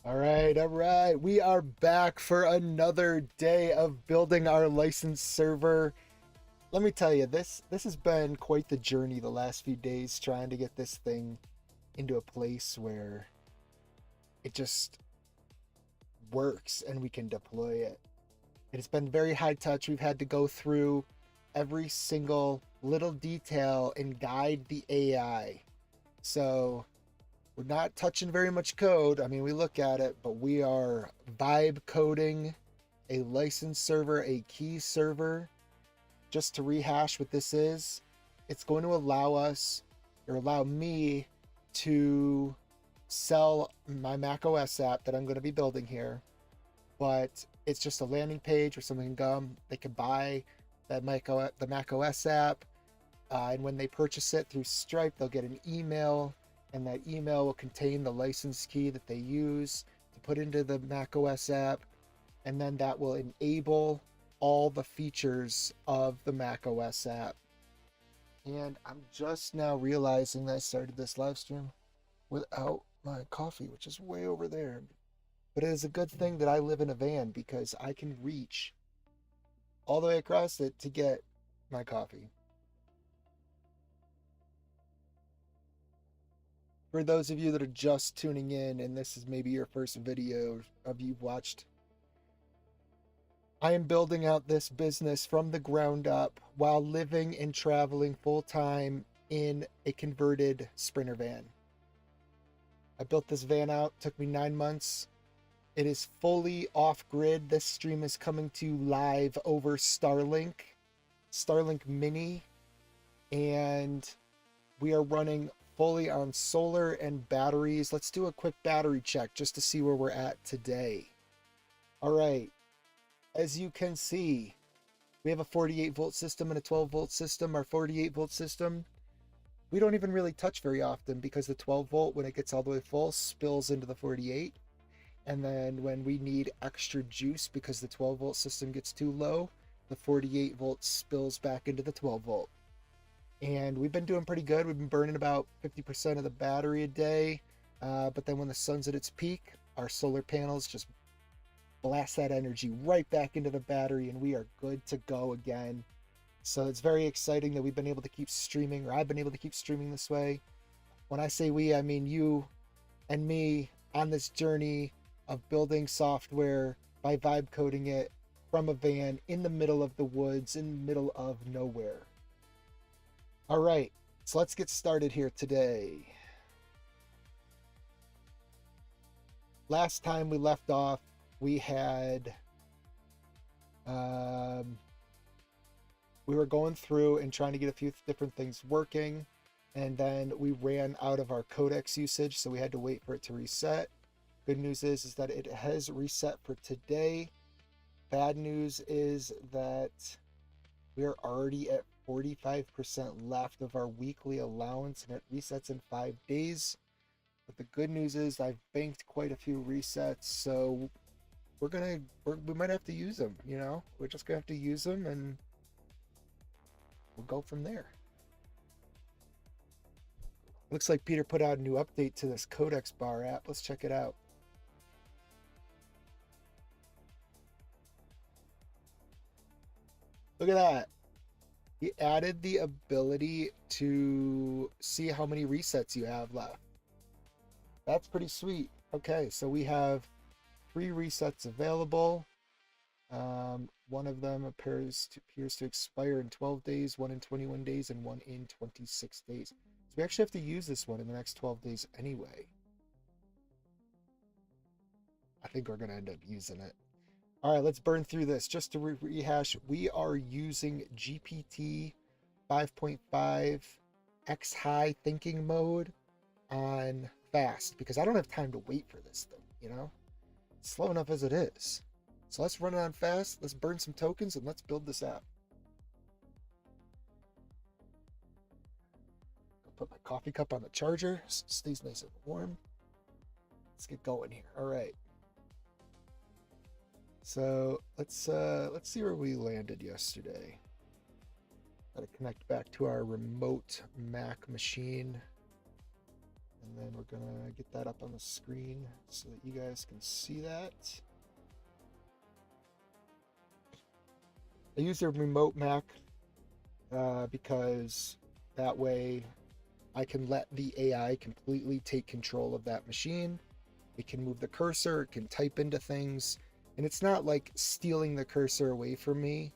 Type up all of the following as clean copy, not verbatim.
All right. We are back for another day of building our licensed server. Let me tell you, this has been quite the journey the last few days trying to get this thing into a place where it just works and we can deploy it. It has been very high touch. We've had to go through every single little detail and guide the AI. So we're not touching very much code. I mean, we look at it, but we are vibe coding a license server, a key server. Just to rehash what this is, it's going to allow us or allow me to sell my macOS app that I'm going to be building here. But it's just a landing page where someone can come, they can buy that the macOS app, and when they purchase it through Stripe, they'll get an email, and that email will contain the license key that they use to put into the macOS app, and then that will enable all the features of the macOS app. And I'm just now realizing that I started this live stream without my coffee, which is way over there. But it is a good thing that I live in a van because I can reach all the way across it to get my coffee. For those of you that are just tuning in and this is maybe your first video of you've watched, I am building out this business from the ground up while living and traveling full time in a converted Sprinter van. I built this van out, took me 9 months. It is fully off grid. This stream is coming to you live over Starlink Mini, and we are running fully on solar and batteries. Let's do a quick battery check just to see where we're at today. All right. As you can see, we have a 48 volt system and a 12 volt system. Our 48 volt system, we don't even really touch very often because the 12 volt, when it gets all the way full, spills into the 48. And then when we need extra juice because the 12 volt system gets too low, the 48 volt spills back into the 12 volt. And we've been doing pretty good. We've been burning about 50% of the battery a day. But then when the sun's at its peak, our solar panels just blast that energy right back into the battery and we are good to go again. So it's very exciting that we've been able to keep streaming, or I've been able to keep streaming this way. When I say we, I mean you and me on this journey of building software by vibe coding it from a van in the middle of the woods, in the middle of nowhere. All right, so let's get started here today. Last time we left off, we had we were going through and trying to get a few different things working, and then we ran out of our codex usage, so we had to wait for it to reset. Good news is that it has reset for today. Bad news is that we are already at 45% left of our weekly allowance, and it resets in 5 days. But the good news is I've banked quite a few resets, so we might have to use them, you know? We're just gonna have to use them and we'll go from there. Looks like Peter put out a new update to this Codex Bar app. Let's check it out. Look at that. He added the ability to see how many resets you have left. That's pretty sweet. Okay, so we have 3 resets available. One of them appears to expire in 12 days, one in 21 days, and one in 26 days. So we actually have to use this one in the next 12 days anyway. I think we're going to end up using it. All right, let's burn through this. Just to rehash, we are using GPT 5.5 X high thinking mode on fast because I don't have time to wait for this thing, you know? It's slow enough as it is. So let's run it on fast, let's burn some tokens, and let's build this app. I'll put my coffee cup on the charger, so it stays nice and warm. Let's get going here. All right. So let's see where we landed yesterday. Gotta connect back to our remote Mac machine. And then we're gonna get that up on the screen so that you guys can see that. I use a remote Mac because that way I can let the AI completely take control of that machine. It can move the cursor, it can type into things, and it's not like stealing the cursor away from me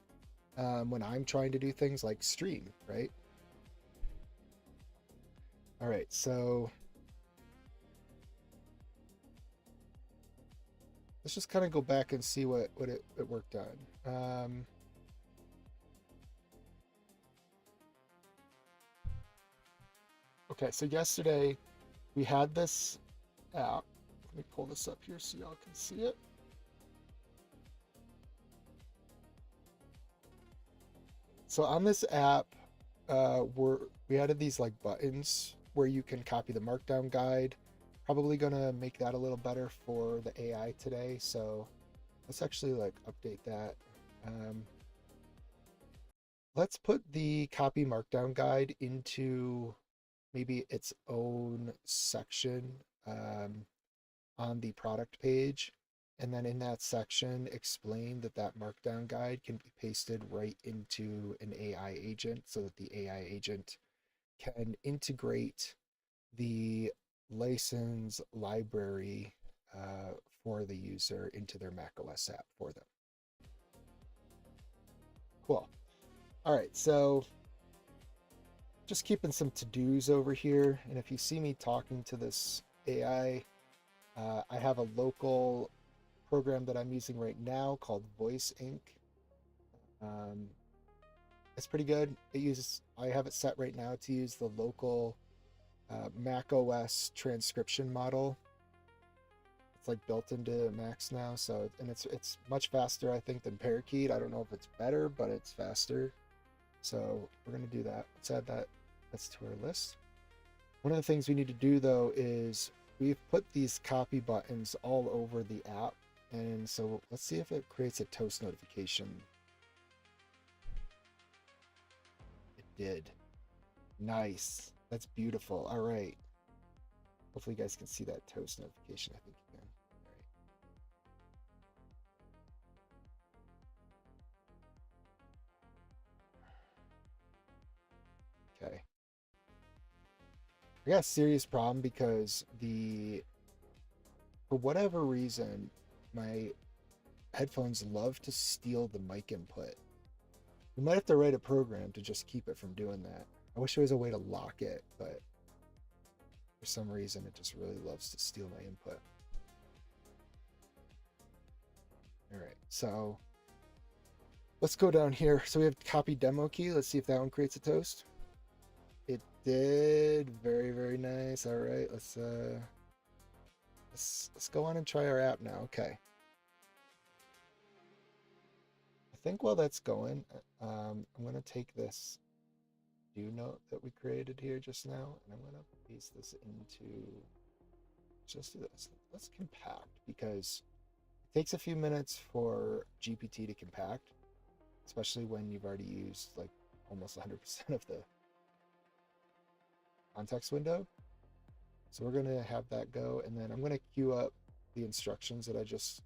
when I'm trying to do things like stream, right? All right, so let's just kind of go back and see what it worked on. Okay, so yesterday we had this app. Let me pull this up here so y'all can see it. So on this app, we added these like buttons where you can copy the markdown guide. Probably gonna make that a little better for the AI today. So let's actually like update that. Let's put the copy markdown guide into maybe its own section on the product page. And then in that section, explain that that markdown guide can be pasted right into an AI agent so that the AI agent can integrate the license library for the user into their macOS app for them. Cool. All right, so just keeping some to-dos over here. And if you see me talking to this AI, I have a local program that I'm using right now called Voice Inc. It's pretty good. I have it set right now to use the local macOS transcription model. It's like built into Macs now, so and it's much faster, I think, than Parakeet. I don't know if it's better, but it's faster. So we're gonna do that. Let's add that. That's to our list. One of the things we need to do though is we've put these copy buttons all over the app, and so let's see if it creates a toast notification. It did. Nice. That's beautiful. All right. Hopefully you guys can see that toast notification. I think you can. All right. Okay. I got a serious problem because for whatever reason, my headphones love to steal the mic input. We might have to write a program to just keep it from doing that. I wish there was a way to lock it, but for some reason it just really loves to steal my input. All right, so let's go down here. So we have copy demo key. Let's see if that one creates a toast. It did. Very, very nice. All right, let's go on and try our app now. Okay. I think while that's going, I'm gonna take this do note that we created here just now, and I'm gonna paste this into just do this. Let's compact because it takes a few minutes for GPT to compact, especially when you've already used like almost 100% of the context window. So we're gonna have that go, and then I'm gonna queue up the instructions that I just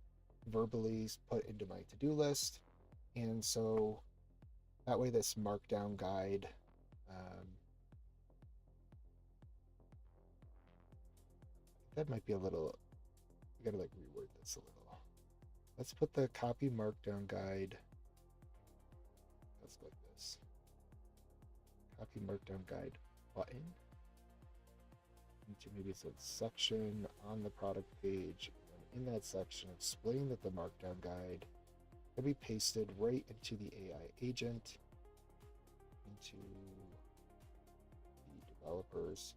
verbally put into my to-do list. And so that way this markdown guide that might be a little, we gotta like reword this a little. Let's put the copy markdown guide, let's go like this, copy markdown guide button into maybe it's a section on the product page. And in that section, explain that the markdown guide can be pasted right into the AI agent, into the developers.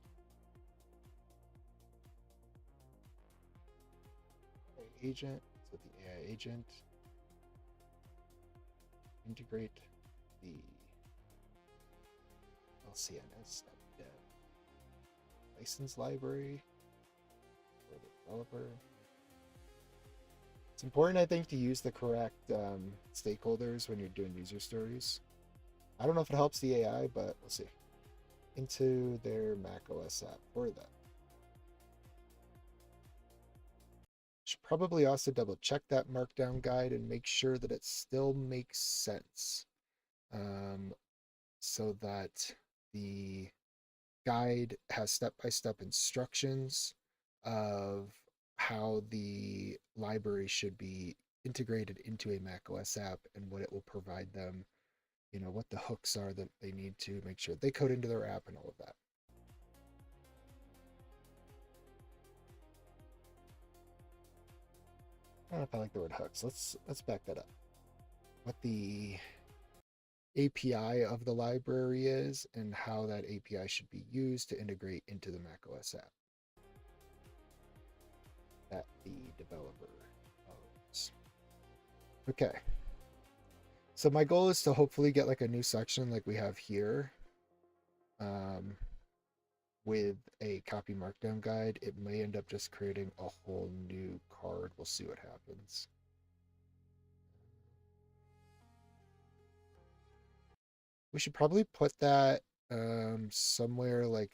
Agent, so the AI agent, integrate the LCNS dev license library for the developer. It's important, I think, to use the correct stakeholders when you're doing user stories. I don't know if it helps the AI, but we'll see. Into their macOS app for that. probably also double check that markdown guide and make sure that it still makes sense, so that the guide has step-by-step instructions of how the library should be integrated into a macOS app and what it will provide them, what the hooks are that they need to make sure they code into their app and all of that. I don't know if I like the word hooks. Let's back that up. What the API of the library is and how that API should be used to integrate into the macOS app that the developer owns. Okay. So my goal is to hopefully get like a new section like we have here, with a copy markdown guide. It may end up just creating a whole new card. We'll see what happens. We should probably put that somewhere like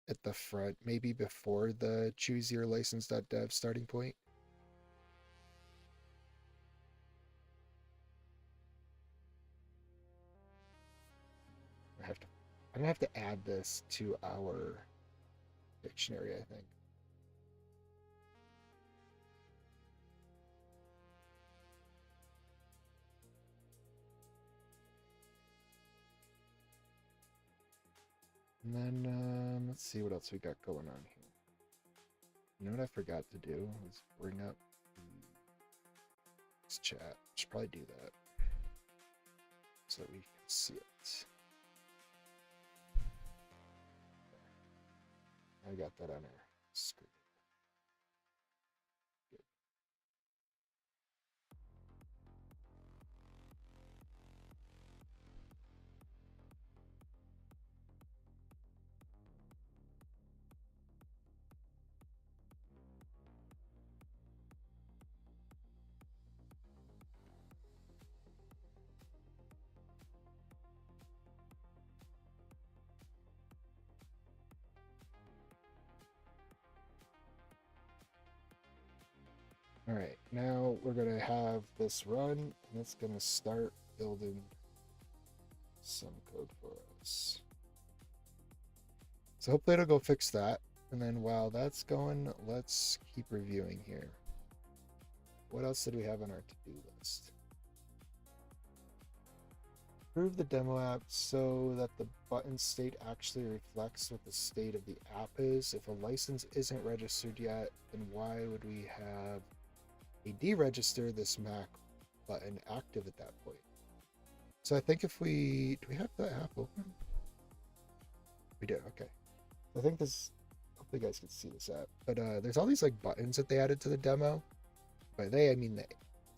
at the front, maybe before the choose your license.dev starting point. I'm gonna have to add this to our dictionary, I think. And then let's see what else we got going on here. You know what I forgot to do was bring up this chat. Should probably do that so that we can see it. I got that on our screen. Good. All right, now we're gonna have this run, and it's gonna start building some code for us. So hopefully it'll go fix that. And then while that's going, let's keep reviewing here. What else did we have on our to-do list? Improve the demo app so that the button state actually reflects what the state of the app is. If a license isn't registered yet, then why would we have a deregister this Mac button active at that point? So I think if do we have the app open? We do, okay. I think this, hopefully you guys can see this app, but there's all these like buttons that they added to the demo. By they, I mean the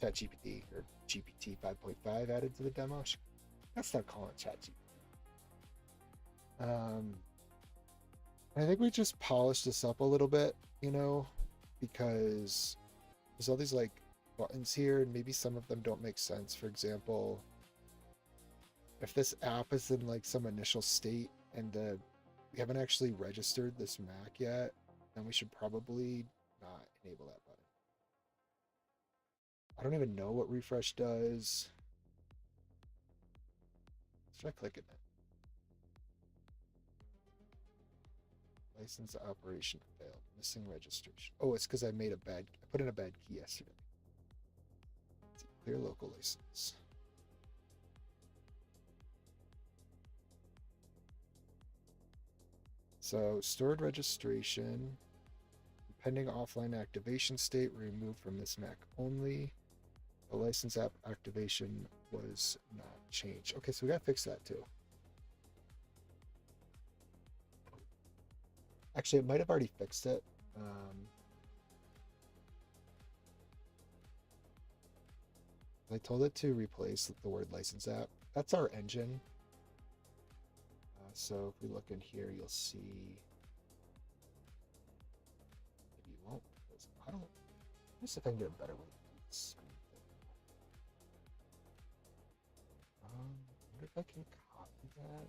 ChatGPT or GPT 5.5 added to the demo. Let's not call it ChatGPT. I think we just polished this up a little bit, because there's all these like buttons here and maybe some of them don't make sense. For example, if this app is in like some initial state and we haven't actually registered this Mac yet, then we should probably not enable that button. I don't even know what refresh does. Let's try clicking it. License operation failed. Missing registration. Oh, it's because I put in a bad key yesterday. Clear local license. So stored registration, pending offline activation state removed from this Mac only. The license app activation was not changed. Okay, so we gotta fix that too. Actually, it might have already fixed it. I told it to replace the word license app. That's our engine. So if we look in here, you'll see. Maybe you won't. I don't. Let's see if I can get a better way to do this. I wonder if I can copy that.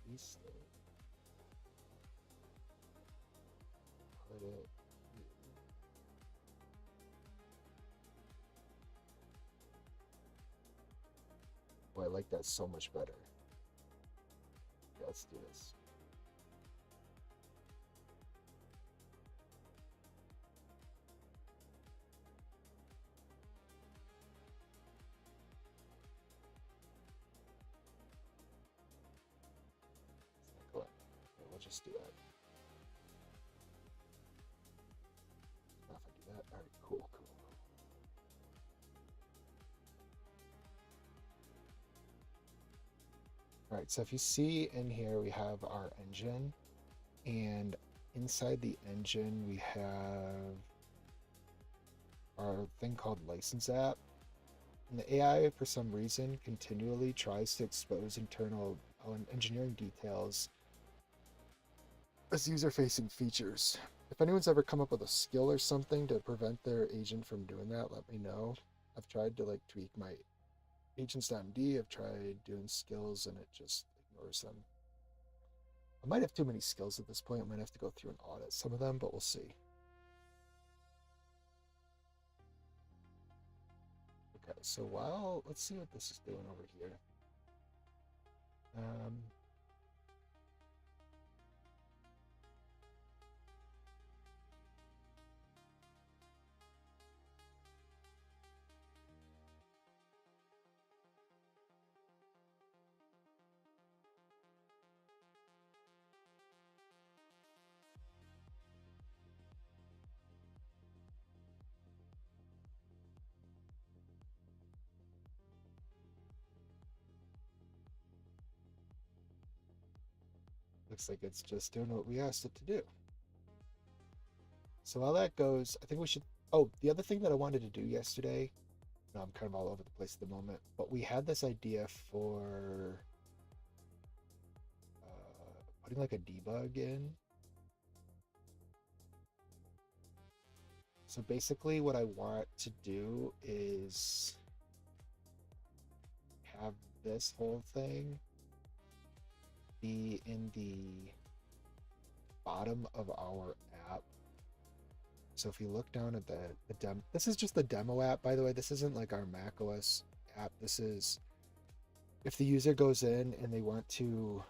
Paste it. Put it here. Oh, I like that so much better. Okay, let's do this. Okay, we'll just do that. Now if I do that, all right, cool. All right, so if you see in here, we have our engine, and inside the engine, we have our thing called license app. And the AI, for some reason, continually tries to expose internal engineering details as user-facing features. If anyone's ever come up with a skill or something to prevent their agent from doing that, let me know. I've tried to like tweak my agents.md. I've tried doing skills and it just ignores them. I might have too many skills at this point. I might have to go through and audit some of them, but we'll see. Okay, so let's see what this is doing over here. Looks like it's just doing what we asked it to do. So while that goes, I think we should. Oh, the other thing that I wanted to do yesterday, no, I'm kind of all over the place at the moment, but we had this idea for putting like a debug in. So basically, what I want to do is have this whole thing be in the bottom of our app. So if you look down at the demo, this is just the demo app, by the way. This isn't like our macOS app. This is if the user goes in and they want to,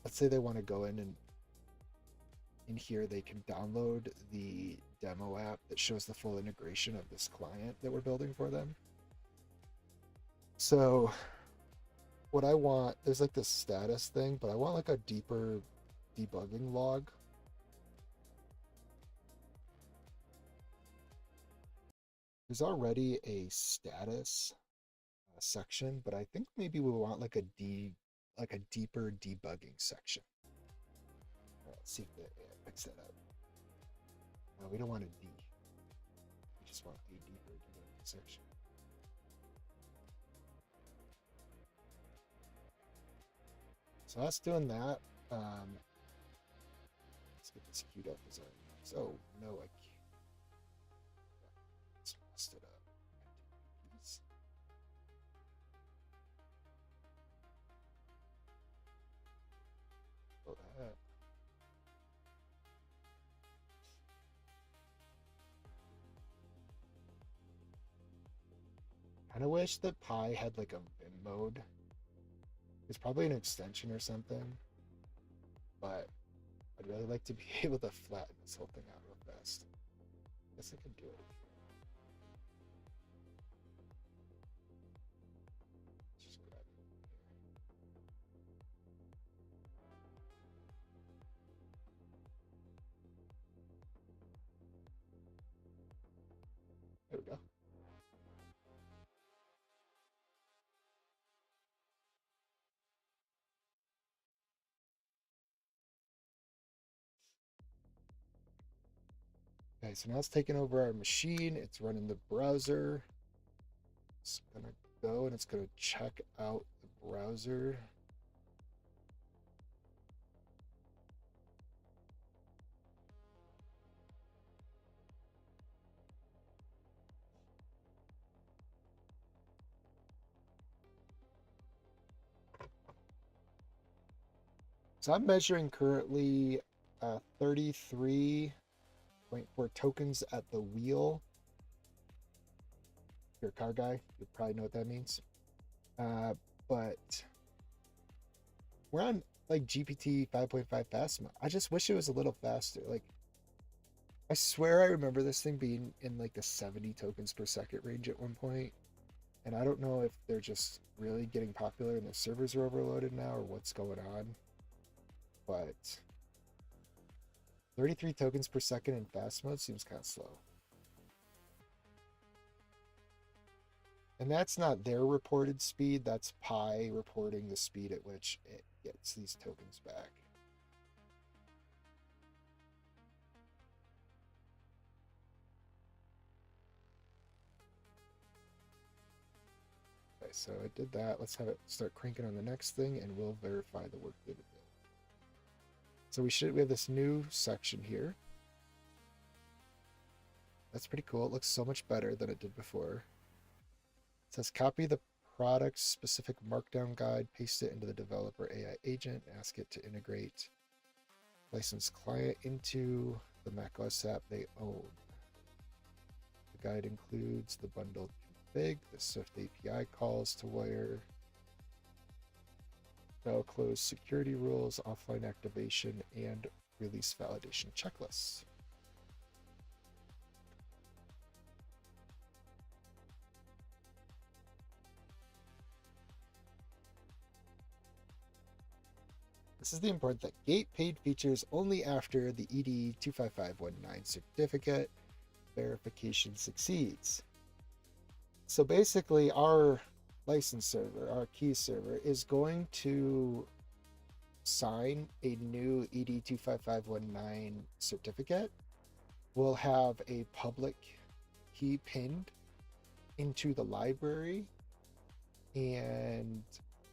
let's say they want to go in here, they can download the demo app that shows the full integration of this client that we're building for them. So what I want, there's like this status thing, but I want like a deeper debugging log. There's already a status section, but I think maybe we want like a deeper debugging section. All right, let's see if it picks that up. We don't want a D. We just want a deeper debugging section. So us doing that, let's get this queued up as our. Oh no, I can't. It's messed it up. Oh, that. Kind of wish that Pi had like a Vim mode. It's probably an extension or something, but I'd really like to be able to flatten this whole thing out real fast. I guess I can do it. Let's just grab it here. There we go. Okay, so now it's taking over our machine. It's running the browser. It's gonna go and it's gonna check out the browser. So I'm measuring currently 33.4 tokens at the wheel. If you're a car guy, you probably know what that means. But we're on like GPT 5.5 fast mode. I just wish it was a little faster. Like, I swear I remember this thing being in like the 70 tokens per second range at one point. And I don't know if they're just really getting popular and the servers are overloaded now or what's going on. But 33 tokens per second in fast mode seems kind of slow. And that's not their reported speed, that's Pi reporting the speed at which it gets these tokens back. Okay, so I did that. Let's have it start cranking on the next thing and we'll verify the work that it did. So we have this new section here. That's pretty cool. It looks so much better than it did before. It says copy the product specific markdown guide, paste it into the developer AI agent, ask it to integrate licensed client into the macOS app they own. The guide includes the bundled config, the Swift API calls to wire, no close security rules, offline activation, and release validation checklists. This is the important thing. Gate paid features only after the ED 25519 certificate verification succeeds. So basically our license server, our key server, is going to sign a new ED 25519 certificate. We'll have a public key pinned into the library, and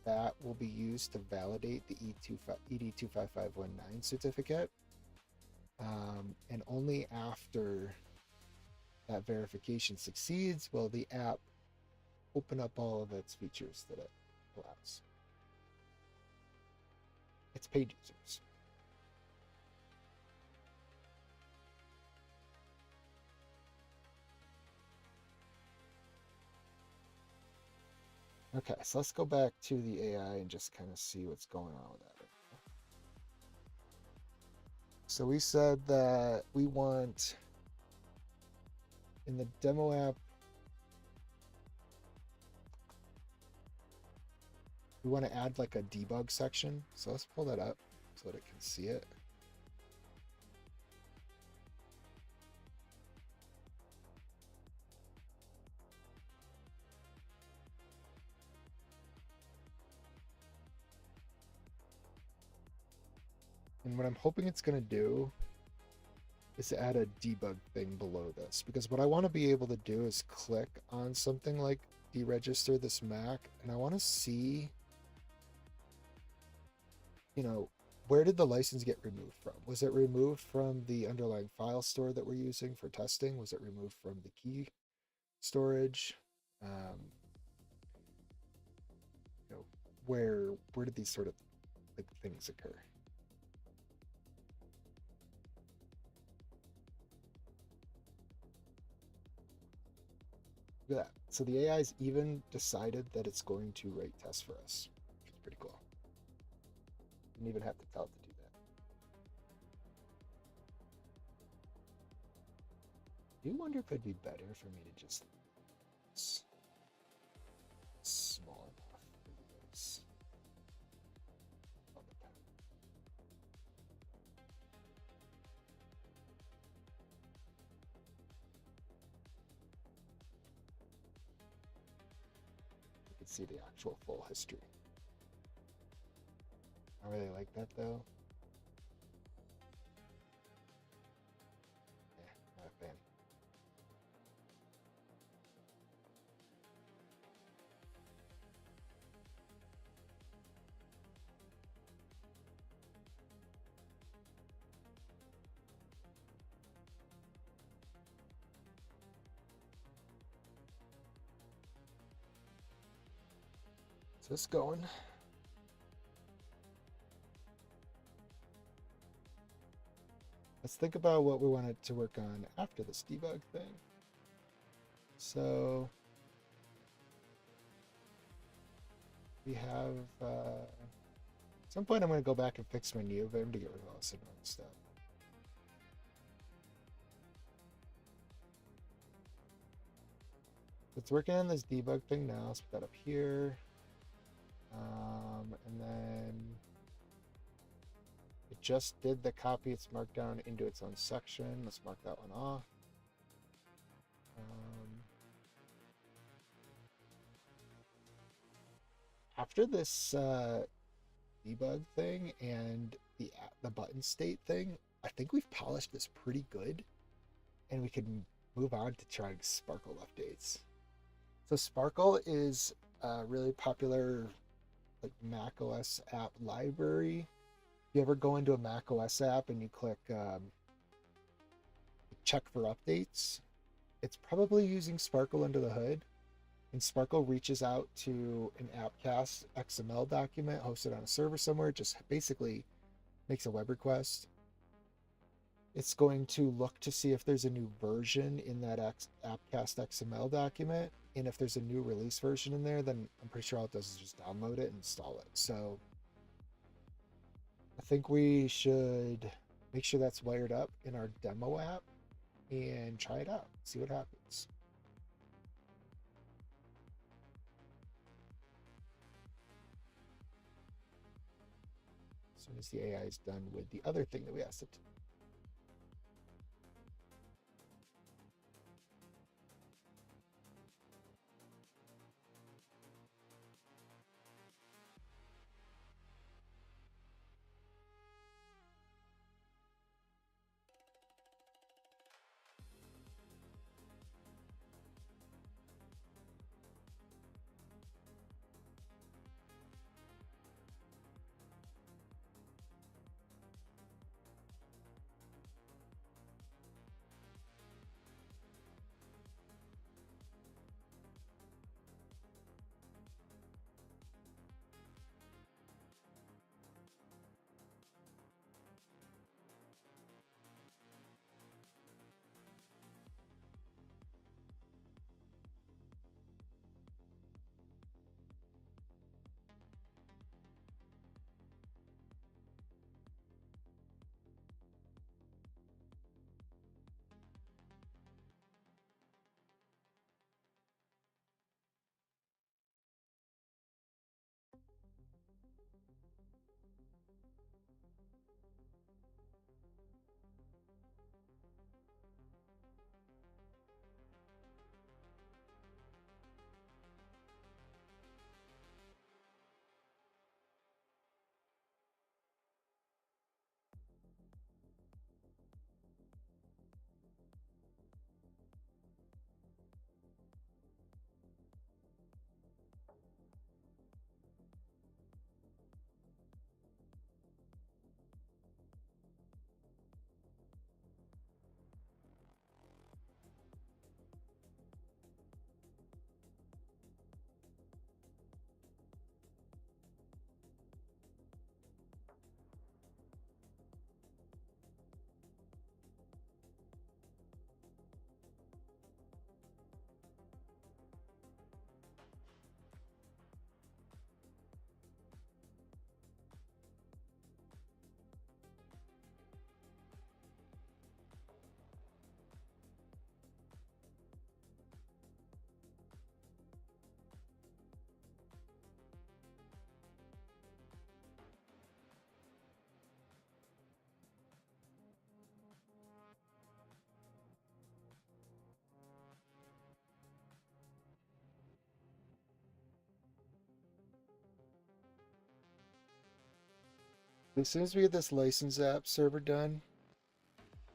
that will be used to validate the ED 25519 certificate. And only after that verification succeeds will the app open up all of its features that it allows. It's paid users. Okay, so let's go back to the AI and just kind of see what's going on with that. So we said that we want, in the demo app, we want to add like a debug section. So let's pull that up so that it can see it. And what I'm hoping it's going to do is add a debug thing below this, because what I want to be able to do is click on something like deregister this Mac, and I want to see, you know, where did the license get removed from? Was it removed from the underlying file store that we're using for testing? Was it removed from the key storage? You know, where did these sort of like things occur? Look at that. So the AI's even decided that it's going to write tests for us, which is pretty cool. Didn't even have to tell it to do that. I do wonder if it'd be better for me to just small enough for this. You can see the actual full history. I really like that though. Yeah, not a fan. So it's going. Let's think about what we wanted to work on after this debug thing. So We have, at some point I'm going to go back and fix my NeoVim to get rid of all this annoying stuff. It's working on this debug thing now. Let's put that up here. And then it just did the copy its markdown into its own section. Let's mark that one off. After this debug thing and the button state thing, I think we've polished this pretty good, and we can move on to trying Sparkle updates. So Sparkle is a really popular like macOS app library. If you ever go into a macOS app and you click check for updates, it's probably using Sparkle under the hood. And Sparkle reaches out to an Appcast XML document hosted on a server somewhere, just basically makes a web request. It's going to look to see if there's a new version in that Appcast XML document. And if there's a new release version in there, then I'm pretty sure all it does is just download it and install it. So I think we should make sure that's wired up in our demo app and try it out, see what happens. As soon as the AI is done with the other thing that we asked it to do. As soon as we get this license app server done,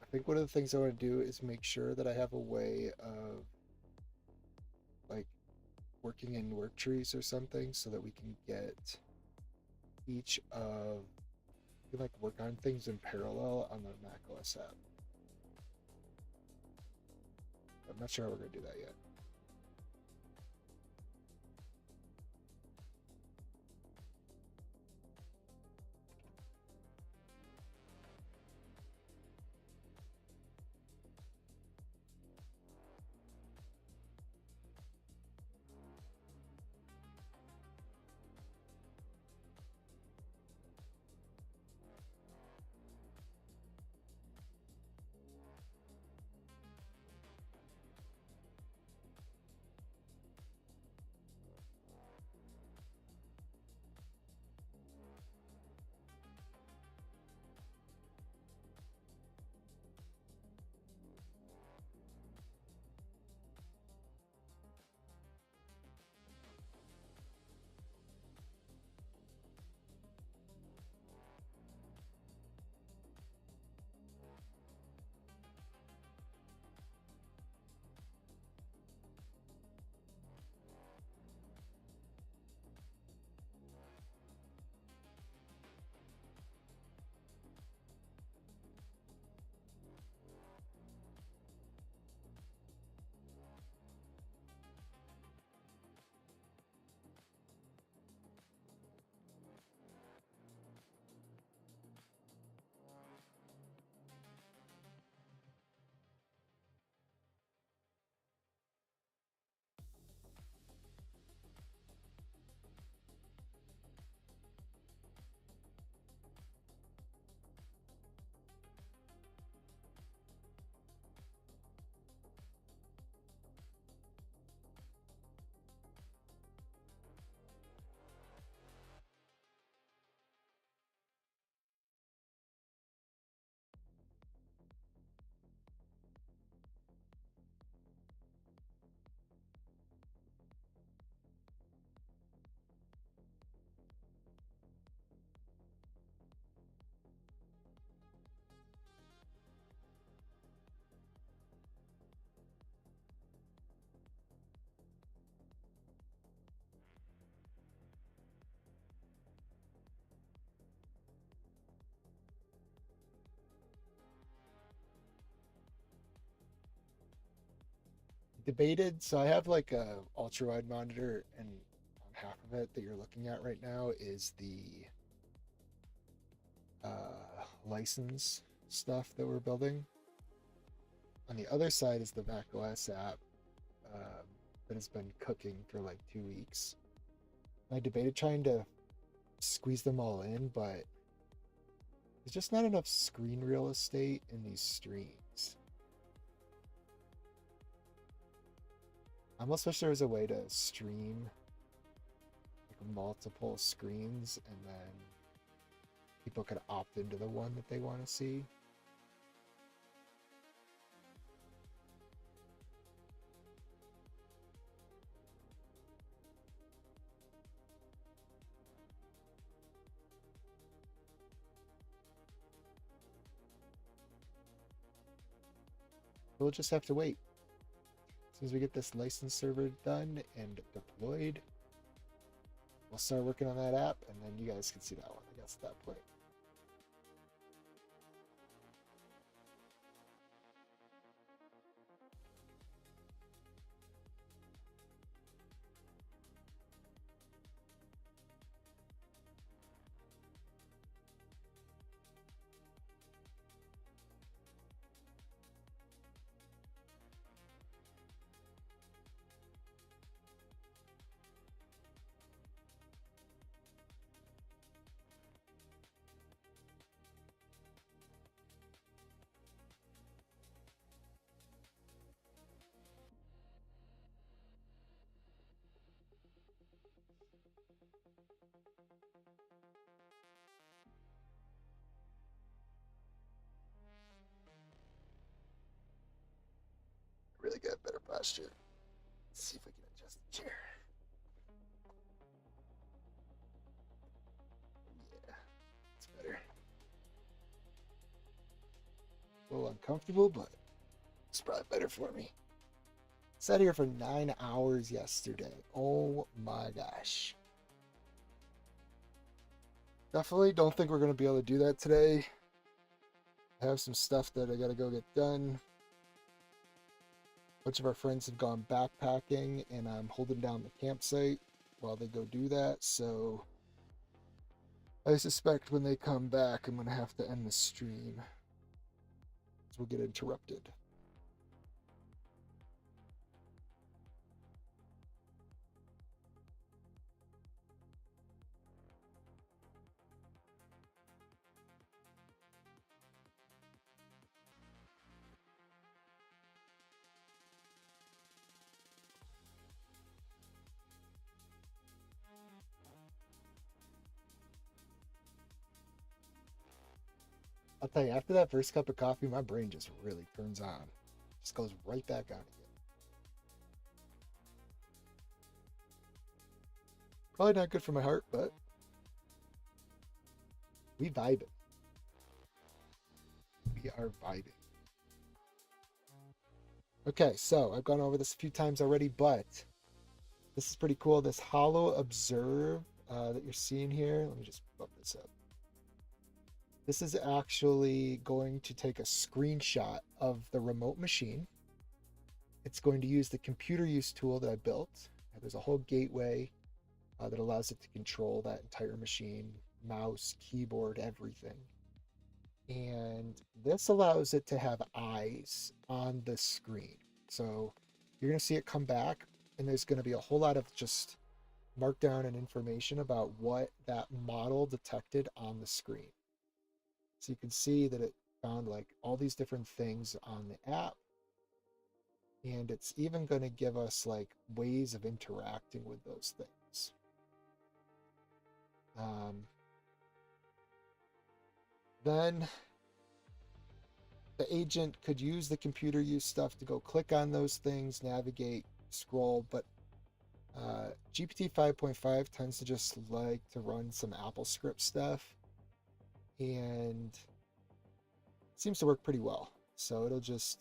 I think one of the things I want to do is make sure that I have a way of like working in work trees or something so that we can get each of, we can like work on things in parallel on the macOS app. I'm not sure how we're going to do that yet. debated. So I have like a ultra wide monitor, and on half of it that you're looking at right now is the license stuff that we're building. On the other side is the macOS app that has been cooking for like 2 weeks. I debated trying to squeeze them all in, but there's just not enough screen real estate in these streams. I almost wish there was a way to stream like multiple screens and then people could opt into the one that they want to see. We'll just have to wait. As soon as we get this license server done and deployed, we'll start working on that app, and then you guys can see that one, I guess, at that point. Really get better posture. Let's see if we can adjust the chair. Yeah, it's better. A little uncomfortable, but it's probably better for me. Sat here for 9 hours yesterday. Oh my gosh. Definitely don't think we're going to be able to do that today. I have some stuff that I got to go get done. A bunch of our friends have gone backpacking, and I'm holding down the campsite while they go do that. So I suspect when they come back, I'm going to have to end the stream. So we'll get interrupted. I'll tell you, after that first cup of coffee, my brain just really turns on. Just goes right back on again. Probably not good for my heart, but we vibing. We are vibing. Okay, so I've gone over this a few times already, but this is pretty cool. This Hollow Observe that you're seeing here. Let me just bump this up. This is actually going to take a screenshot of the remote machine. It's going to use the computer use tool that I built. There's a whole gateway that allows it to control that entire machine, mouse, keyboard, everything. And this allows it to have eyes on the screen. So you're going to see it come back, and there's going to be a whole lot of just markdown and information about what that model detected on the screen. So you can see that it found like all these different things on the app. And it's even going to give us like ways of interacting with those things. Then the agent could use the computer use stuff to go click on those things, navigate, scroll, but GPT 5.5 tends to just like to run some AppleScript stuff, and it seems to work pretty well. So it'll just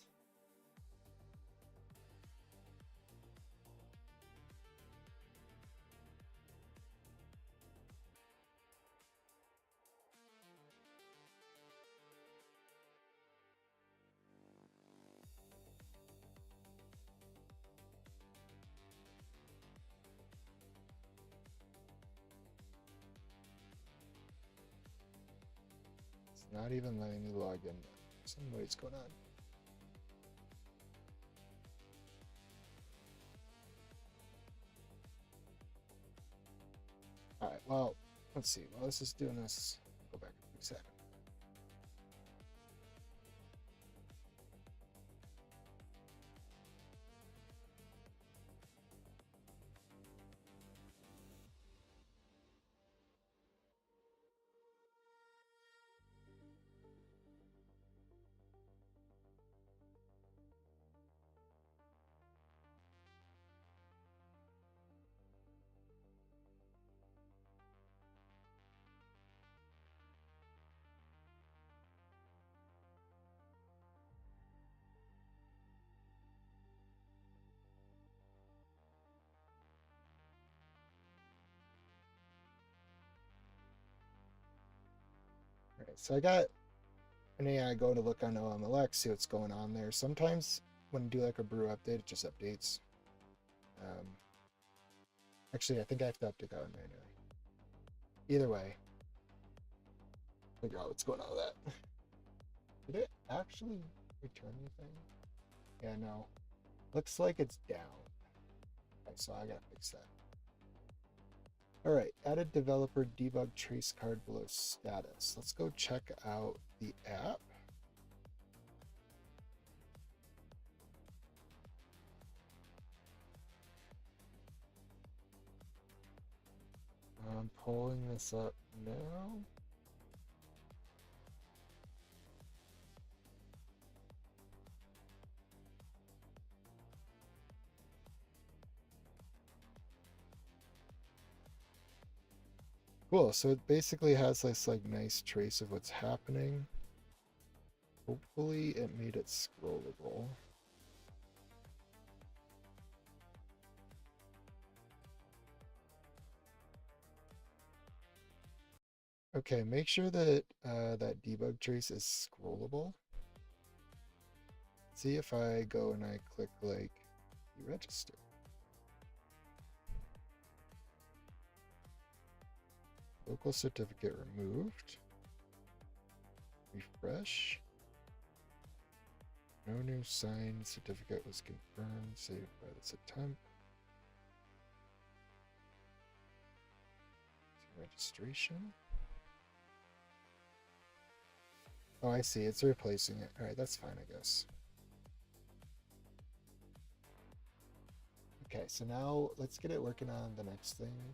Not even letting me log in. Some what's going on. All right, well, let's see. While this is doing this, go back a quick second. All right, so I got an AI going to look on OMLX, see what's going on there. Sometimes when I do like a brew update, it just updates. Actually, I think I have to update that one manually. Either way, figure out what's going on with that. Did it actually return anything? Yeah, no. Looks like it's down. Okay, so I gotta fix that. All right, added developer debug trace card below status. Let's go check out the app. I'm pulling this up now. Cool, so it basically has this like nice trace of what's happening. Hopefully it made it scrollable. Okay, make sure that that debug trace is scrollable. See if I go and I click like register. Local certificate removed. Refresh. No new signed certificate was confirmed. Saved by this attempt. Registration. Oh, I see. It's replacing it. All right, that's fine, I guess. Okay, so now let's get it working on the next thing.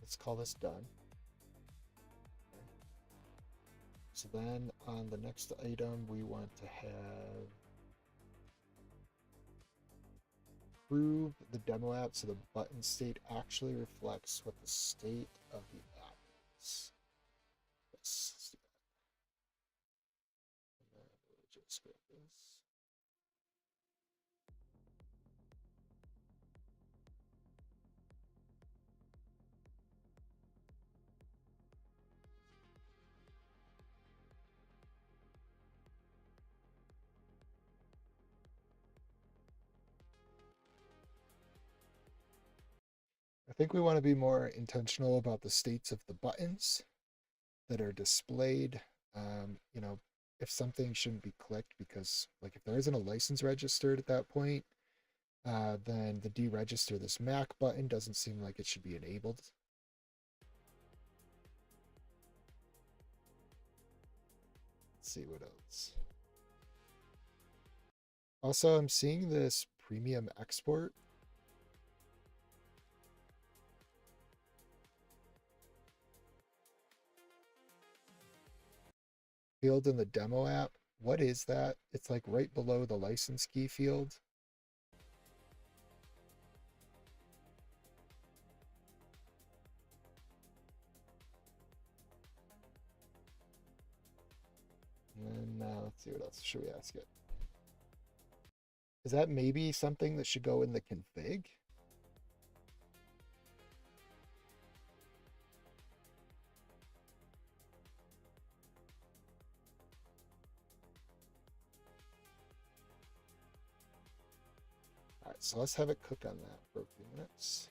Let's call this done. Okay. So then on the next item, we want to have prove the demo app so the button state actually reflects what the state of the app is. Yes, let's do that. And then we'll just grab this. I think we want to be more intentional about the states of the buttons that are displayed. You know, if something shouldn't be clicked because, like, if there isn't a license registered at that point, then the deregister this Mac button doesn't seem like it should be enabled. Let's see what else. Also, I'm seeing this premium export. Field in the demo app. What is that? It's like right below the license key field. And then let's see, what else should we ask it? Is that maybe something that should go in the config? right, so let's have it cook on that for a few minutes.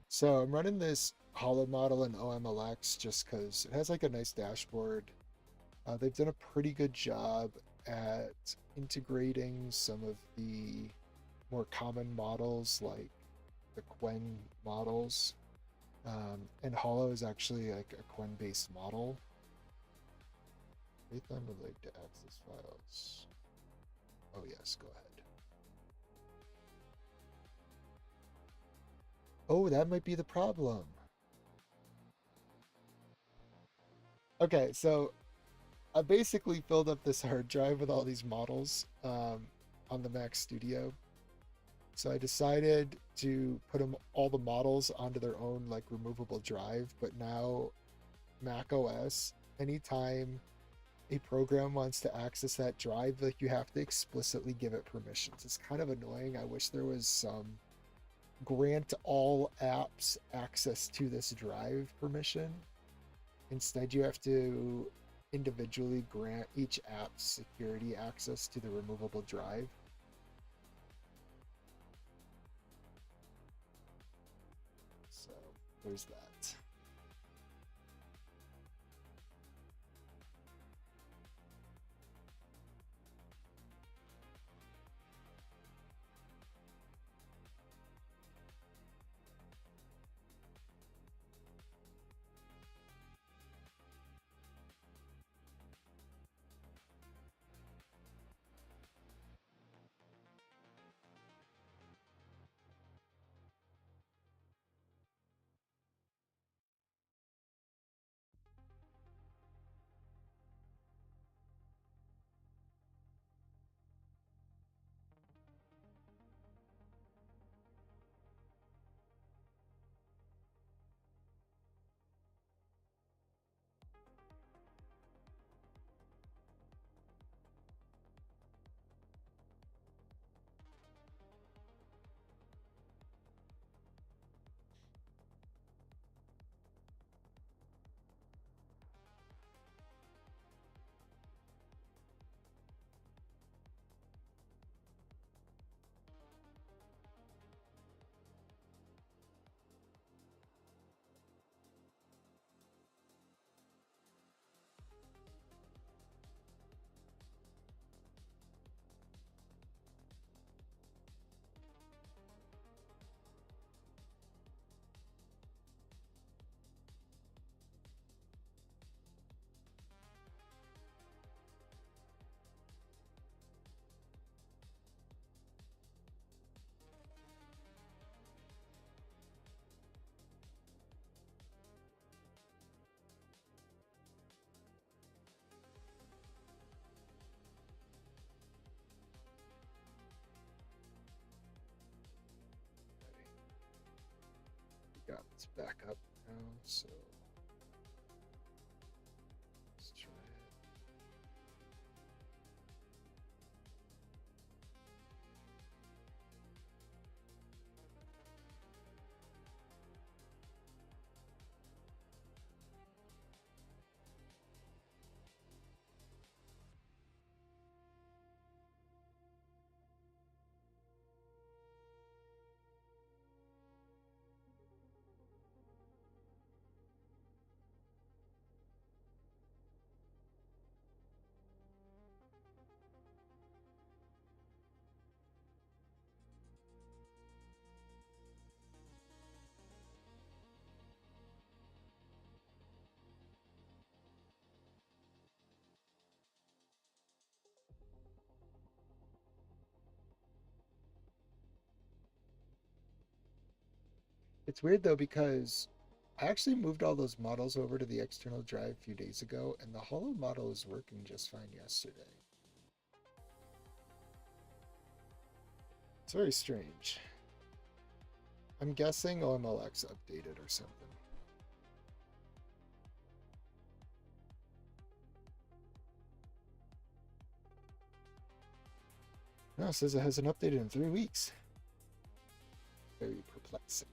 So I'm running this hollow model in OMLX just because it has like a nice dashboard. They've done a pretty good job at integrating some of the more common models like the Quen models. And Hollow is actually like a Quen based model. Python related to access files. Oh yes, go ahead. Oh, that might be the problem. Okay, so I basically filled up this hard drive with all these models on the Mac Studio. So I decided to put them all the models onto their own like removable drive. But now Mac OS, anytime a program wants to access that drive, like you have to explicitly give it permissions. It's kind of annoying. I wish there was some grant all apps access to this drive permission. Instead, you have to individually grant each app security access to the removable drive. So there's that. Got this back up now, so let's try it. It's weird though because I actually moved all those models over to the external drive a few days ago, and the Hollow model was working just fine yesterday. It's very strange. I'm guessing OMLX updated or something. No, it says it hasn't updated in 3 weeks. Very perplexing.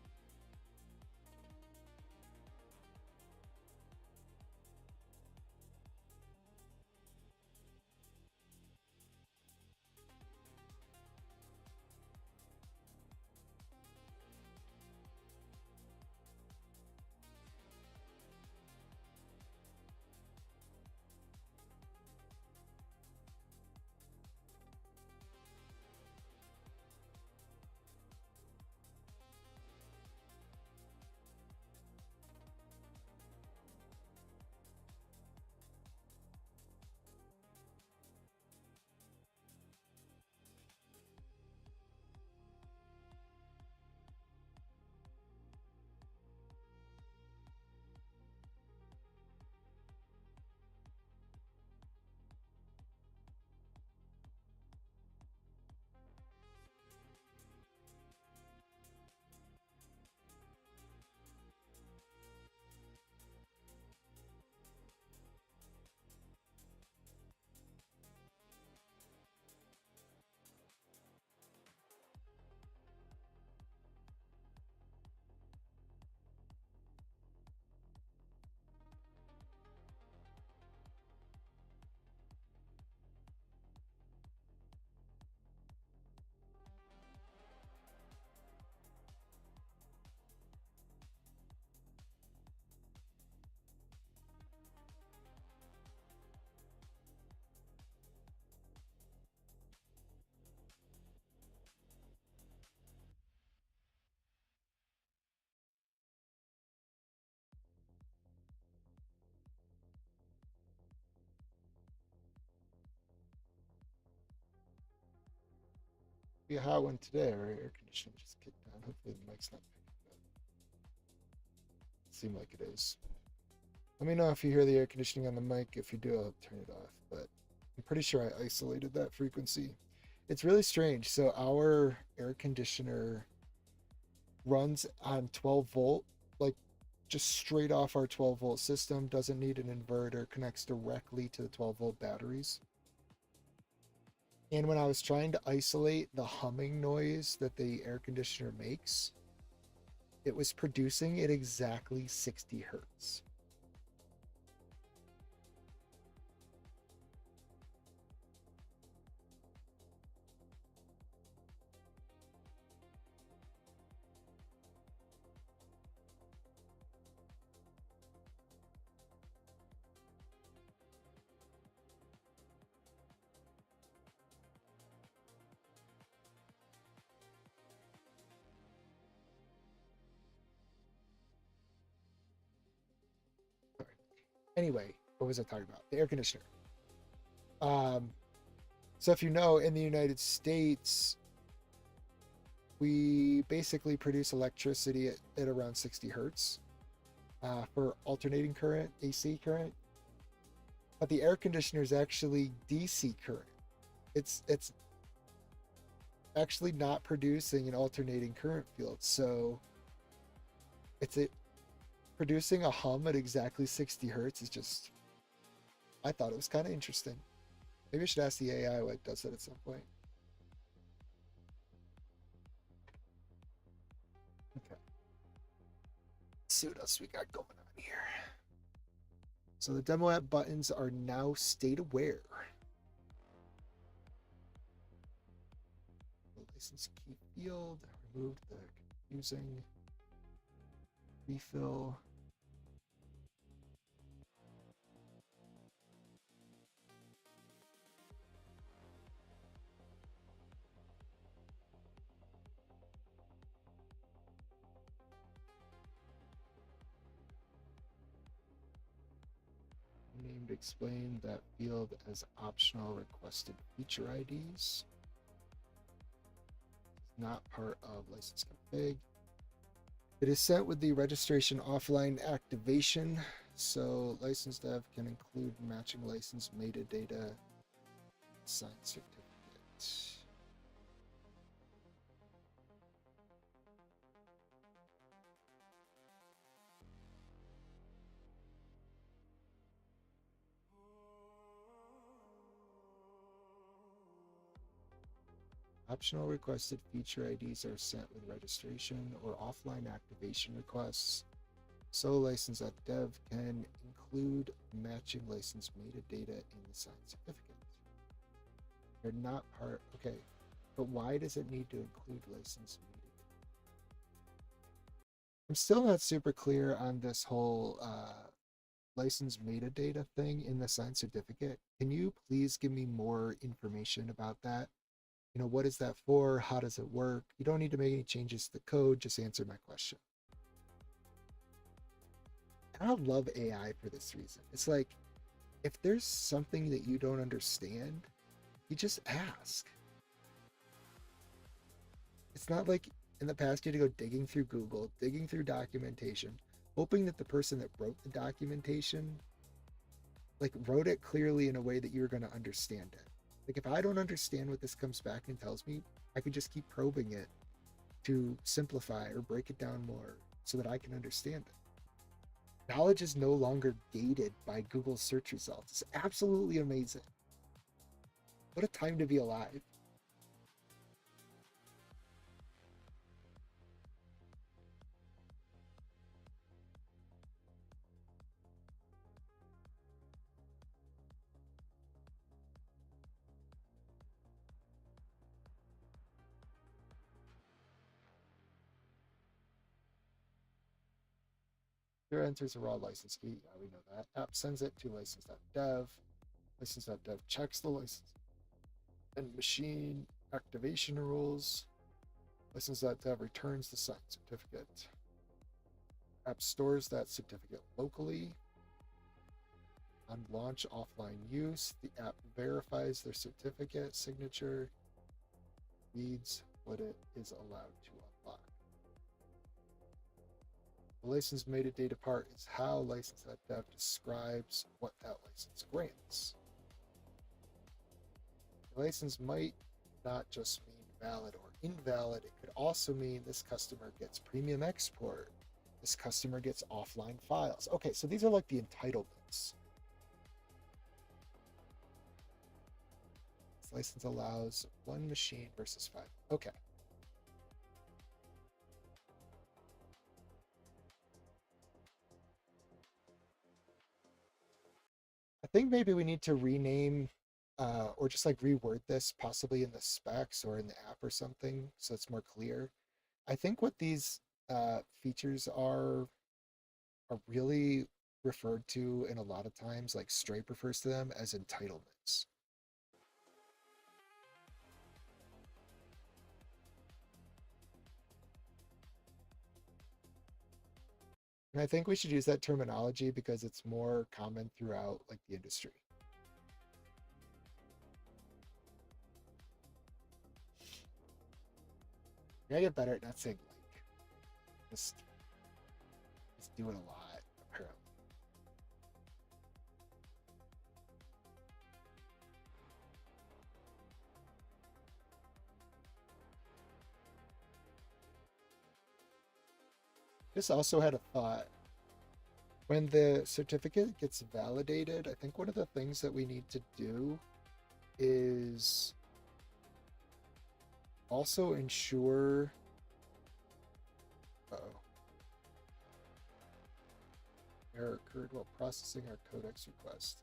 Be a hot one today. Our air conditioning just kicked on. Hopefully the mic's not picking it up. It seemed like it is. Let me know if you hear the air conditioning on the mic. If you do, I'll turn it off. But I'm pretty sure I isolated that frequency. It's really strange. So our air conditioner runs on 12 volt, like just straight off our 12-volt system, doesn't need an inverter, connects directly to the 12-volt batteries. And when I was trying to isolate the humming noise that the air conditioner makes, it was producing at exactly 60 hertz. Anyway, what was I talking about? The air conditioner. Um, so if you know, in the United States, we basically produce electricity at around 60 hertz for alternating current, AC current. But the air conditioner is actually DC current. It's actually not producing an alternating current field, so it's producing a hum at exactly 60 hertz is just, I thought it was kind of interesting. Maybe I should ask the AI what it does that at some point. Okay. Let's see what else we got going on here. So the demo app buttons are now state aware. The license key field, removed the confusing refill. Named explain that field as optional requested feature IDs. Not part of license config. It is sent with the registration offline activation. So license dev can include matching license metadata, signed certificate. Optional requested feature IDs are sent with registration or offline activation requests. So license.dev can include matching license metadata in the signed certificate. They're not part, okay, but why does it need to include license metadata? I'm still not super clear on this whole license metadata thing in the signed certificate. Can you please give me more information about that? You know, what is that for? How does it work? You don't need to make any changes to the code, just answer my question. And I love AI for this reason. It's like, if there's something that you don't understand, you just ask. It's not like in the past you had to go digging through Google, digging through documentation, hoping that the person that wrote the documentation like wrote it clearly in a way that you're going to understand it. Like if I don't understand what this comes back and tells me, I can just keep probing it to simplify or break it down more so that I can understand it. Knowledge is no longer gated by Google search results. It's absolutely amazing. What a time to be alive. Here enters a raw license key. Yeah, we know that. App sends it to license.dev. License.dev checks the license and machine activation rules. License.dev returns the signed certificate. App stores that certificate locally. On launch offline use, the app verifies their certificate signature, reads what it is allowed to unlock. The license metadata part is how license.dev describes what that license grants. The license might not just mean valid or invalid, it could also mean this customer gets premium export, this customer gets offline files. Okay, so these are like the entitlements. This license allows one machine versus 5. Okay. I think maybe we need to rename or just like reword this possibly in the specs or in the app or something so it's more clear. I think what these features are really referred to in a lot of times, like Stripe refers to them as entitlements. And I think we should use that terminology because it's more common throughout like the industry. I get better at not saying like. Just do it a lot, apparently. Just also had a thought. When the certificate gets validated, I think one of the things that we need to do is also ensure. Uh-oh. Error occurred while processing our codex request.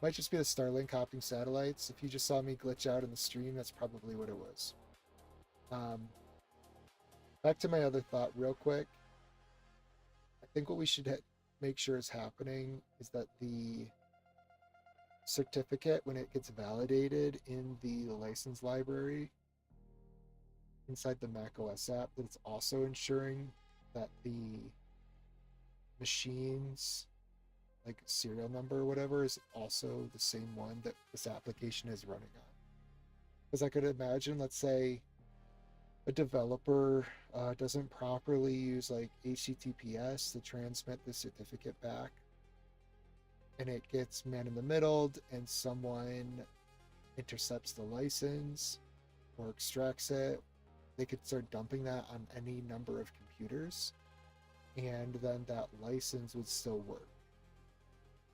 Might just be the Starlink hopping satellites. If you just saw me glitch out in the stream, that's probably what it was. Back to my other thought real quick. I think what we should make sure is happening is that the certificate, when it gets validated in the license library inside the macOS app, that it's also ensuring that the machine's like serial number or whatever is also the same one that this application is running on. Because I could imagine, let's say a developer doesn't properly use like HTTPS to transmit the certificate back, and it gets man in the middle, and someone intercepts the license or extracts it, they could start dumping that on any number of computers, and then that license would still work.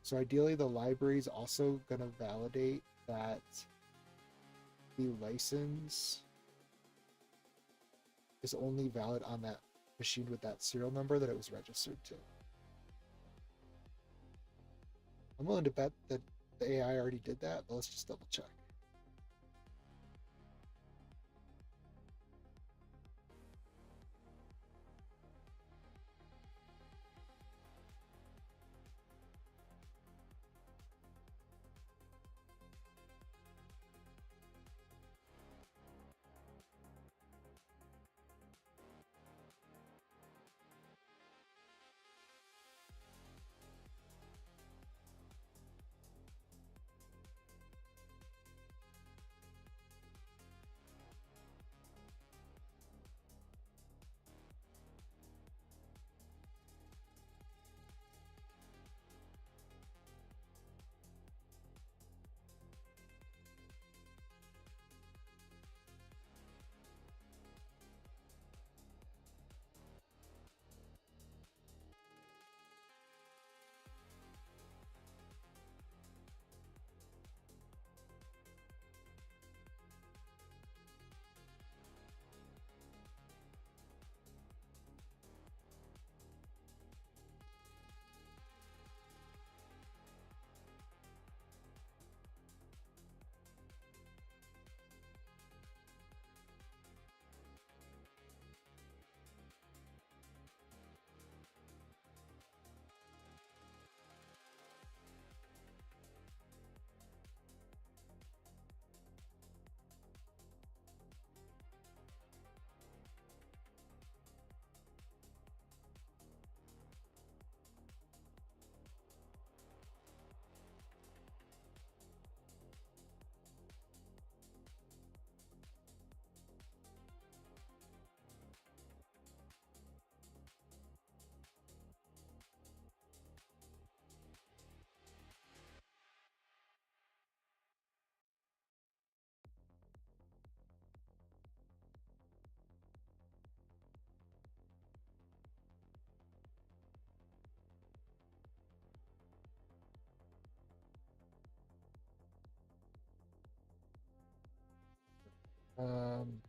So ideally, the library is also going to validate that the license is only valid on that machine with that serial number that it was registered to. I'm willing to bet that the AI already did that, but let's just double check.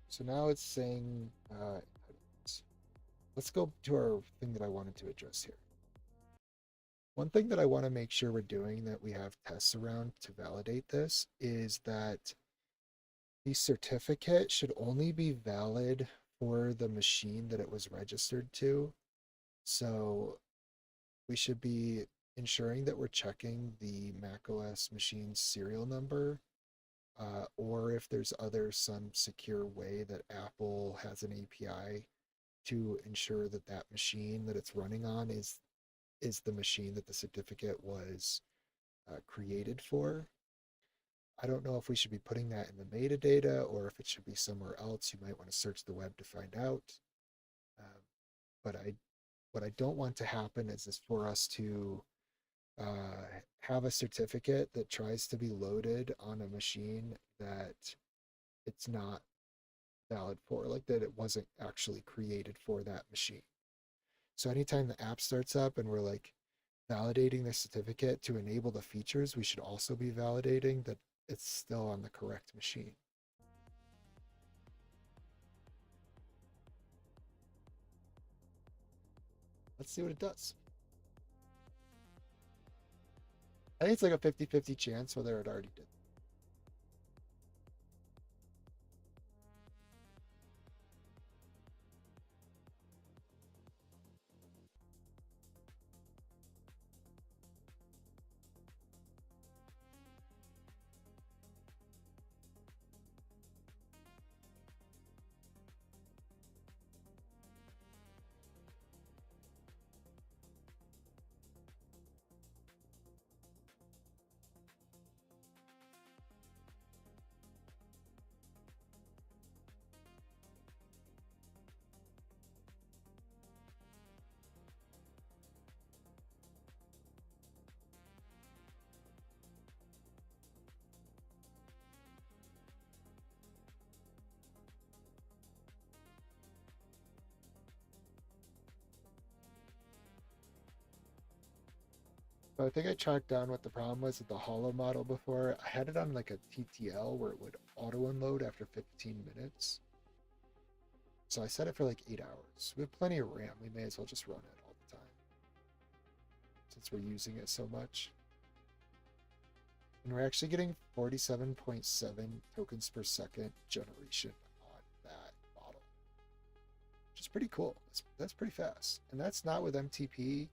So now it's saying, let's go to our thing that I wanted to address here. One thing that I want to make sure we're doing, that we have tests around to validate this, is that the certificate should only be valid for the machine that it was registered to. So we should be ensuring that we're checking the macOS machine's serial number, or if there's some secure way that Apple has an API to ensure that that machine that it's running on is the machine that the certificate was created for. I don't know if we should be putting that in the metadata or if it should be somewhere else. You might want to search the web to find out. Um, but what I don't want to happen is for us to have a certificate that tries to be loaded on a machine that it's not valid for, like that it wasn't actually created for that machine. So anytime the app starts up and we're like validating the certificate to enable the features, we should also be validating that it's still on the correct machine. Let's see what it does. I think it's like a 50-50 chance whether it already did. So I think I tracked down what the problem was with the Holo model before. I had it on like a TTL where it would auto unload after 15 minutes. So I set it for like 8 hours. We have plenty of RAM. We may as well just run it all the time since we're using it so much. And we're actually getting 47.7 tokens per second generation on that model, which is pretty cool. That's pretty fast. And that's not with MTP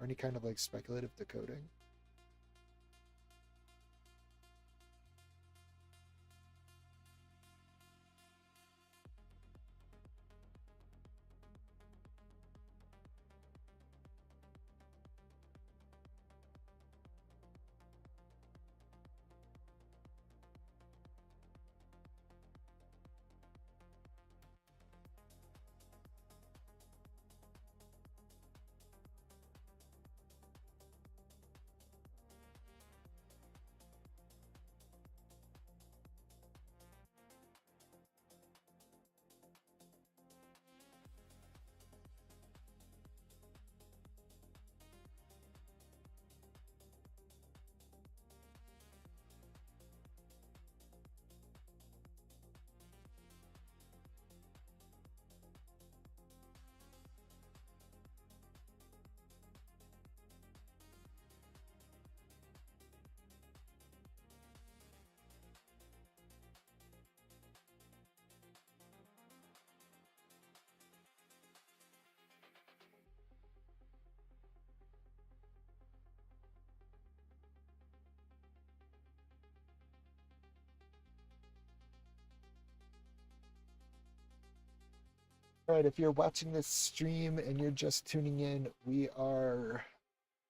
or any kind of like speculative decoding. All right, if you're watching this stream and you're just tuning in, we are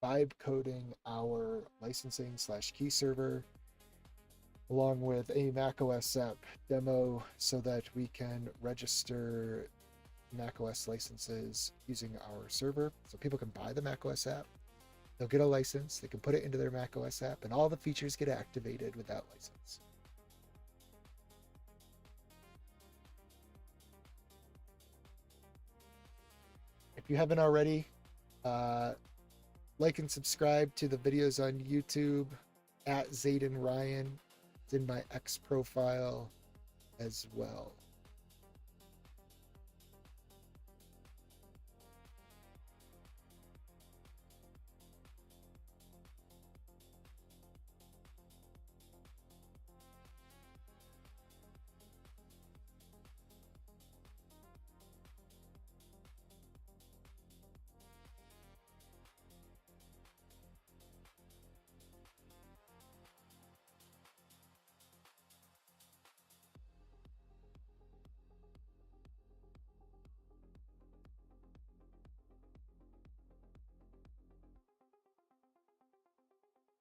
vibe coding our licensing slash key server along with a macOS app demo so that we can register macOS licenses using our server. So people can buy the macOS app, they'll get a license, they can put it into their macOS app, and all the features get activated with that license. If you haven't already, like and subscribe to the videos on YouTube at Zayden Ryan. It's in my X profile as well.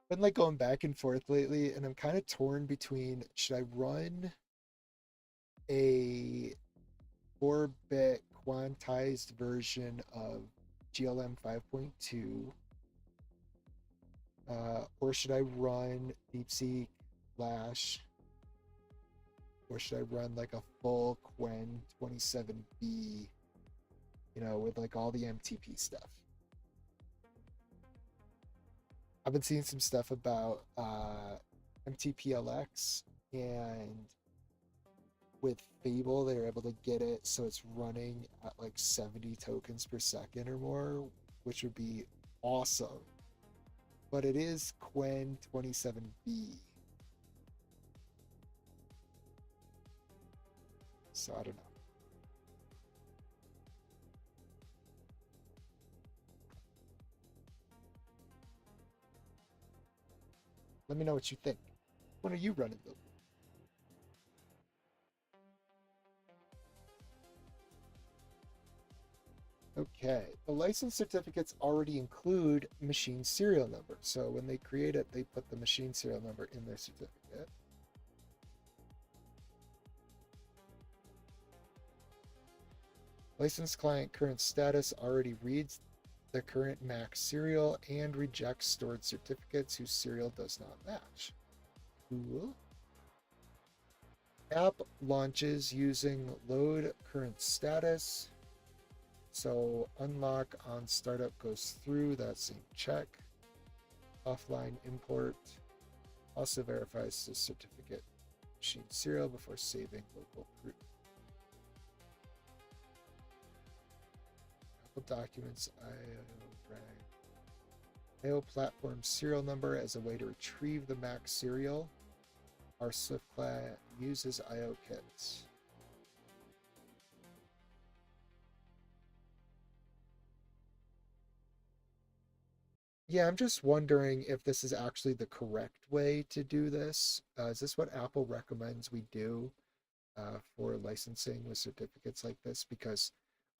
Been like going back and forth lately, and I'm kind of torn between should I run a 4-bit quantized version of GLM 5.2, or should I run DeepSeek Flash, or should I run like a full Quen 27B, with like all the MTP stuff. I've been seeing some stuff about MTPLX, and with Fable, they were able to get it so it's running at like 70 tokens per second or more, which would be awesome. But it is Quen 27B. So I don't know. Let me know what you think. What are you running though? Okay, the license certificates already include machine serial number. So when they create it, they put the machine serial number in their certificate. License client current status already reads the current Mac serial and rejects stored certificates whose serial does not match. Cool. App launches using load current status. So unlock on startup goes through that same check. offline import. Also verifies the certificate machine serial before saving local proof. Apple Documents IO platform serial number as a way to retrieve the Mac serial. Our Swift client uses IO kits. Yeah, I'm just wondering if this is actually the correct way to do this. Is this what Apple recommends we do for licensing with certificates like this? Because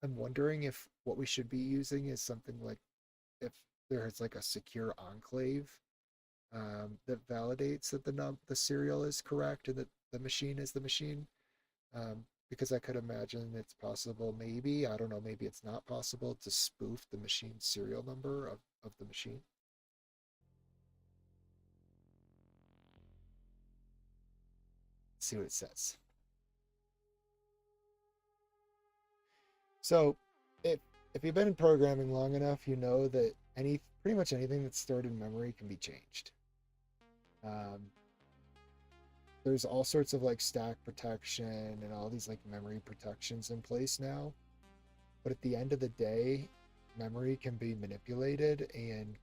I'm wondering if what we should be using is something like if there's like a secure enclave that validates that the serial is correct and that the machine is the machine. Because I could imagine it's possible, maybe, I don't know, maybe it's not possible to spoof the machine serial number of the machine. Let's see what it says. So if if you've been in programming long enough, you know that pretty much anything that's stored in memory can be changed. Um, there's all sorts of like stack protection and all these like memory protections in place now. But at the end of the day, memory can be manipulated, and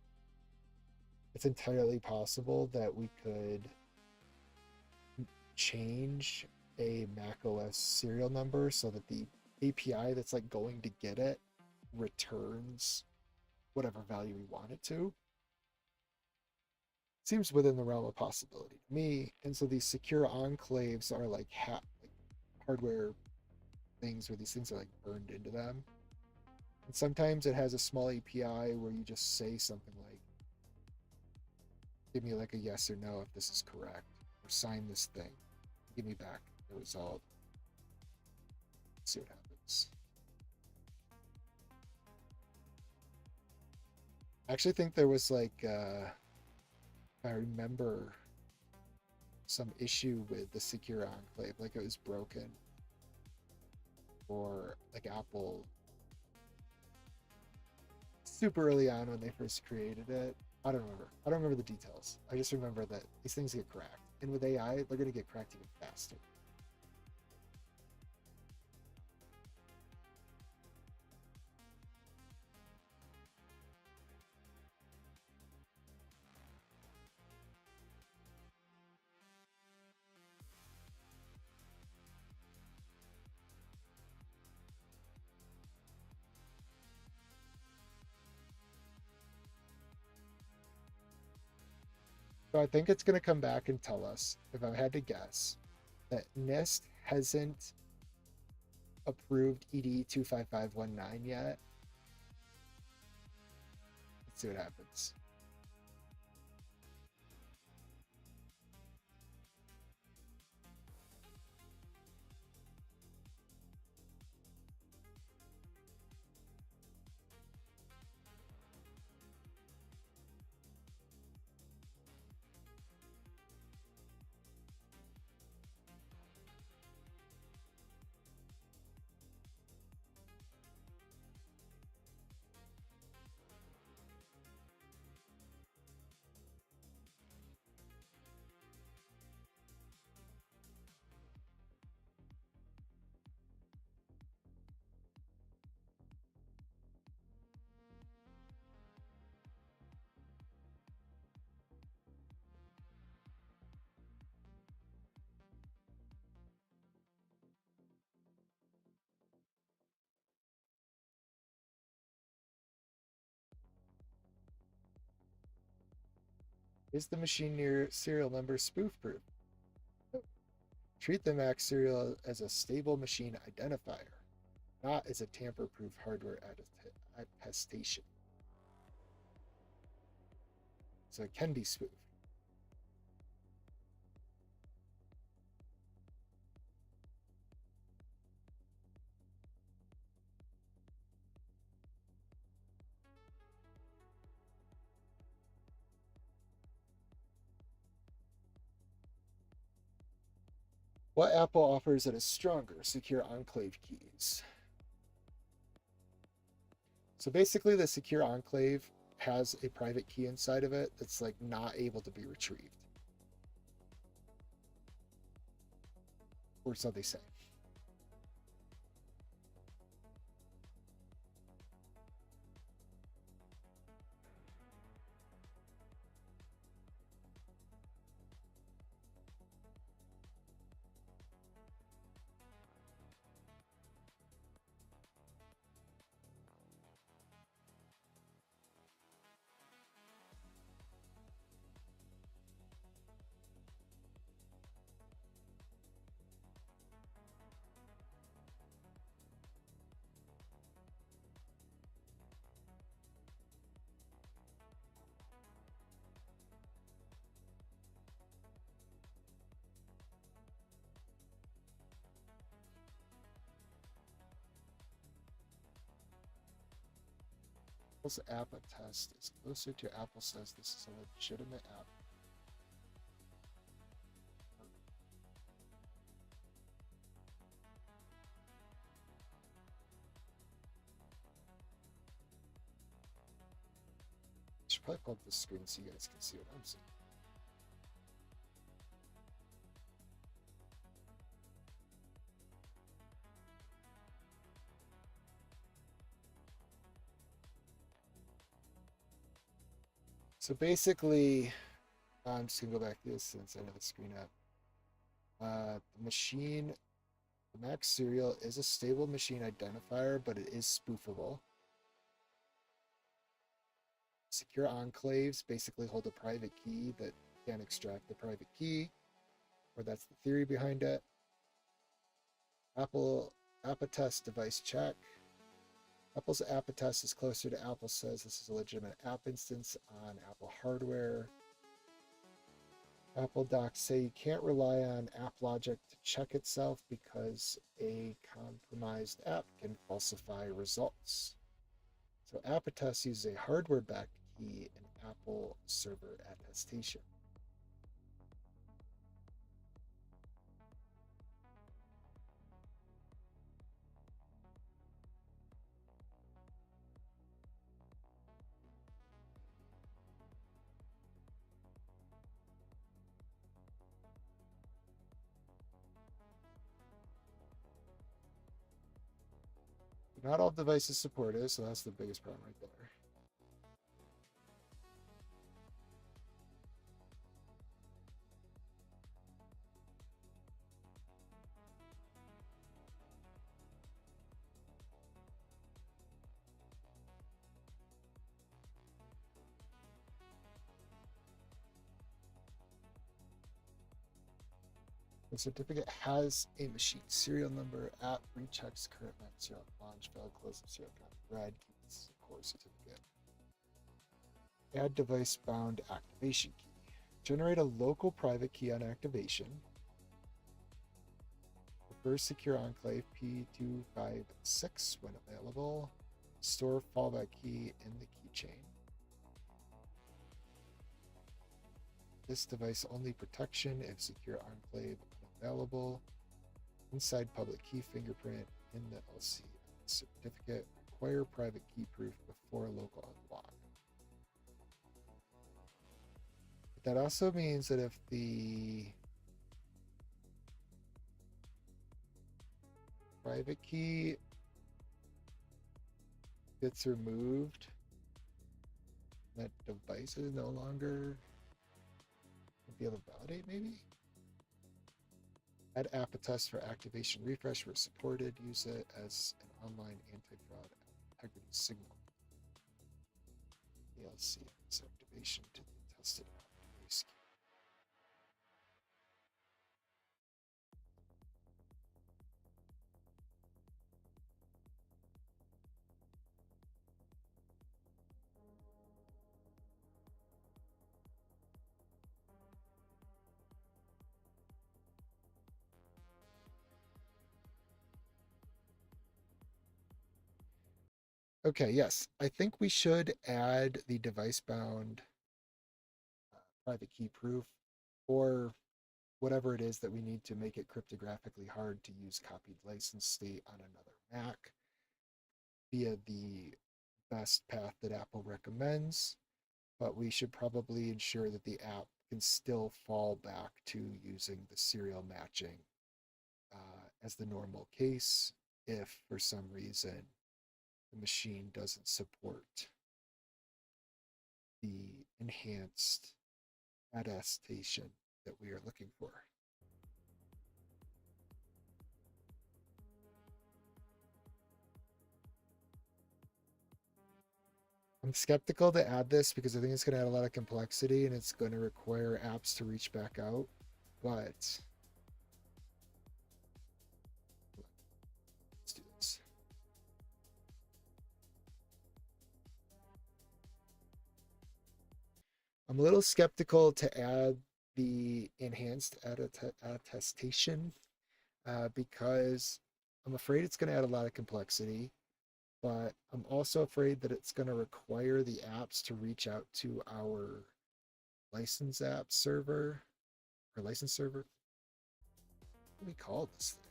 it's entirely possible that we could change a macOS serial number so that the API that's like going to get it returns whatever value we want it to. Seems within the realm of possibility to me. And so these secure enclaves are like hardware things where these things are like burned into them. And sometimes it has a small API where you just say something like, give me like a yes or no if this is correct, or sign this thing, give me back the result. Let's see what happens. I actually think there was like, I remember some issue with the secure enclave, like it was broken, or like Apple super early on when they first created it. I don't remember. I don't remember the details. I just remember that these things get cracked. And with AI, they're going to get cracked even faster. So I think it's going to come back and tell us, if I had to guess, that NIST hasn't approved ED 25519 yet. Let's see what happens. Is the machine near serial number spoof proof? Treat the Mac serial as a stable machine identifier, not as a tamper proof hardware attestation. So it can be spoofed. What Apple offers that is stronger? Secure enclave keys. So basically, the secure enclave has a private key inside of it that's like not able to be retrieved, or so they say. Apple's app test is closer to Apple says this is a legitimate app. I should probably pull up the screen so you guys can see what I'm seeing. So basically, I'm just gonna go back to this since I know the screen up. The machine, the Mac serial is a stable machine identifier, but it is spoofable. Secure enclaves basically hold a private key that can't extract the private key, or that's the theory behind it. Apple app-attest device check. Apple's app-attest is closer to Apple says this is a legitimate app instance on Apple hardware. Apple docs say you can't rely on AppLogic to check itself because a compromised app can falsify results. So app-attest uses a hardware-backed key and Apple server attestation. Not all devices support it, so that's the biggest problem right there. The certificate has a machine serial number, app rechecks current Mac serial, launch, failed, close of serial count, red keys, core certificate. Add device bound activation key. Generate a local private key on activation. Reverse secure enclave P256 when available. Store fallback key in the keychain. This device only protection if secure enclave unavailable. Inside public key fingerprint in the LC certificate. Require private key proof before local unlock. But that also means that if the private key gets removed, that device is no longer be able to validate, maybe? Add app-attest for activation refresh where supported. Use it as an online anti-fraud integrity signal. DLC activation to the tested device key. Okay, yes, I think we should add the device bound private key proof, or whatever it is that we need to make it cryptographically hard to use copied license state on another Mac via the best path that Apple recommends, but we should probably ensure that the app can still fall back to using the serial matching as the normal case if for some reason the machine doesn't support the enhanced attestation that we are looking for. I'm skeptical to add this because I think it's going to add a lot of complexity and it's going to require apps to reach back out. But let's do this. I'm a little skeptical to add the enhanced attestation because I'm afraid it's going to add a lot of complexity. But I'm also afraid that it's going to require the apps to reach out to our license app server or license server. What do we call this thing?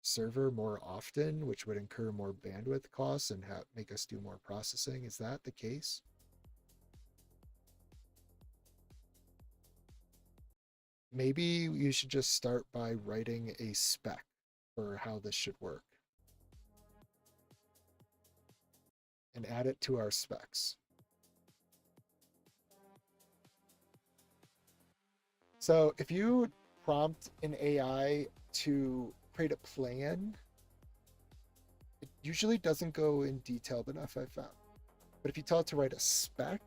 Server more often, which would incur more bandwidth costs and make us do more processing. Is that the case? Maybe you should just start by writing a spec for how this should work and add it to our specs. So if you prompt an AI to create a plan, it usually doesn't go in detailed enough, I've found. But if you tell it to write a spec,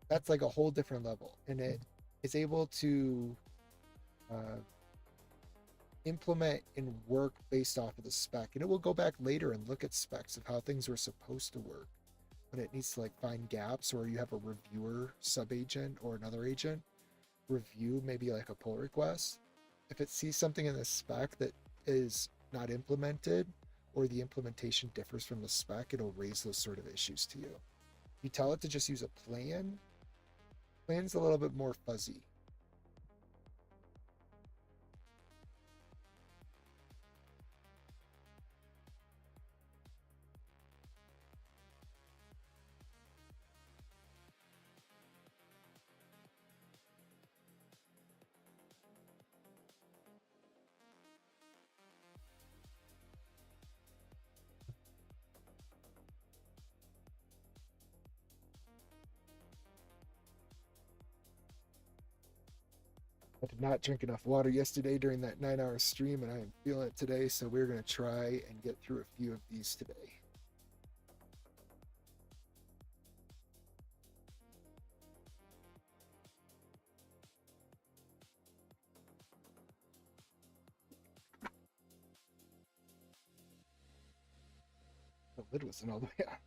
that's like a whole different level. And it is able to implement and work based off of the spec. And it will go back later and look at specs of how things were supposed to work. When it needs to like find gaps, or you have a reviewer sub-agent or another agent review maybe like a pull request. If it sees something in the spec that is not implemented or the implementation differs from the spec, it'll raise those sort of issues to you. You tell it to just use a plan's a little bit more fuzzy. I did not drink enough water yesterday during that 9-hour stream, and I am feeling it today, so we're going to try and get through a few of these today. The lid wasn't all the way out.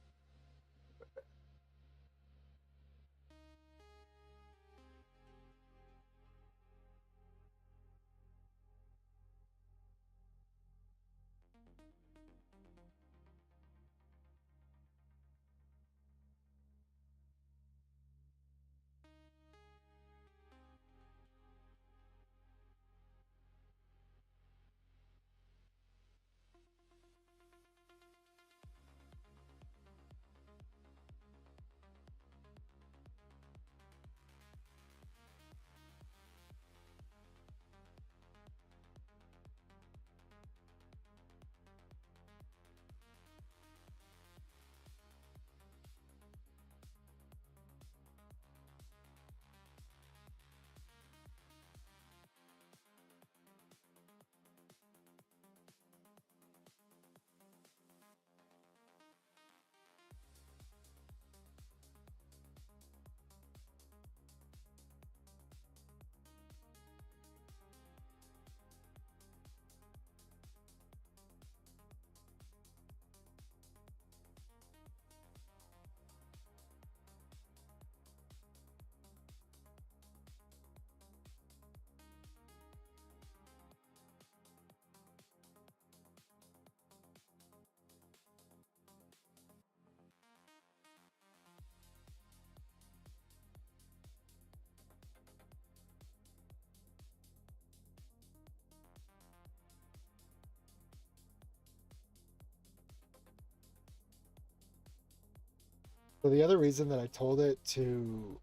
So the other reason that I told it to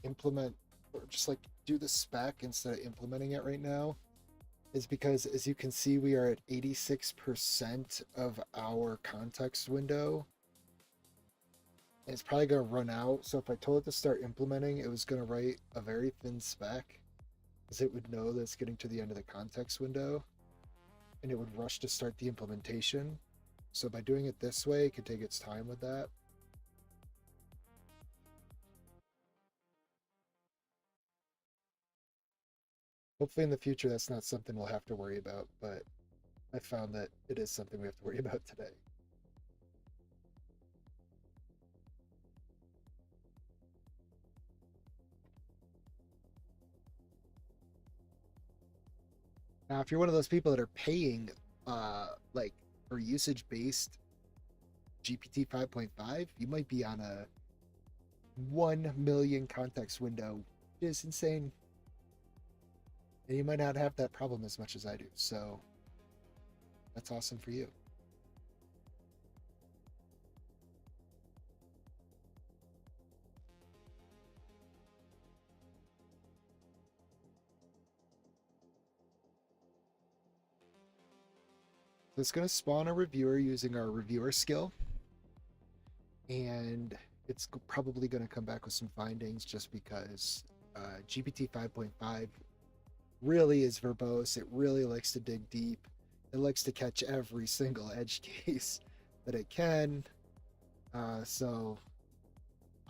implement or just like do the spec instead of implementing it right now is because, as you can see, we are at 86% of our context window. And it's probably going to run out. So if I told it to start implementing, it was going to write a very thin spec, because it would know that it's getting to the end of the context window and it would rush to start the implementation. So by doing it this way, it could take its time with that. Hopefully in the future, that's not something we'll have to worry about, but I found that it is something we have to worry about today. Now, if you're one of those people that are paying, like for usage-based GPT 5.5, you might be on a 1 million context window, which is insane. And you might not have that problem as much as I do. So that's awesome for you. So it's going to spawn a reviewer using our reviewer skill. And it's probably going to come back with some findings just because GPT 5.5 really is verbose. It really likes to dig deep. It likes to catch every single edge case that it can. So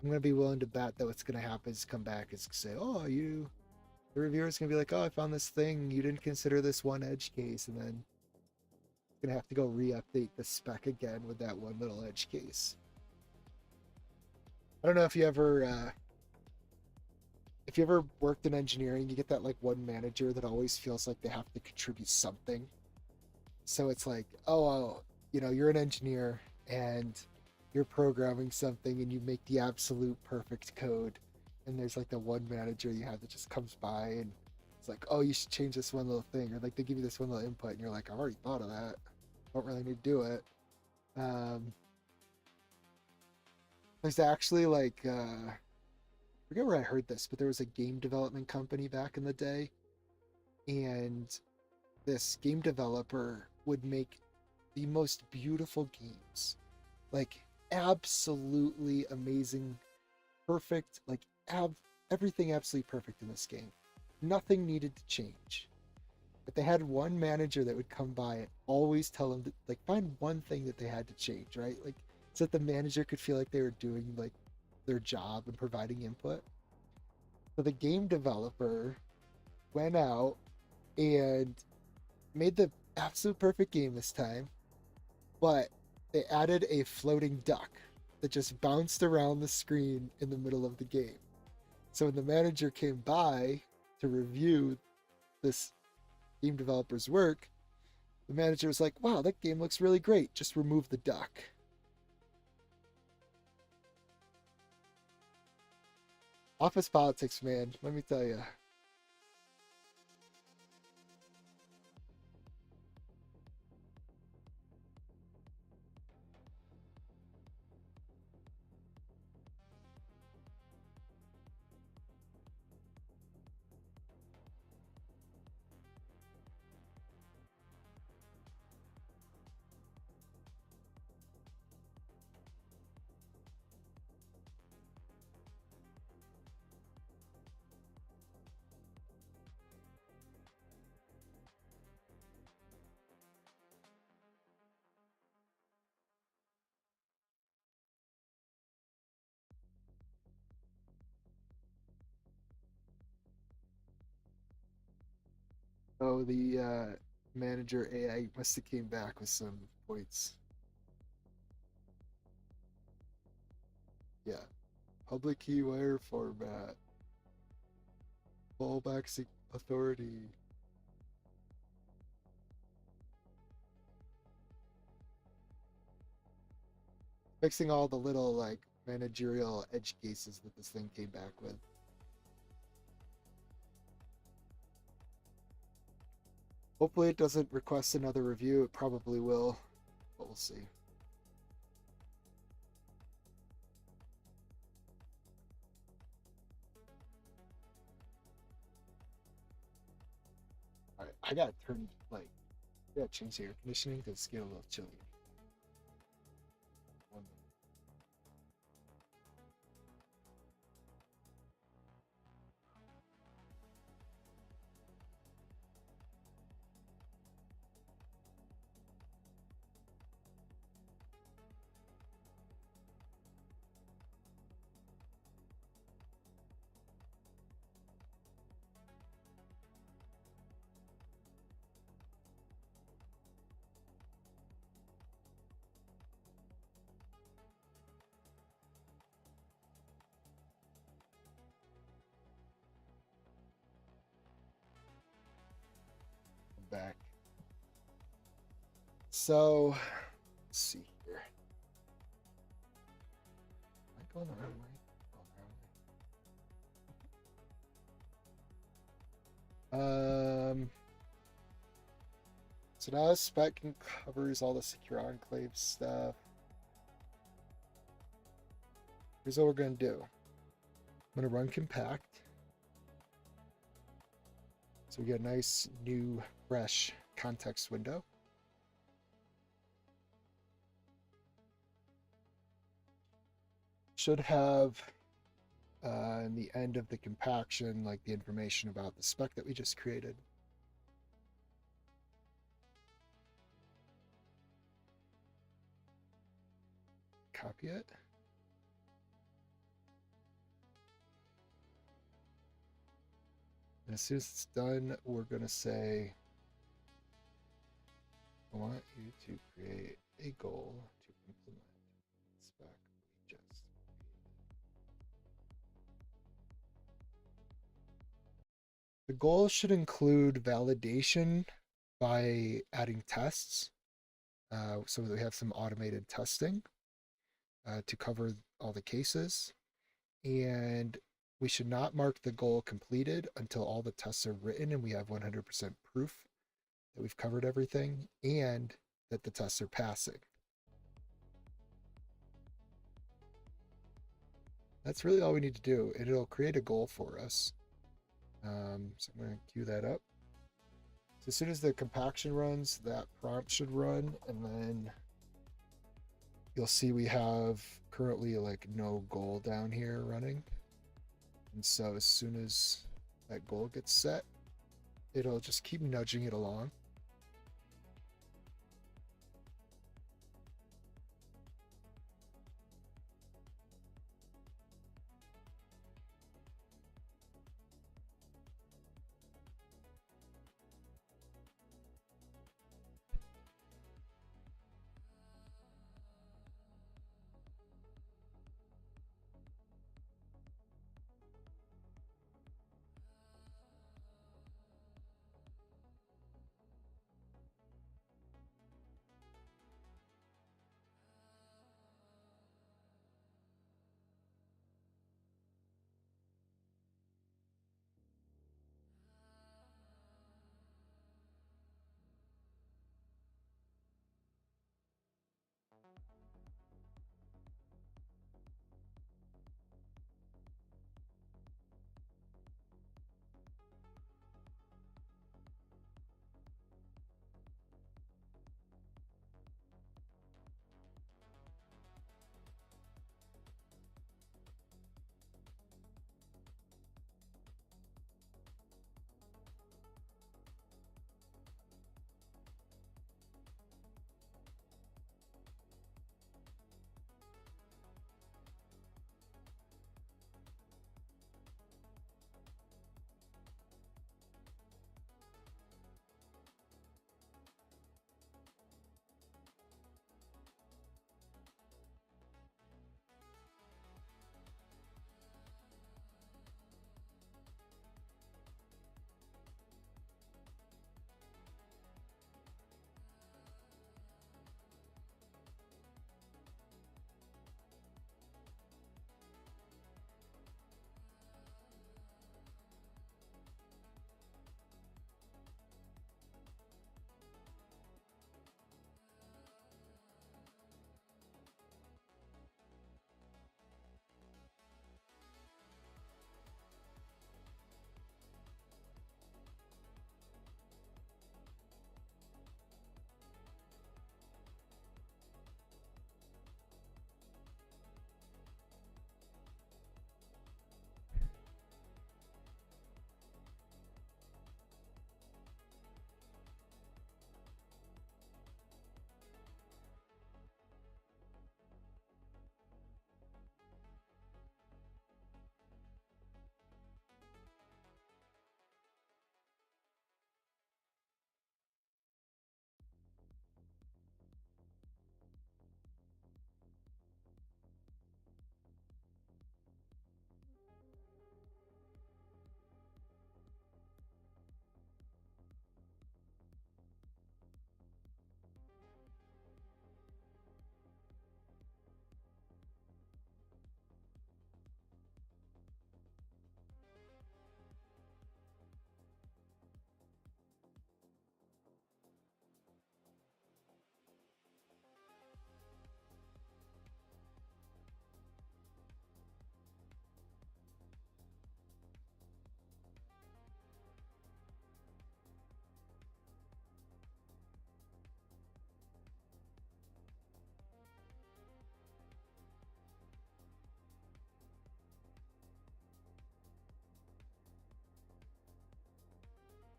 I'm going to be willing to bet that what's going to happen is come back is say, oh, the reviewer's going to be like, oh, I found this thing. You didn't consider this one edge case. And then it's going to have to go re-update the spec again with that one little edge case. I don't know if you ever worked in engineering, you get that like one manager that always feels like they have to contribute something. So it's like, oh, you're an engineer and you're programming something and you make the absolute perfect code. And there's like the one manager you have that just comes by and it's like, oh, you should change this one little thing. Or like they give you this one little input and you're like, I've already thought of that. Don't really need to do it. There's actually like, I forget where I heard this, but there was a game development company back in the day. And this game developer would make the most beautiful games, like absolutely amazing, perfect, like everything absolutely perfect in this game. Nothing needed to change. But they had one manager that would come by and always tell them to like find one thing that they had to change, right? Like so that the manager could feel like they were doing like their job and providing input. So the game developer went out and made the absolute perfect game this time, but they added a floating duck that just bounced around the screen in the middle of the game. So when the manager came by to review this game developer's work, the manager was like, wow, that game looks really great. Just remove the duck. Office politics, man, let me tell you. Oh, the manager AI must have came back with some points. Yeah. Public keywire format. Fallback authority. Fixing all the little like managerial edge cases that this thing came back with. Hopefully it doesn't request another review. It probably will, but we'll see. I gotta turn like I gotta change the air conditioning because it's getting a little chilly. One back. So let's see here. Am I going the right way? Oh, wrong way. So now the spec covers all the secure enclave stuff. Here's what we're gonna do. I'm gonna run compact. So we get a nice new fresh context window. Should have in the end of the compaction like the information about the spec that we just created. Copy it. And as soon as it's done, we're going to say, I want you to create a goal to implement spec we just created. The goal should include validation by adding tests. So that we have some automated testing to cover all the cases. And we should not mark the goal completed until all the tests are written and we have 100% proof that we've covered everything and that the tests are passing. That's really all we need to do. And it'll create a goal for us. So I'm going to queue that up. So as soon as the compaction runs, that prompt should run, and then you'll see we have currently like no goal down here running. And so as soon as that goal gets set, it'll just keep nudging it along.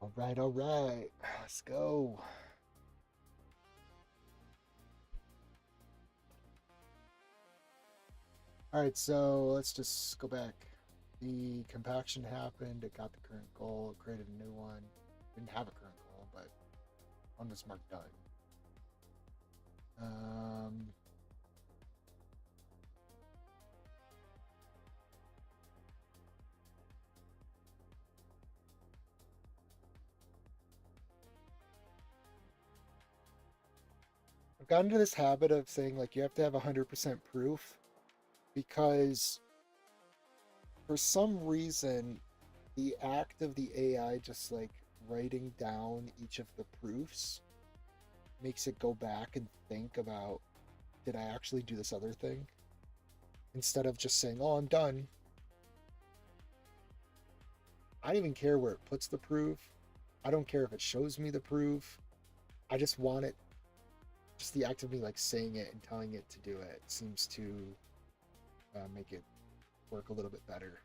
All right. Let's go. All right, so let's just go back. The compaction happened. It got the current goal. It created a new one. Didn't have a current goal, but one was marked done. Um, I've gotten into this habit of saying like you have to have 100% proof because for some reason the act of the AI just like writing down each of the proofs makes it go back and think about, did I actually do this other thing? Instead of just saying, oh, I'm done. I don't even care where it puts the proof. I don't care if it shows me the proof. I just want it, just the act of me like saying it and telling it to do it seems to make it work a little bit better.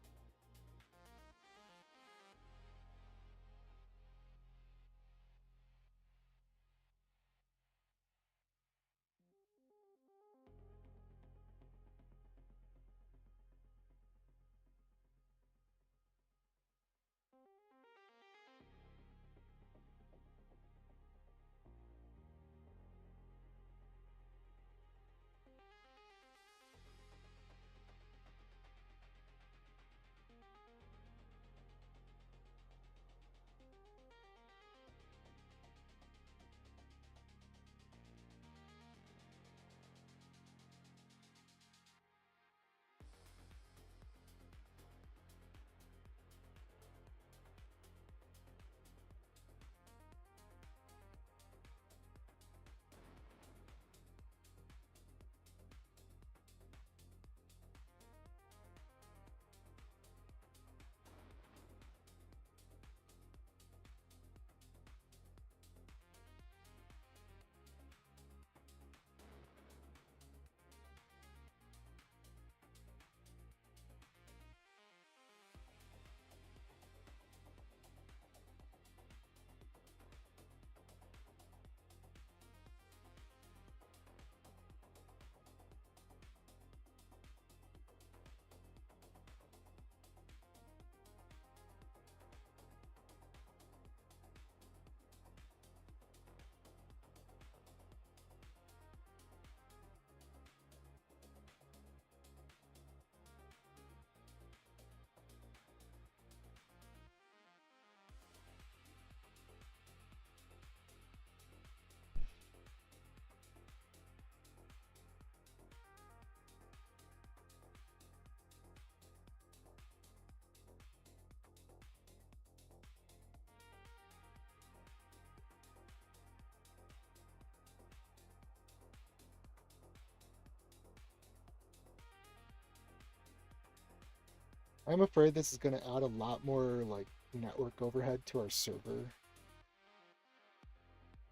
I'm afraid this is going to add a lot more like network overhead to our server.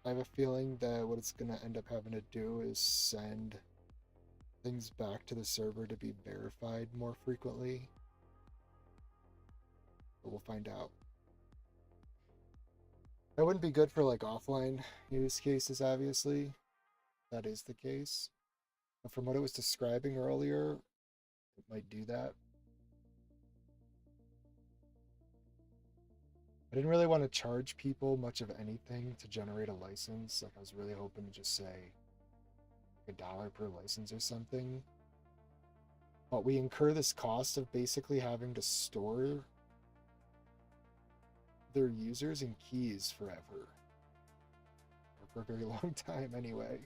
I have a feeling that what it's going to end up having to do is send things back to the server to be verified more frequently. But we'll find out. That wouldn't be good for like offline use cases, obviously. That is the case. But from what it was describing earlier, it might do that. I didn't really want to charge people much of anything to generate a license. Like I was really hoping to just say $1 per license or something. But we incur this cost of basically having to store their users and keys forever. Or for a very long time anyway.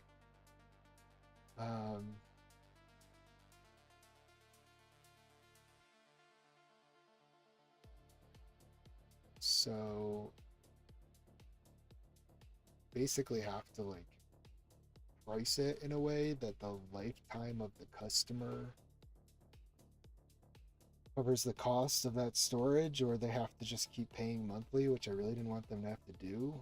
Um, so basically have to like price it in a way that the lifetime of the customer covers the cost of that storage, or they have to just keep paying monthly, which I really didn't want them to have to do.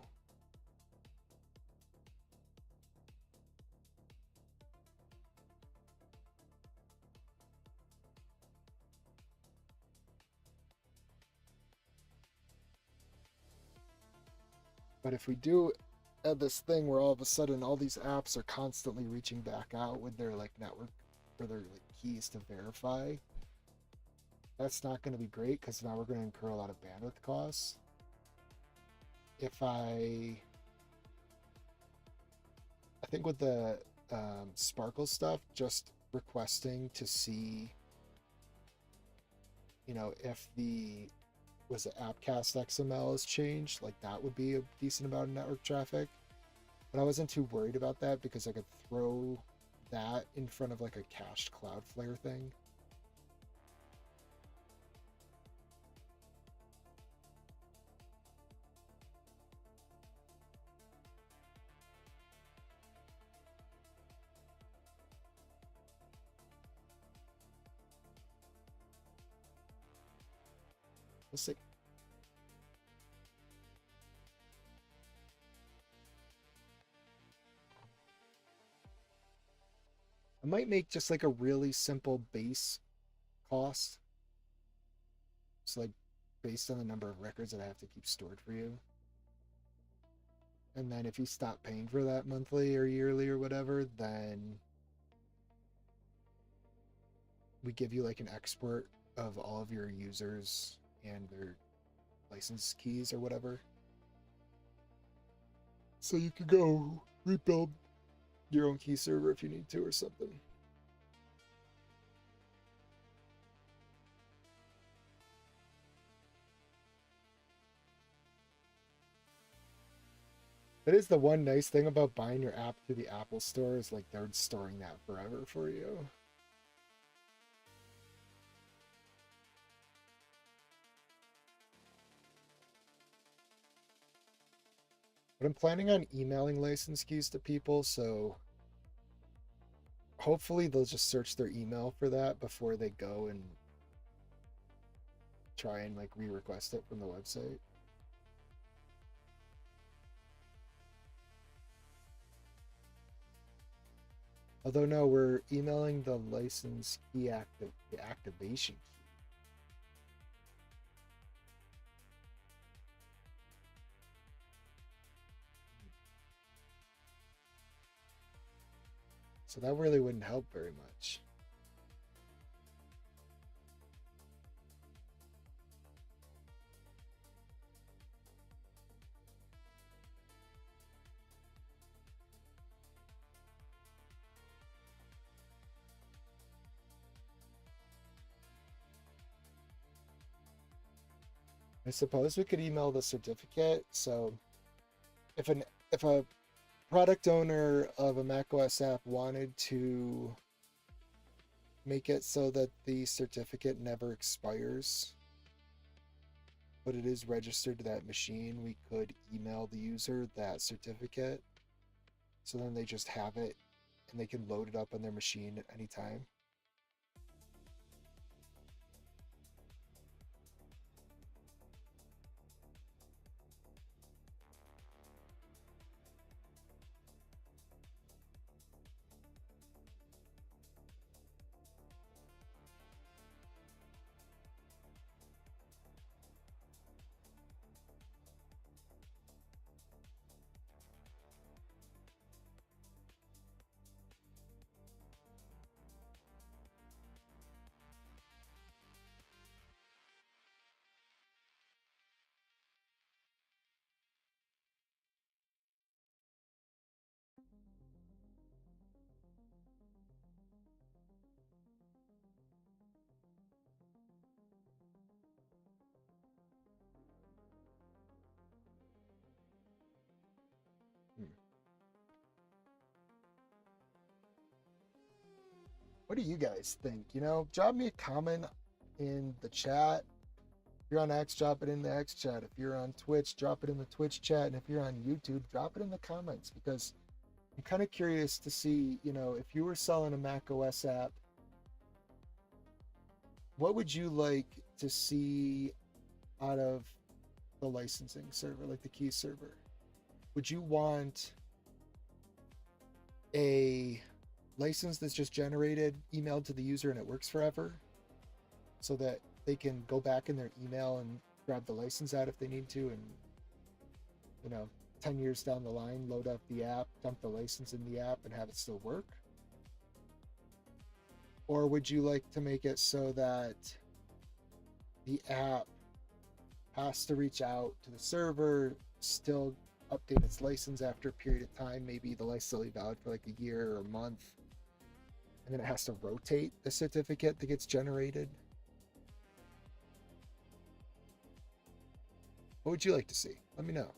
But if we do add this thing where all of a sudden all these apps are constantly reaching back out with their like network or their like keys to verify, that's not going to be great because now we're going to incur a lot of bandwidth costs. If I think with the Sparkle stuff, just requesting to see, you know, if the was it Appcast XML has changed, like that would be a decent amount of network traffic. But I wasn't too worried about that because I could throw that in front of like a cached Cloudflare thing. Let's see. I might make just like a really simple base cost. It's like based on the number of records that I have to keep stored for you. And then if you stop paying for that monthly or yearly or whatever, then we give you like an export of all of your users and their license keys or whatever. So you could go rebuild your own key server if you need to or something. That is the one nice thing about buying your app through the Apple Store is like they're storing that forever for you. But I'm planning on emailing license keys to people, so hopefully they'll just search their email for that before they go and try and like re-request it from the website. Although no, we're emailing the license key the activation key. So that really wouldn't help very much. I suppose we could email the certificate. So if a product owner of a macOS app wanted to make it so that the certificate never expires, but it is registered to that machine, we could email the user that certificate. So then they just have it and they can load it up on their machine at any time. Hmm. What do you guys think? You know, drop me a comment in the chat. If you're on X, drop it in the X chat. If you're on Twitch, drop it in the Twitch chat. And if you're on YouTube, drop it in the comments because I'm kind of curious to see, you know, if you were selling a macOS app, what would you like to see out of the licensing server, like the key server? Would you want a license that's just generated, emailed to the user, and it works forever so that they can go back in their email and grab the license out if they need to and, you know, 10 years down the line, load up the app, dump the license in the app, and have it still work? Or would you like to make it so that the app has to reach out to the server, still update its license after a period of time, maybe the license will be valid for like a year or a month, and then it has to rotate the certificate that gets generated? What would you like to see? Let me know.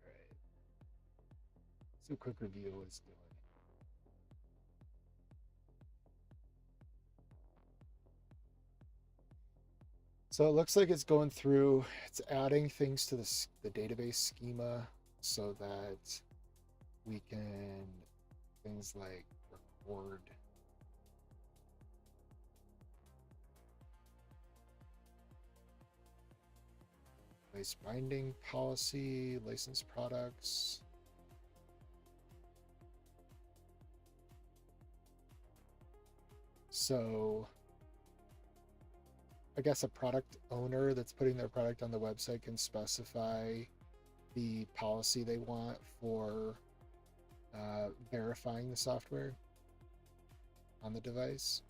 All right. So, quick review of what it's doing. So it looks like it's going through, it's adding things to the database schema so that we can, things like record place binding policy, license products. So I guess a product owner that's putting their product on the website can specify the policy they want for verifying the software on the device.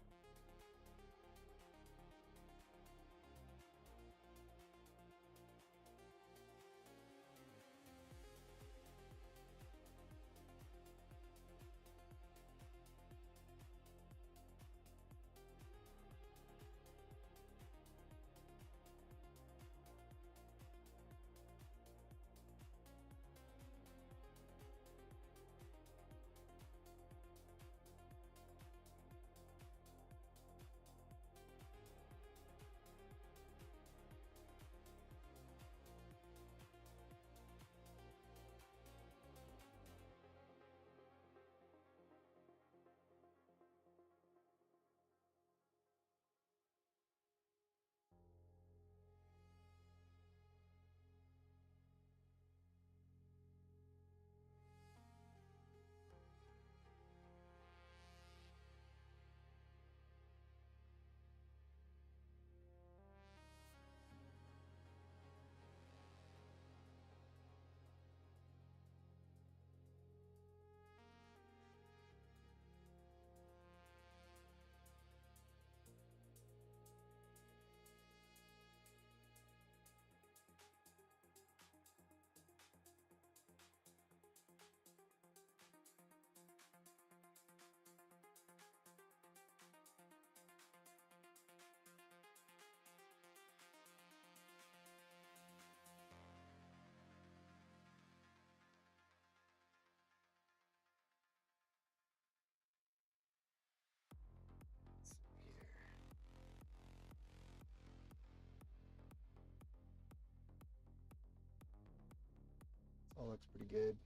All looks pretty good.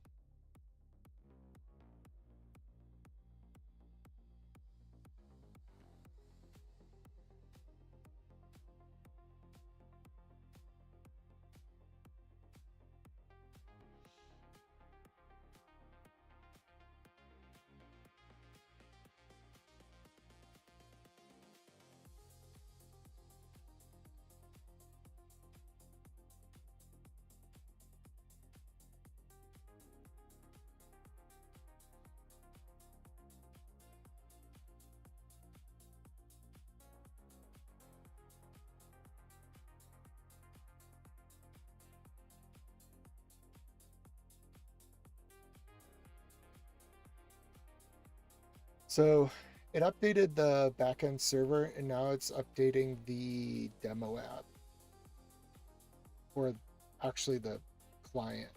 So it updated the backend server and now it's updating the demo app, or actually the client,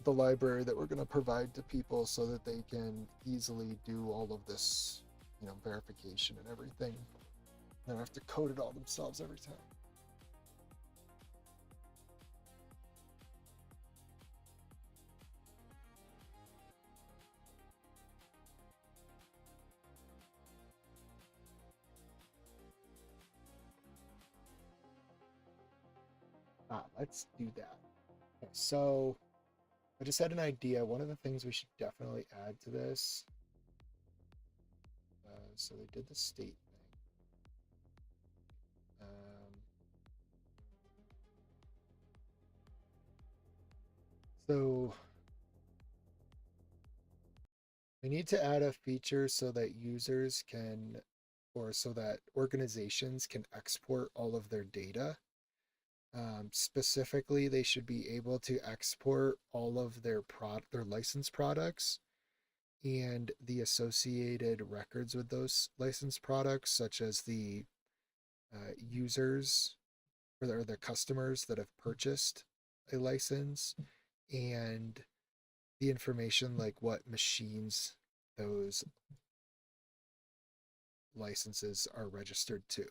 the library that we're going to provide to people so that they can easily do all of this, verification and everything. They don't have to code it all themselves every time. Let's do that. Okay, so I just had an idea. One of the things we should definitely add to this. So they did the state thing. So we need to add a feature so that users can, or so that organizations can export all of their data. Specifically, they should be able to export all of their licensed products and the associated records with those licensed products, such as the users or the customers that have purchased a license, and the information like what machines those licenses are registered to.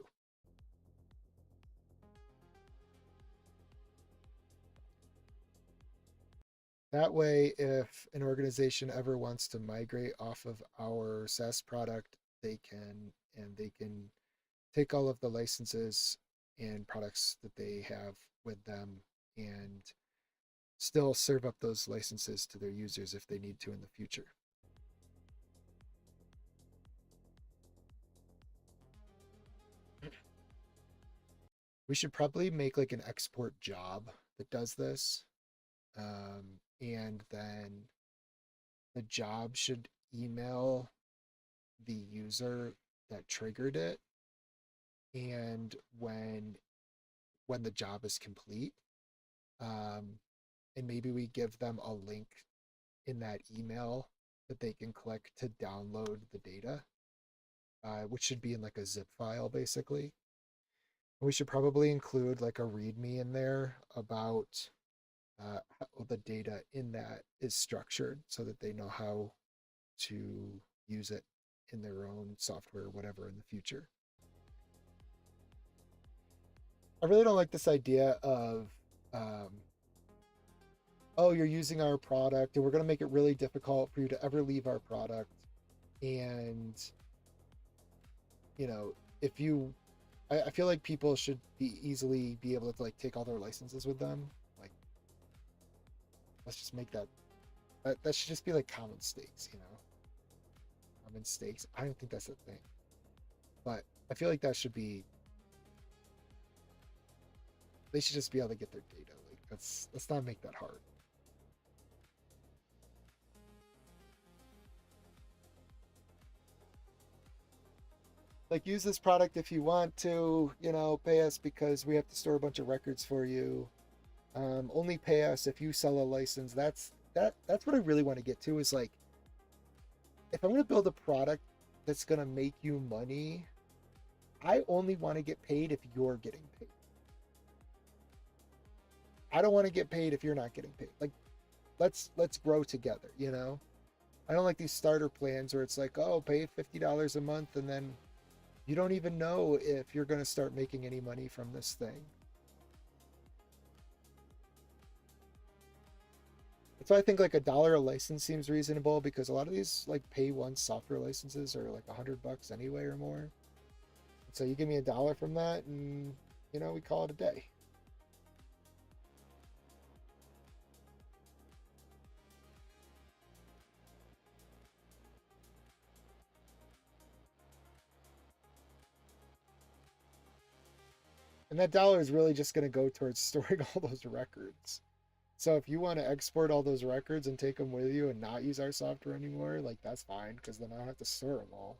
That way, if an organization ever wants to migrate off of our SaaS product, they can, and they can take all of the licenses and products that they have with them and still serve up those licenses to their users if they need to in the future. We should probably make like an export job that does this. And then the job should email the user that triggered it, and when the job is complete, and maybe we give them a link in that email that they can click to download the data, which should be in like a zip file basically. We should probably include like a README in there about how the data in that is structured so that they know how to use it in their own software or whatever in the future. I really don't like this idea of, oh, you're using our product and we're going to make it really difficult for you to ever leave our product. And, if you, I feel like people should easily be able to like take all their licenses with them. Like, let's just make that should just be like common stakes, common stakes. I don't think that's a thing, but I feel like that should be, they should just be able to get their data. Like, let's not make that hard. Like, use this product if you want to, pay us because we have to store a bunch of records for you. Only pay us if you sell a license. That's what I really want to get to, is like, if I'm going to build a product that's going to make you money, I only want to get paid if you're getting paid. I don't want to get paid if you're not getting paid. Like, let's grow together, I don't like these starter plans where it's like, oh, pay $50 a month and then you don't even know if you're going to start making any money from this thing. That's why I think like $1 a license seems reasonable, because a lot of these like pay once software licenses are like $100 anyway or more. So you give me $1 from that, and we call it a day. And that dollar is really just going to go towards storing all those records. So if you want to export all those records and take them with you and not use our software anymore, like that's fine, because then I don't have to store them all.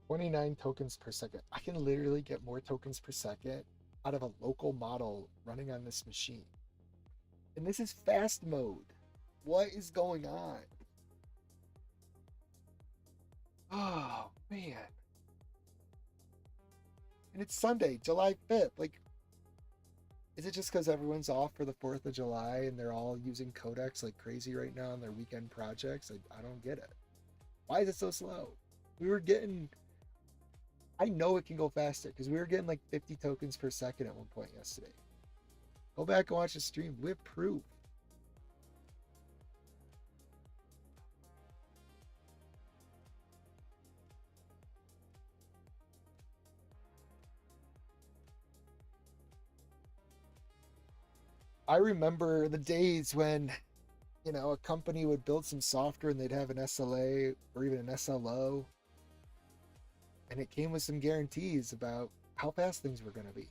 $29 tokens per second. I can literally get more tokens per second out of a local model running on this machine. And this is fast mode. What is going on? Oh, man. And it's Sunday, July 5th. Like, is it just because everyone's off for the 4th of July and they're all using codecs like crazy right now on their weekend projects? I don't get it. Why is it so slow? We were getting... I know it can go faster because we were getting like 50 tokens per second at one point yesterday. Go back and watch the stream. We have proof. I remember the days when, a company would build some software and they'd have an SLA or even an SLO, and it came with some guarantees about how fast things were going to be.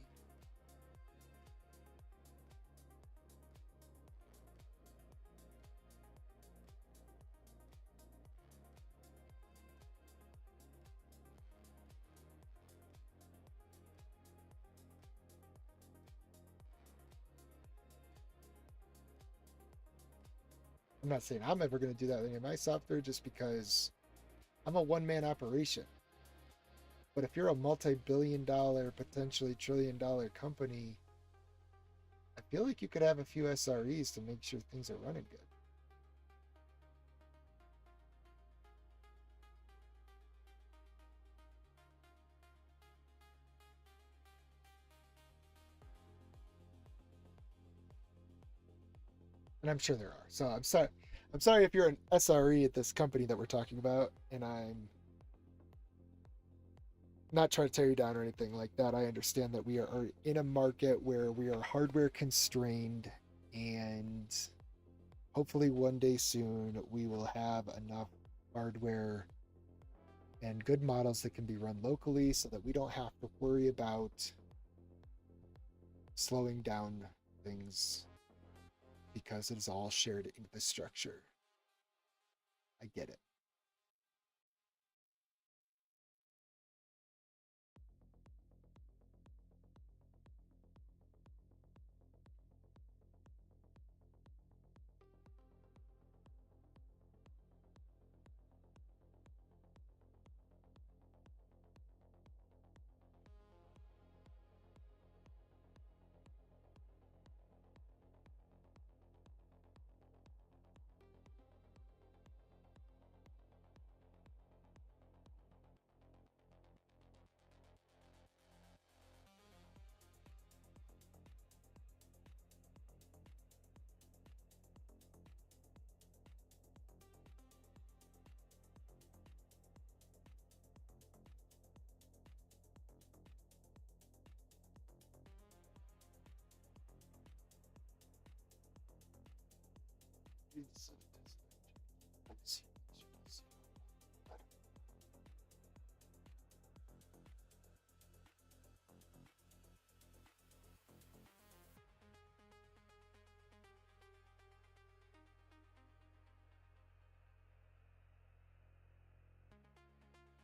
I'm not saying I'm ever going to do that thing in my software just because I'm a one-man operation. But if you're a multi-billion-dollar, potentially trillion-dollar company, I feel like you could have a few SREs to make sure things are running good. And I'm sure there are. So I'm sorry. I'm sorry if you're an SRE at this company that we're talking about, and I'm not trying to tear you down or anything like that. I understand that we are in a market where we are hardware constrained, and hopefully one day soon we will have enough hardware and good models that can be run locally so that we don't have to worry about slowing down things because it is all shared infrastructure. I get it.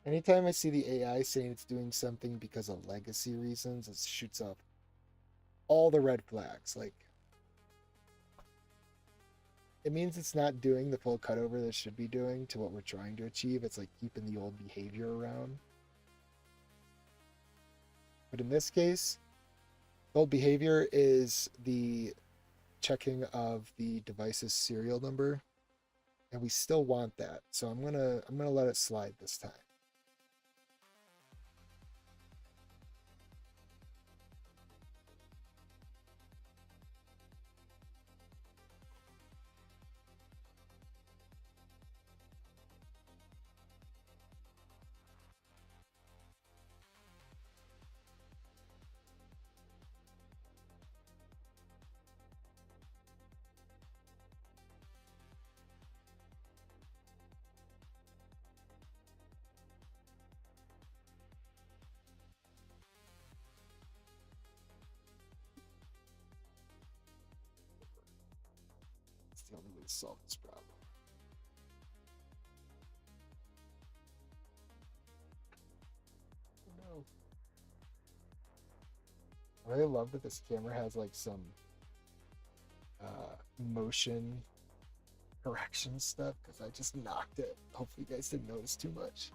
Anytime I see the AI saying it's doing something because of legacy reasons, it shoots up all the red flags. Like, it means it's not doing the full cutover that it should be doing to what we're trying to achieve. It's like keeping the old behavior around. But in this case, the old behavior is the checking of the device's serial number, and we still want that. So I'm gonna let it slide this time. It's the only way to solve this problem. Oh, no. I really love that this camera has like some motion correction stuff because I just knocked it. Hopefully you guys didn't notice too much.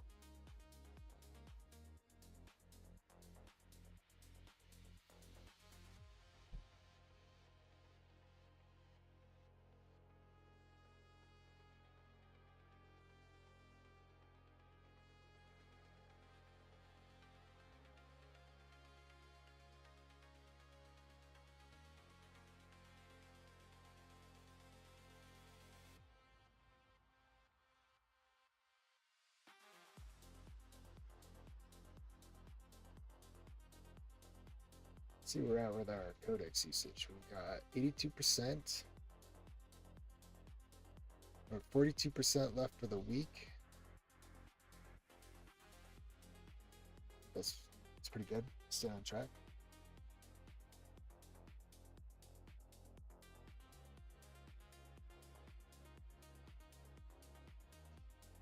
Let's see where we're at with our codex usage. We got 82% or 42% left for the week. That's pretty good. Stay on track.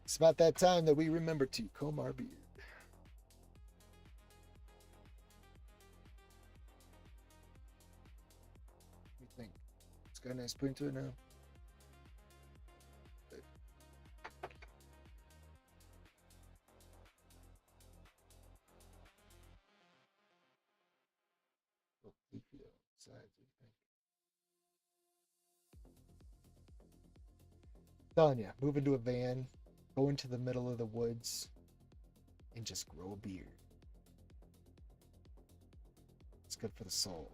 It's about that time that we remember to comb our beard. What do you think? It's got a nice point to it now. Telling you, move into a van, go into the middle of the woods, and just grow a beard. It's good for the soul.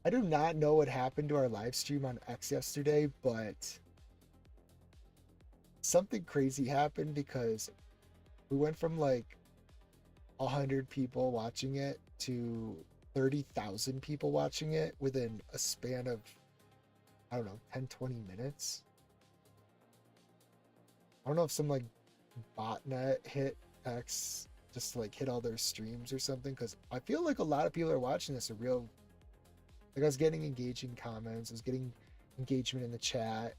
I do not know what happened to our live stream on X yesterday, but something crazy happened because we went from like 100 people watching it to 30,000 people watching it within a span of, I don't know, 10, 20 minutes. I don't know if some like botnet hit X just to like hit all their streams or something, because I feel like a lot of people are watching this. A real, like, I was getting engaging comments, I was getting engagement in the chat.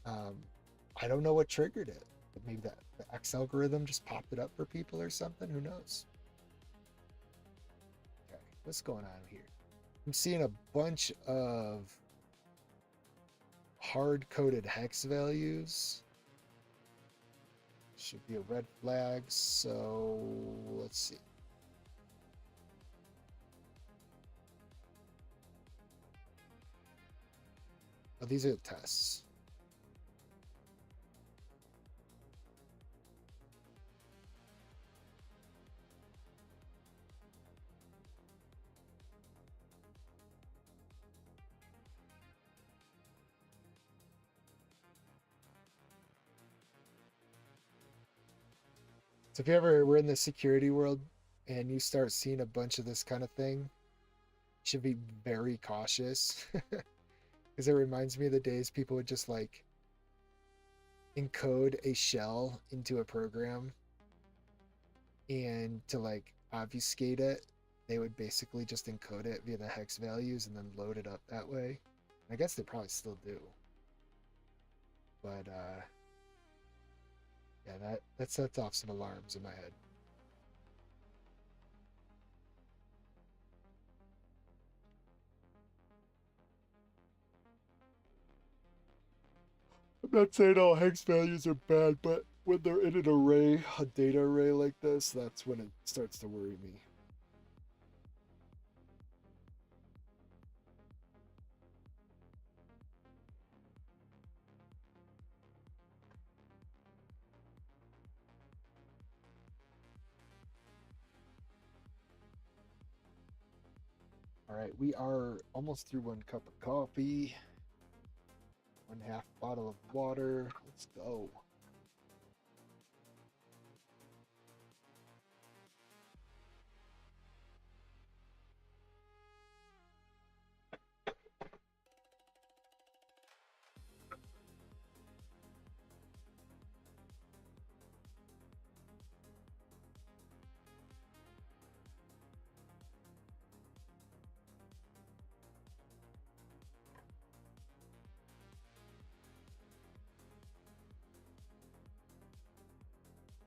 I don't know what triggered it. Maybe the X algorithm just popped it up for people or something. Who knows? Okay, what's going on here? I'm seeing a bunch of hard-coded hex values. Should be a red flag, so let's see. Oh, these are the tests. So if you ever were in the security world and you start seeing a bunch of this kind of thing, should be very cautious because it reminds me of the days people would just like encode a shell into a program, and to like obfuscate it, they would basically just encode it via the hex values and then load it up that way. I guess they probably still do. But yeah, that sets off some alarms in my head. I'm not saying all hex values are bad, but when they're in an array, a data array like this, that's when it starts to worry me. All right, we are almost through 1 cup of coffee, 1/2 bottle of water. Let's go.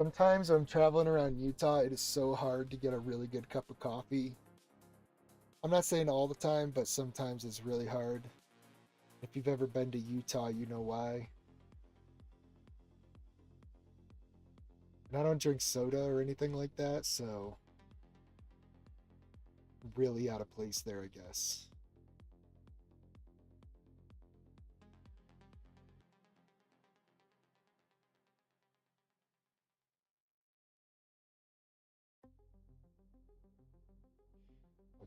Sometimes when I'm traveling around Utah, it is so hard to get a really good cup of coffee. I'm not saying all the time, but sometimes it's really hard. If you've ever been to Utah, you know why. And I don't drink soda or anything like that, so really out of place there, I guess.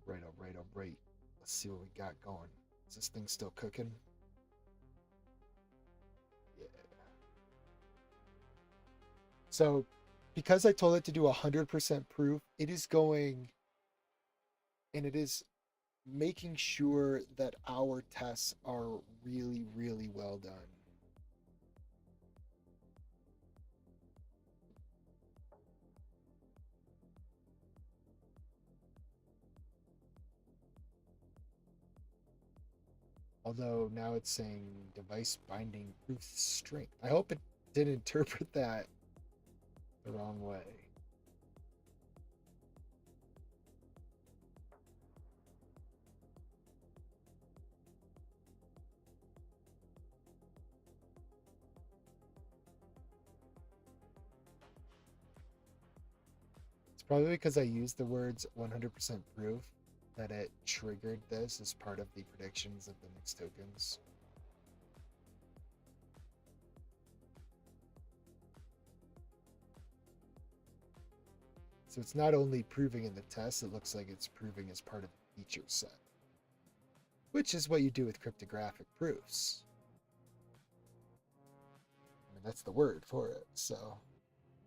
All right, all right, all right. Let's see what we got going. Is this thing still cooking? Yeah. So, because I told it to do 100% proof, it is going and it is making sure that our tests are really, really well done. Although now it's saying device binding proof strength. I hope it didn't interpret that the wrong way. It's probably because I used the words 100% proof that it triggered this as part of the predictions of the next tokens. So it's not only proving in the test, it looks like it's proving as part of the feature set, which is what you do with cryptographic proofs. I mean, that's the word for it. So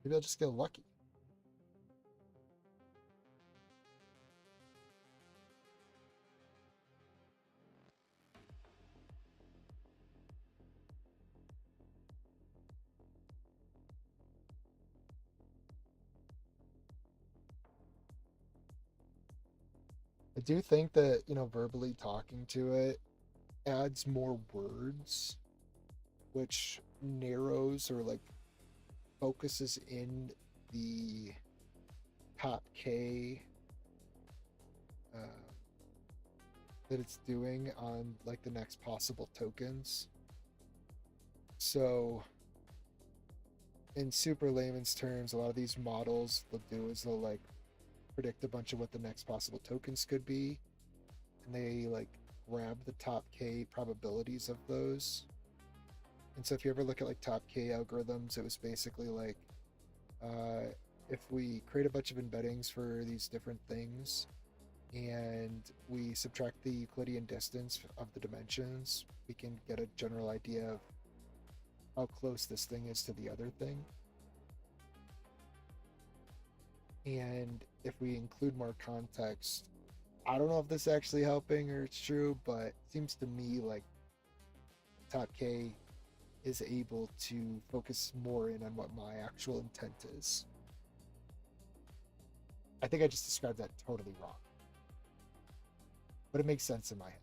maybe I'll just get lucky. I do think that, verbally talking to it adds more words, which narrows or like focuses in the top K uh, that it's doing on like the next possible tokens. So, in super layman's terms, a lot of these models they'll do is they'll like predict a bunch of what the next possible tokens could be, and they like grab the top K probabilities of those. And so if you ever look at like top K algorithms, it was basically like uh, if we create a bunch of embeddings for these different things and we subtract the Euclidean distance of the dimensions, we can get a general idea of how close this thing is to the other thing. And if we include more context, I don't know if this is actually helping or it's true, but it seems to me like Top K is able to focus more in on what my actual intent is. I think I just described that totally wrong, but it makes sense in my head.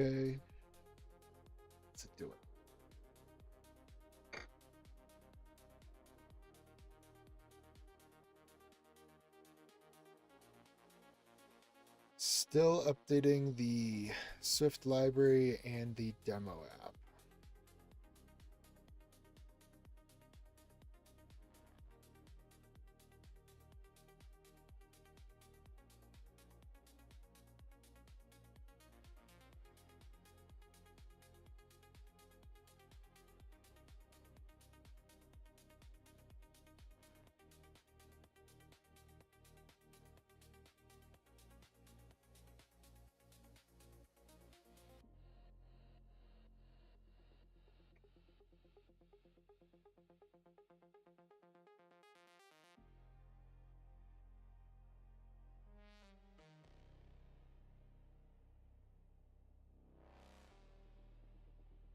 Okay, let's do it. Still updating the Swift library and the demo app.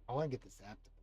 I want to get this app deployed.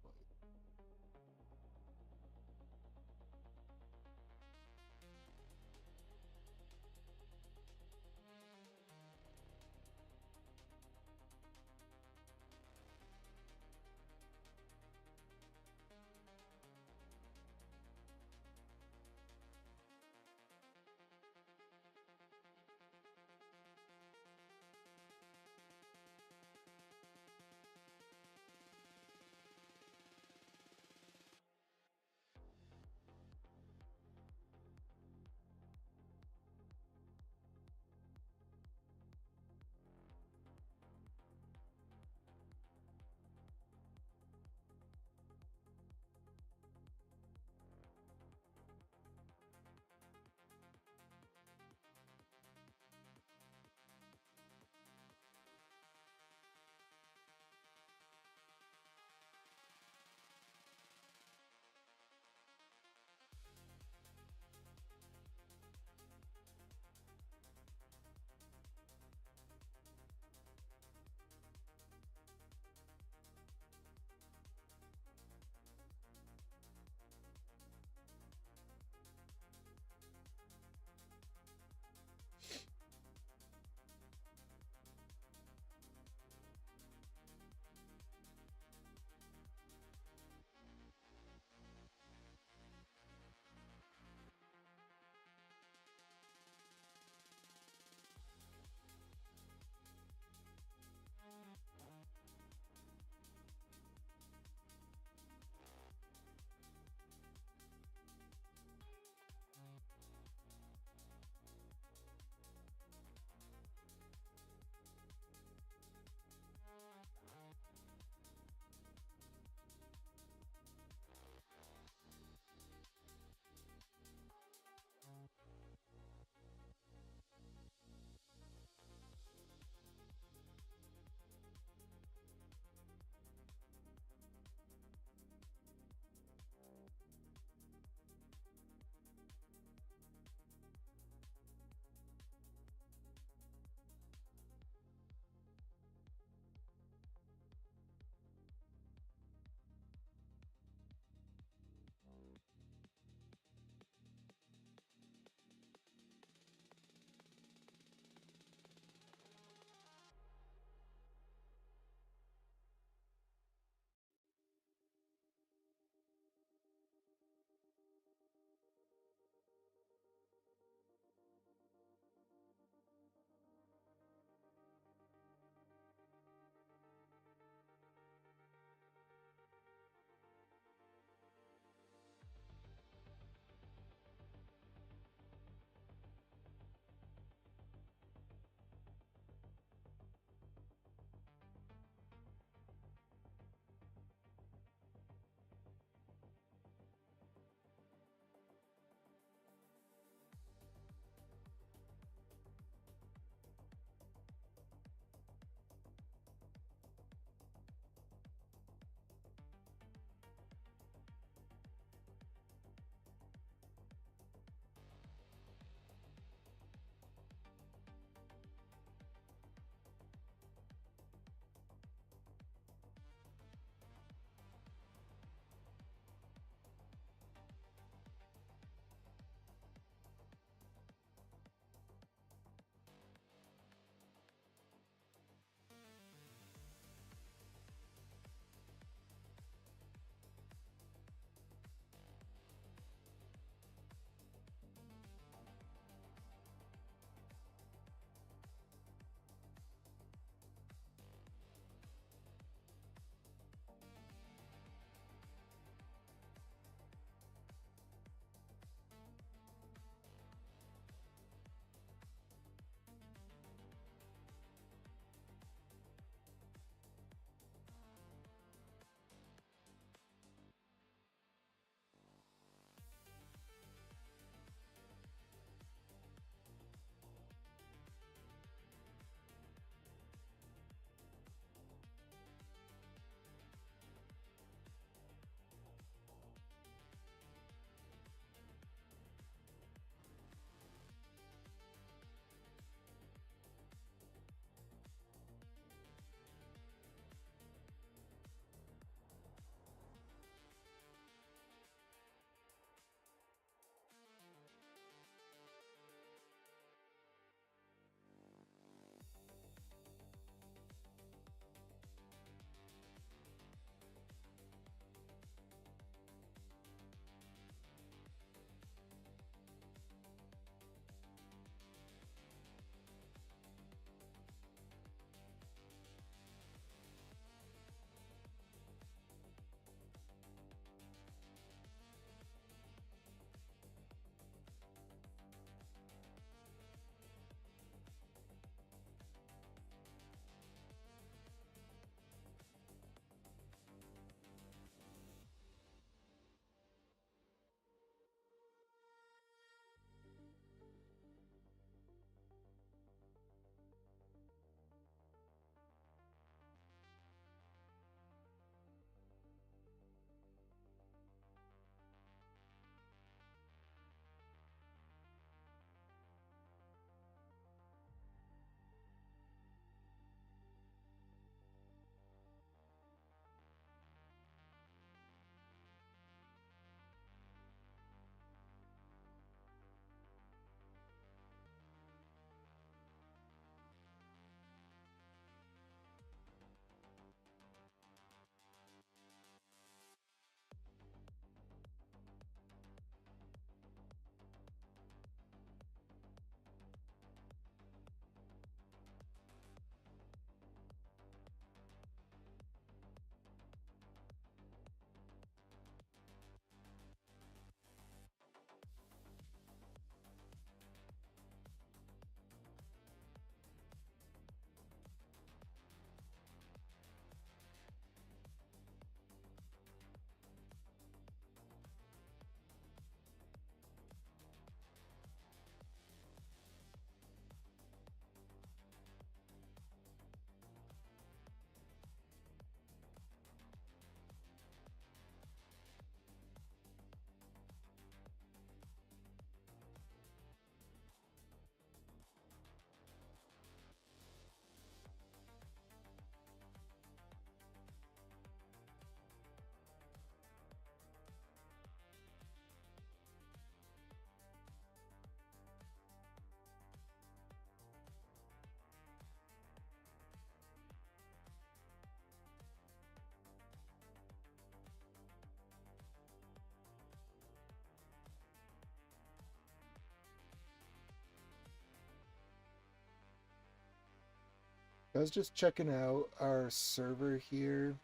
I was just checking out our server here,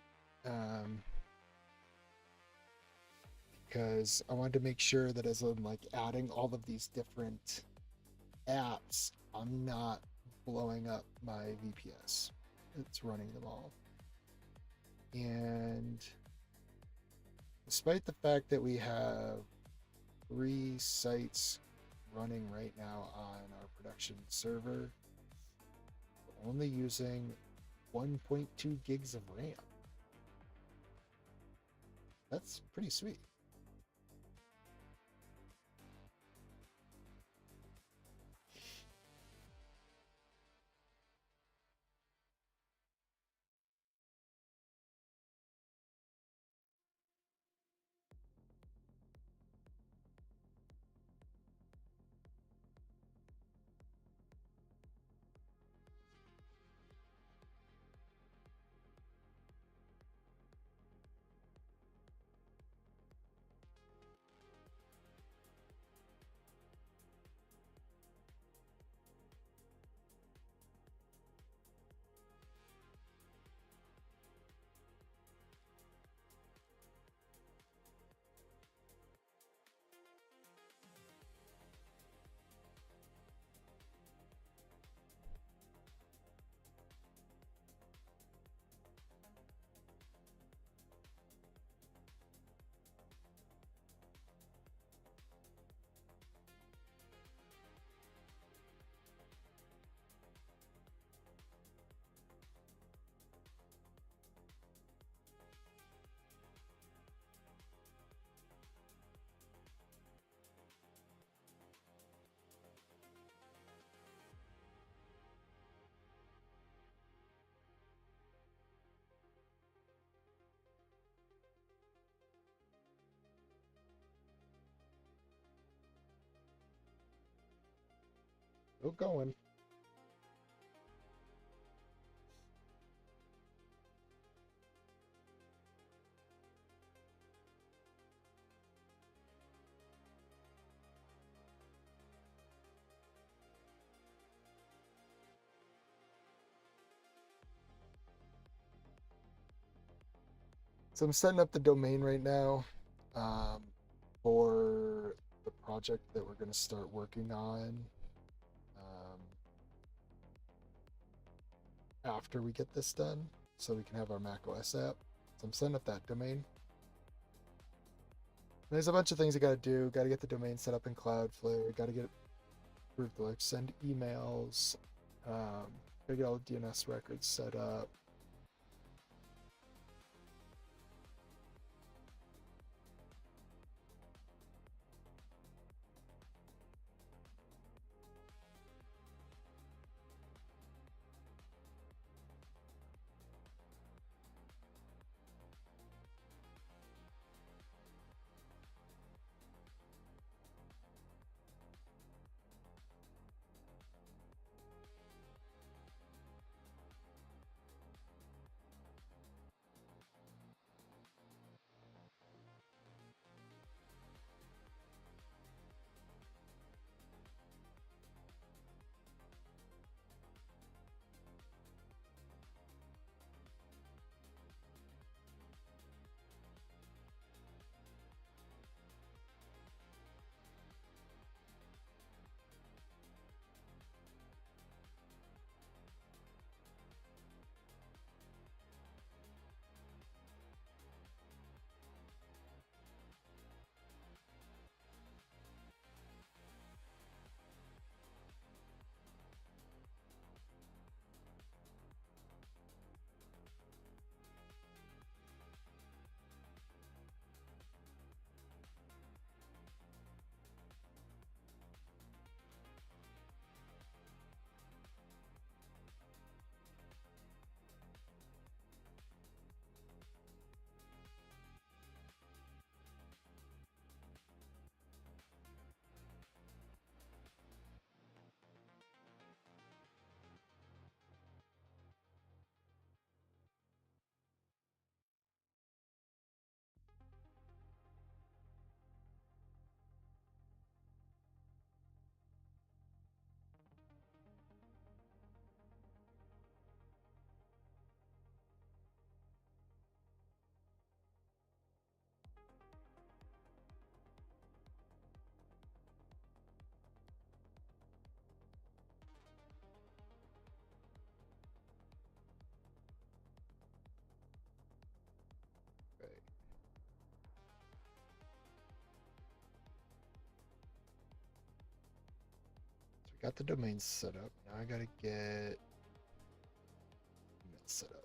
um, because I wanted to make sure that as I'm like adding all of these different apps, I'm not blowing up my VPS. It's running them all. And despite the fact that we have 3 sites running right now on our production server, we're only using 1.2 gigs of RAM. That's pretty sweet. Still going. So I'm setting up the domain right now, um, for the project that we're going to start working on, um, after we get this done, so we can have our macOS app. So I'm setting up that domain. There's a bunch of things you got to do. Got to get the domain set up in Cloudflare. Got to get it approved to like send emails. Got to get all the DNS records set up. Got the domain set up. Now I gotta get email set up.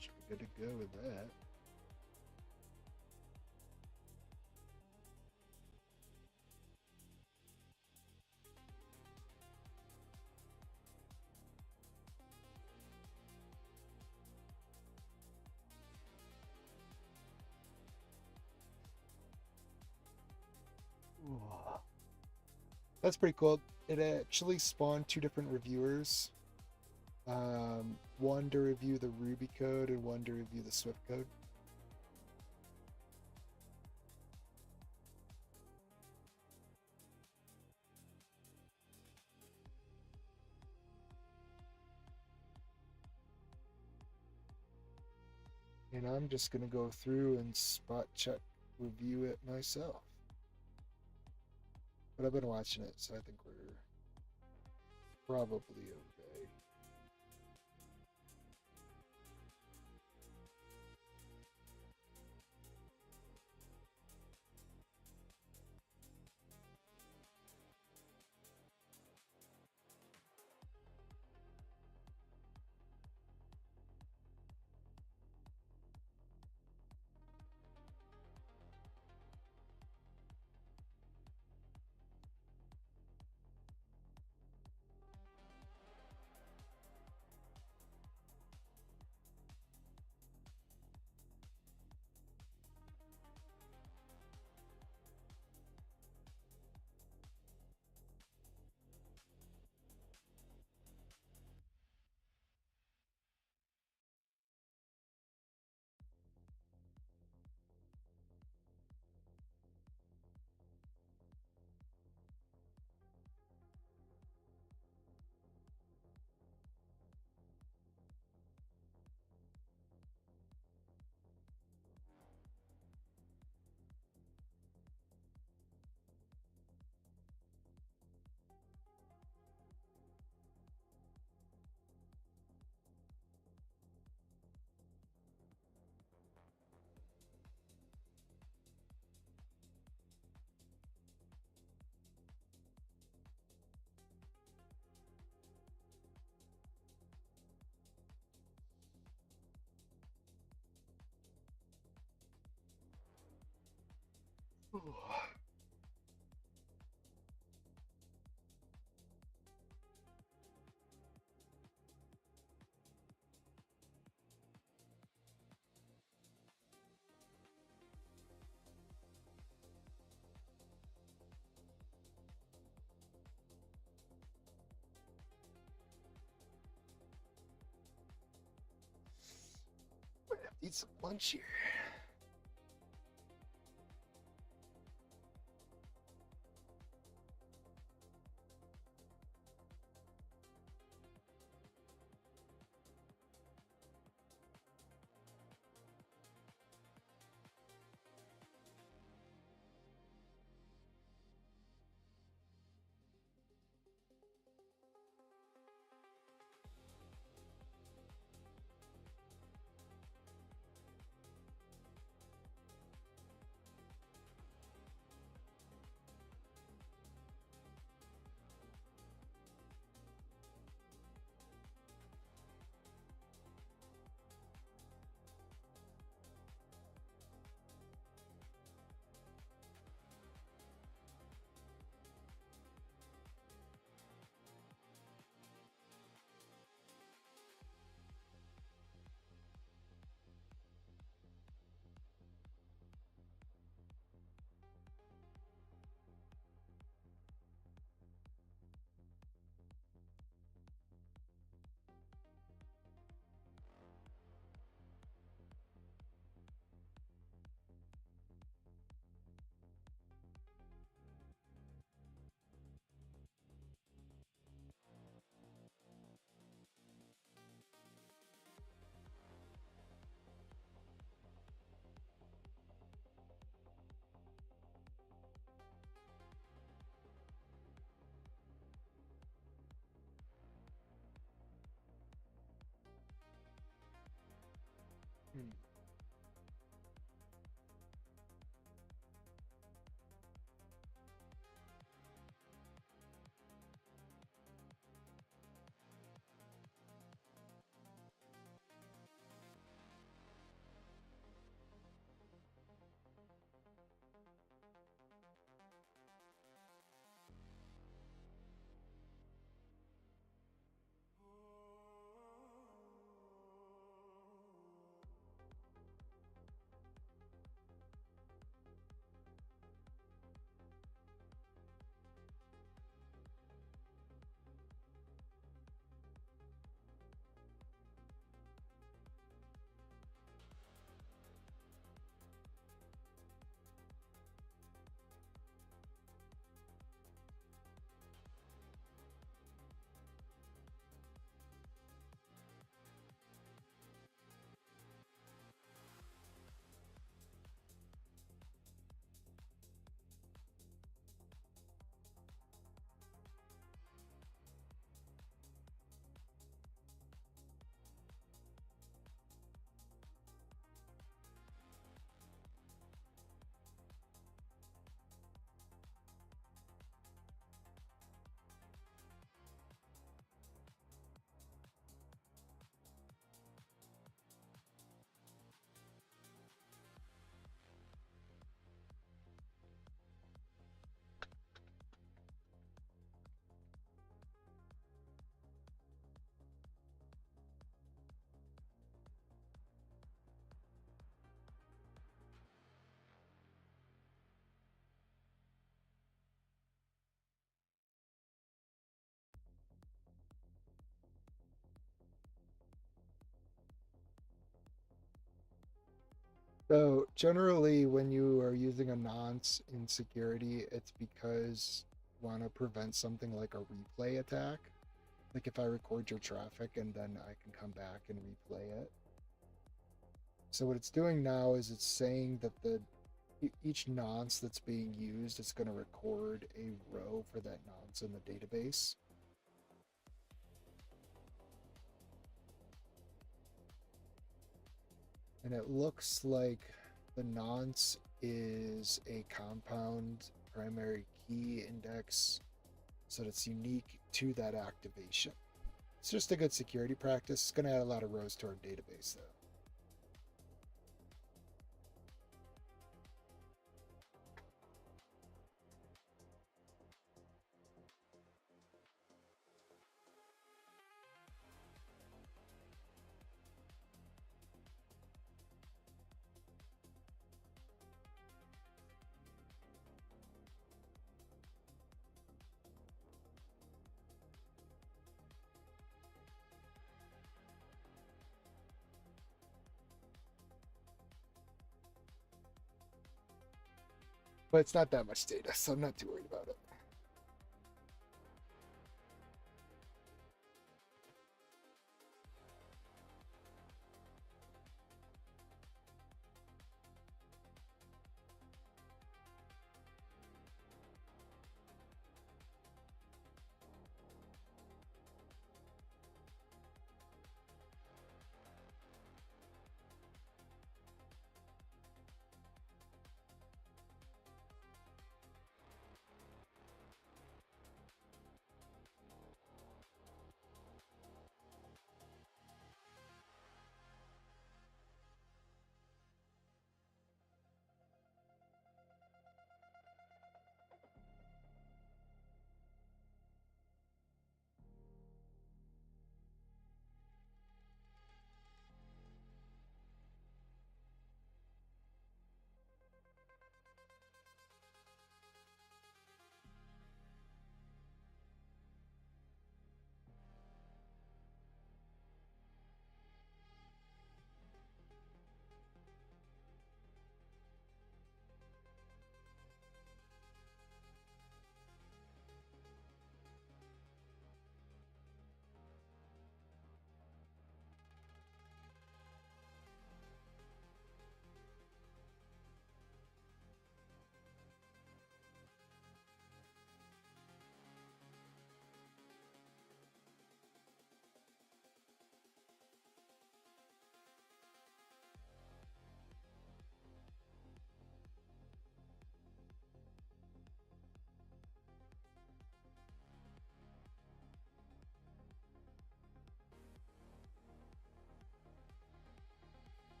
Should be good to go with that. Ooh. That's pretty cool. It actually spawned two different reviewers. One to review the Ruby code and one to review the Swift code. And I'm just going to go through and spot check review it myself. But I've been watching it, so I think we're probably okay. Eat some lunch here. Hmm. So generally, when you are using a nonce in security, it's because you want to prevent something like a replay attack. Like if I record your traffic and then I can come back and replay it. So what it's doing now is it's saying that each nonce that's being used is going to record a row for that nonce in the database. And it looks like the nonce is a compound primary key index, so it's unique to that activation. It's just a good security practice. It's going to add a lot of rows to our database, though. but it's not that much data, so I'm not too worried about it.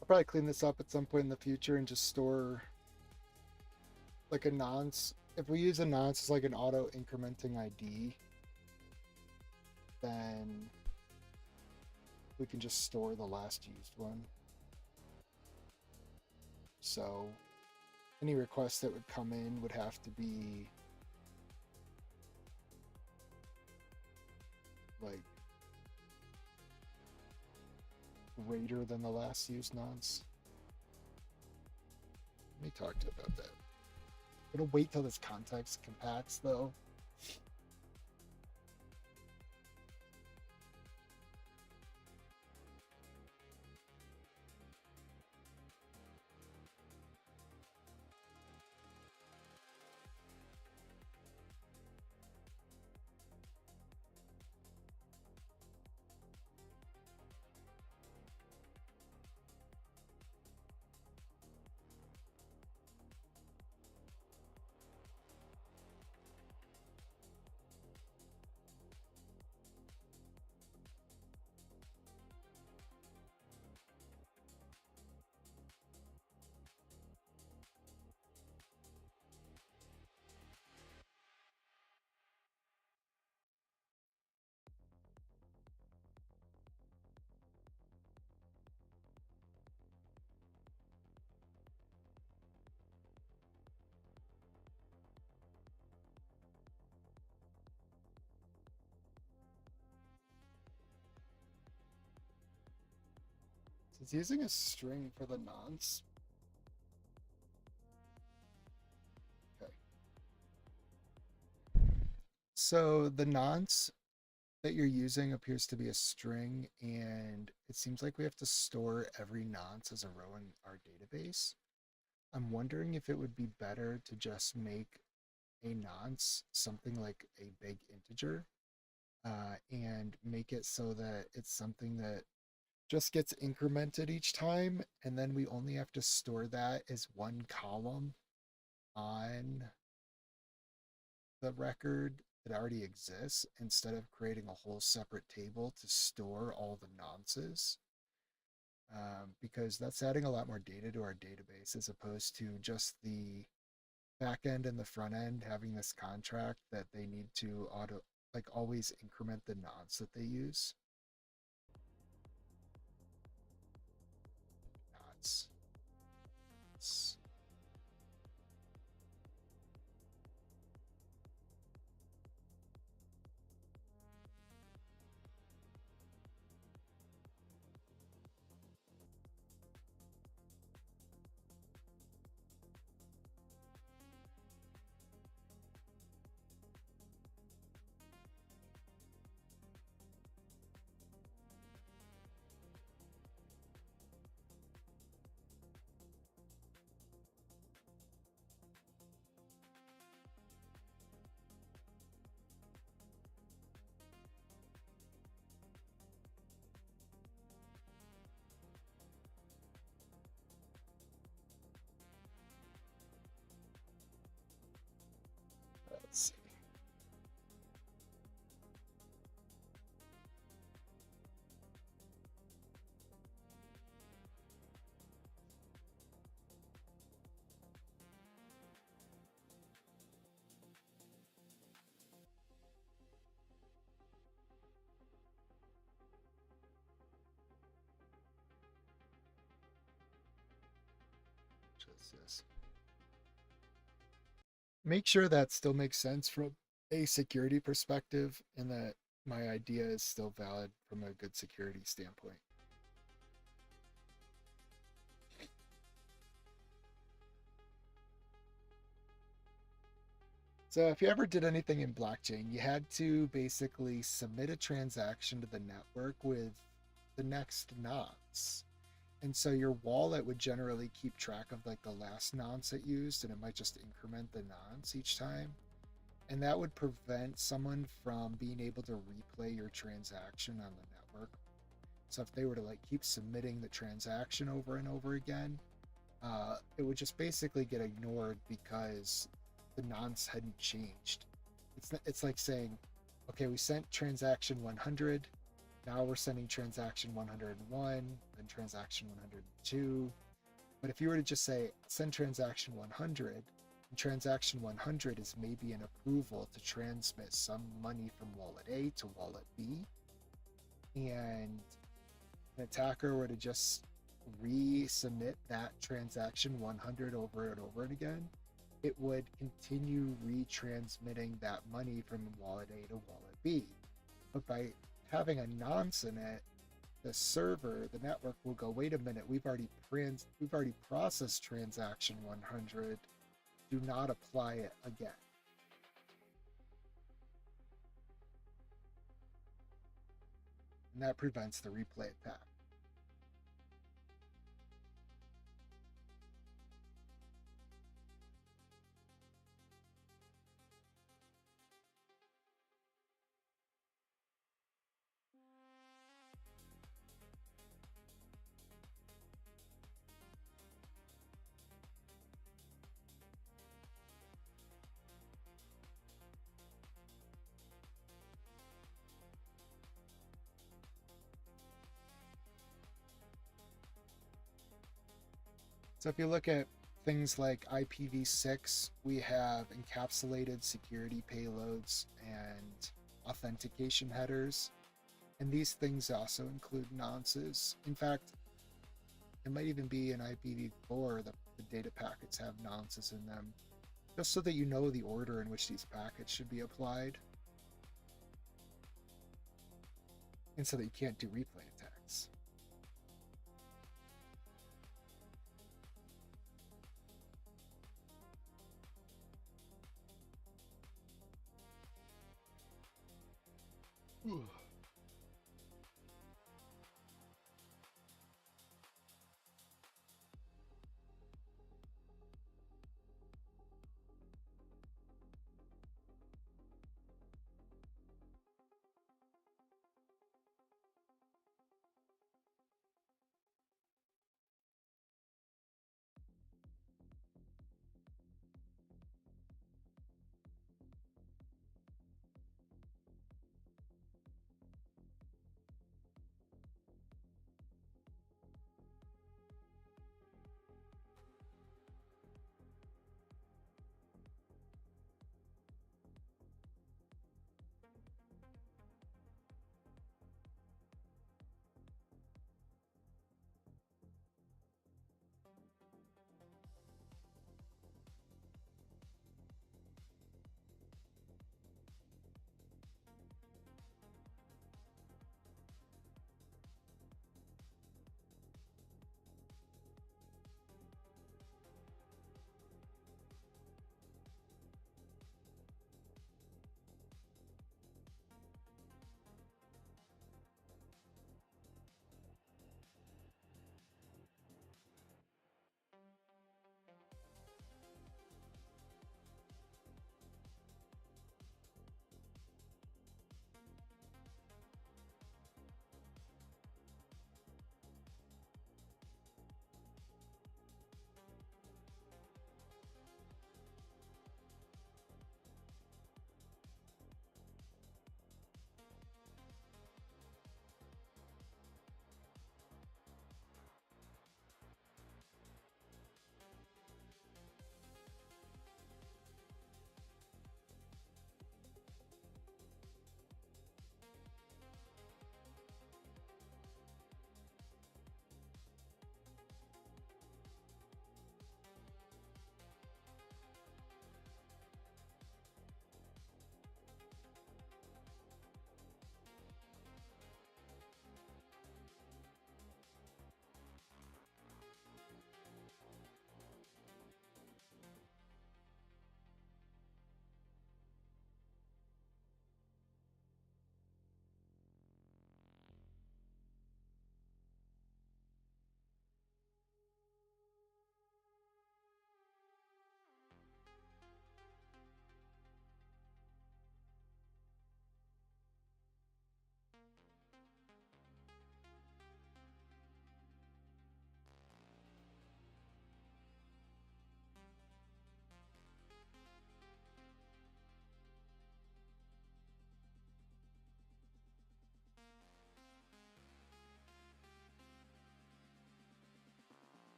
I'll probably clean this up at some point in the future and just store like a nonce. If we use a nonce as like an auto incrementing ID, then we can just store the last used one. So any request that would come in would have to be like greater than the last used nonce. Let me talk to you about that. I'm gonna wait till this context compacts though. So it's using a string for the nonce. Okay. So the nonce that you're using appears to be a string, and it seems like we have to store every nonce as a row in our database. I'm wondering if it would be better to just make a nonce something like a big integer, and make it so that it's something that just gets incremented each time, and then we only have to store that as one column on the record that already exists instead of creating a whole separate table to store all the nonces. Because that's adding a lot more data to our database as opposed to just the back end and the front end having this contract that they need to always increment the nodes that they use. Nodes. Let's see. Just this. Make sure that still makes sense from a security perspective and that my idea is still valid from a good security standpoint. So if you ever did anything in blockchain, you had to basically submit a transaction to the network with the next nonce. And so your wallet would generally keep track of like the last nonce it used, and it might just increment the nonce each time. And that would prevent someone from being able to replay your transaction on the network. So if they were to like keep submitting the transaction over and over again, it would just basically get ignored because the nonce hadn't changed. It's like saying, okay, we sent transaction 100, now we're sending transaction 101, then transaction 102. But if you were to just say send transaction 100, and transaction 100 is maybe an approval to transmit some money from wallet A to wallet B, and an attacker were to just resubmit that transaction 100 over and over again, it would continue retransmitting that money from wallet A to wallet B. But by having a nonce in it, the server, the network will go, wait a minute, we've already processed transaction 100. Do not apply it again. And that prevents the replay attack. So if you look at things like IPv6, we have encapsulated security payloads and authentication headers. And these things also include nonces. In fact, it might even be in IPv4 that the data packets have nonces in them, just so that you know the order in which these packets should be applied, and so that you can't do replay attacks. Ooh.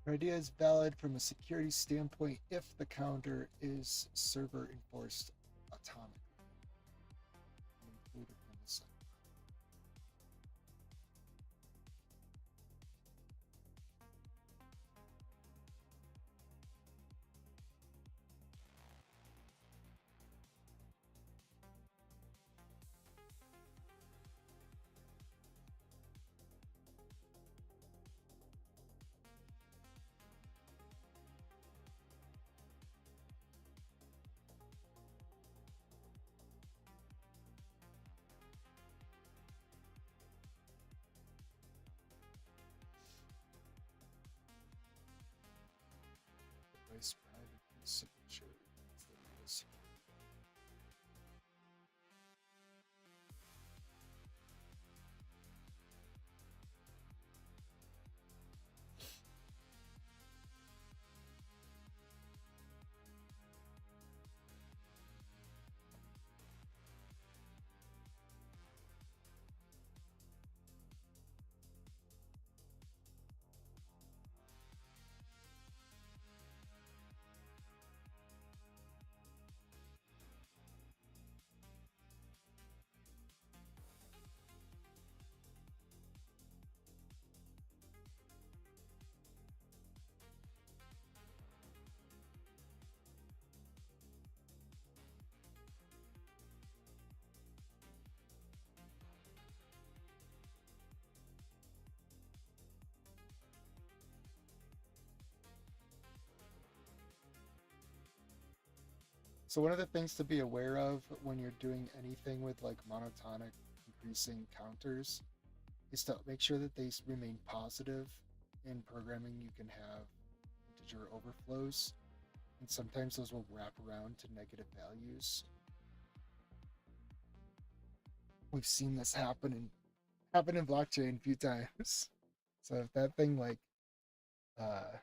Your idea is valid from a security standpoint if the counter is server enforced autonomically. Included in the site. Device private signature. So one of the things to be aware of when you're doing anything with like monotonic increasing counters is to make sure that they remain positive. In programming, you can have integer overflows, and sometimes those will wrap around to negative values. We've seen this happen in blockchain a few times. So if that thing like uh,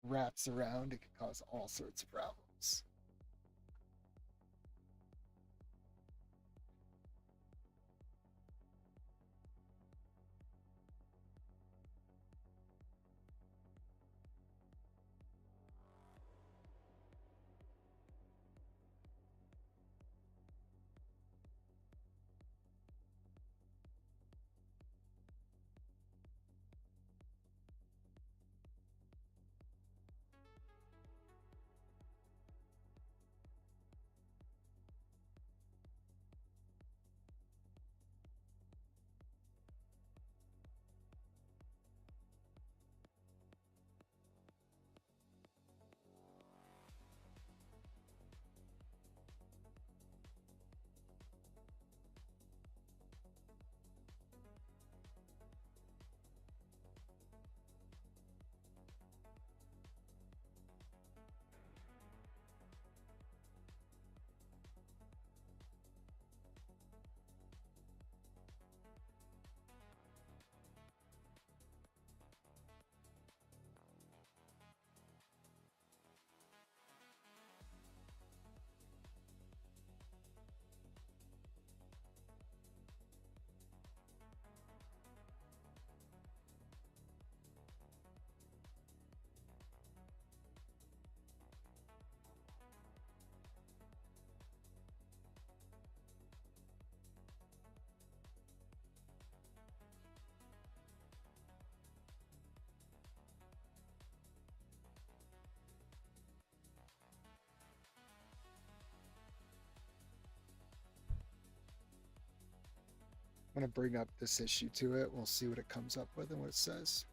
wraps around, it could cause all sorts of problems. I'm going to bring up this issue to it. We'll see what it comes up with and what it says.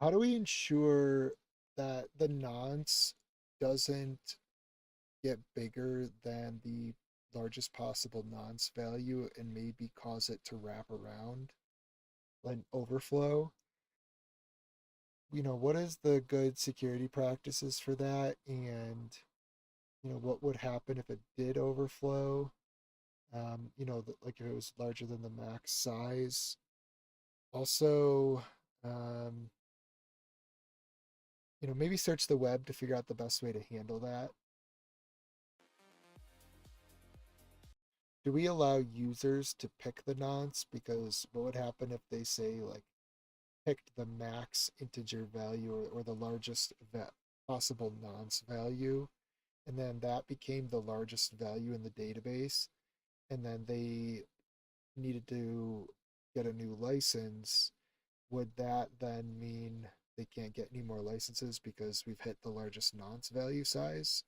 How do we ensure that the nonce doesn't get bigger than the largest possible nonce value and maybe cause it to wrap around and overflow? What is the good security practices for that? And, what would happen if it did overflow? Like if it was larger than the max size. Also, um, maybe search the web to figure out the best way to handle that. Do we allow users to pick the nonce? Because what would happen if they say, like, picked the max integer value or the largest possible nonce value, and then that became the largest value in the database, and then they needed to get a new license? Would that then mean they can't get any more licenses because we've hit the largest nonce value size?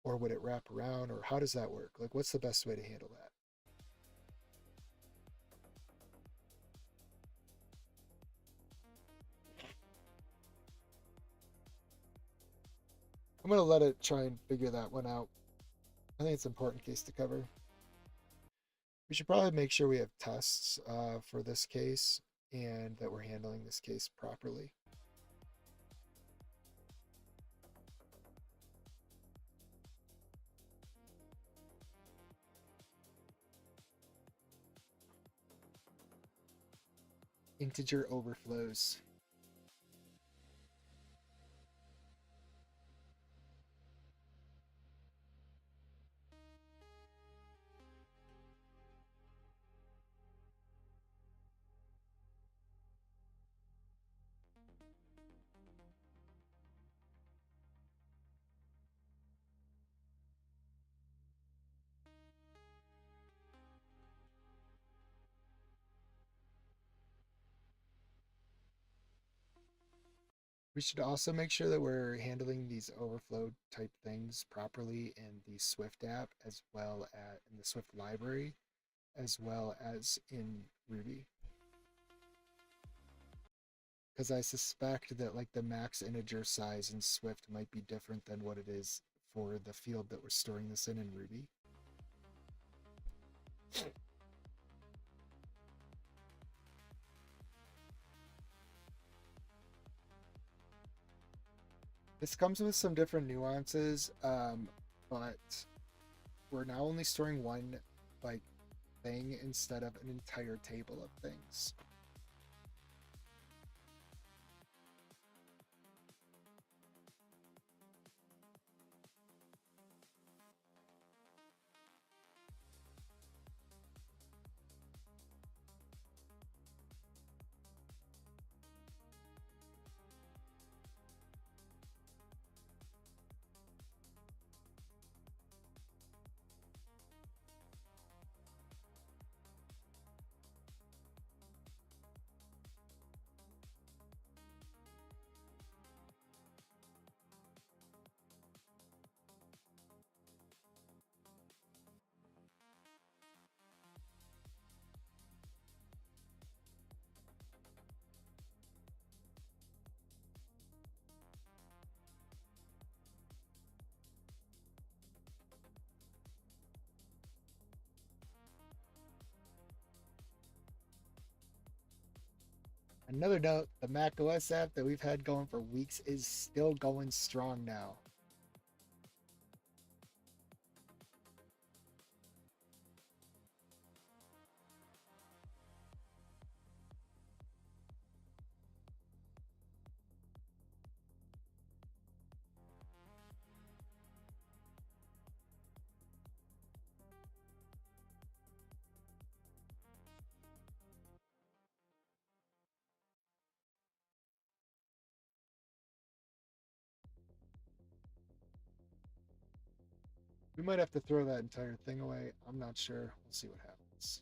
Or would it wrap around? Or how does that work? Like, what's the best way to handle that? I'm going to let it try and figure that one out. I think it's an important case to cover. We should probably make sure we have tests for this case and that we're handling this case properly. Integer overflows. We should also make sure that we're handling these overflow type things properly in the Swift app, as well as in the Swift library, as well as in Ruby. Because I suspect that like the max integer size in Swift might be different than what it is for the field that we're storing this in Ruby. This comes with some different nuances, but we're now only storing one like thing instead of an entire table of things. Another note, the macOS app that we've had going for weeks is still going strong now. We might have to throw that entire thing away. I'm not sure. We'll see what happens.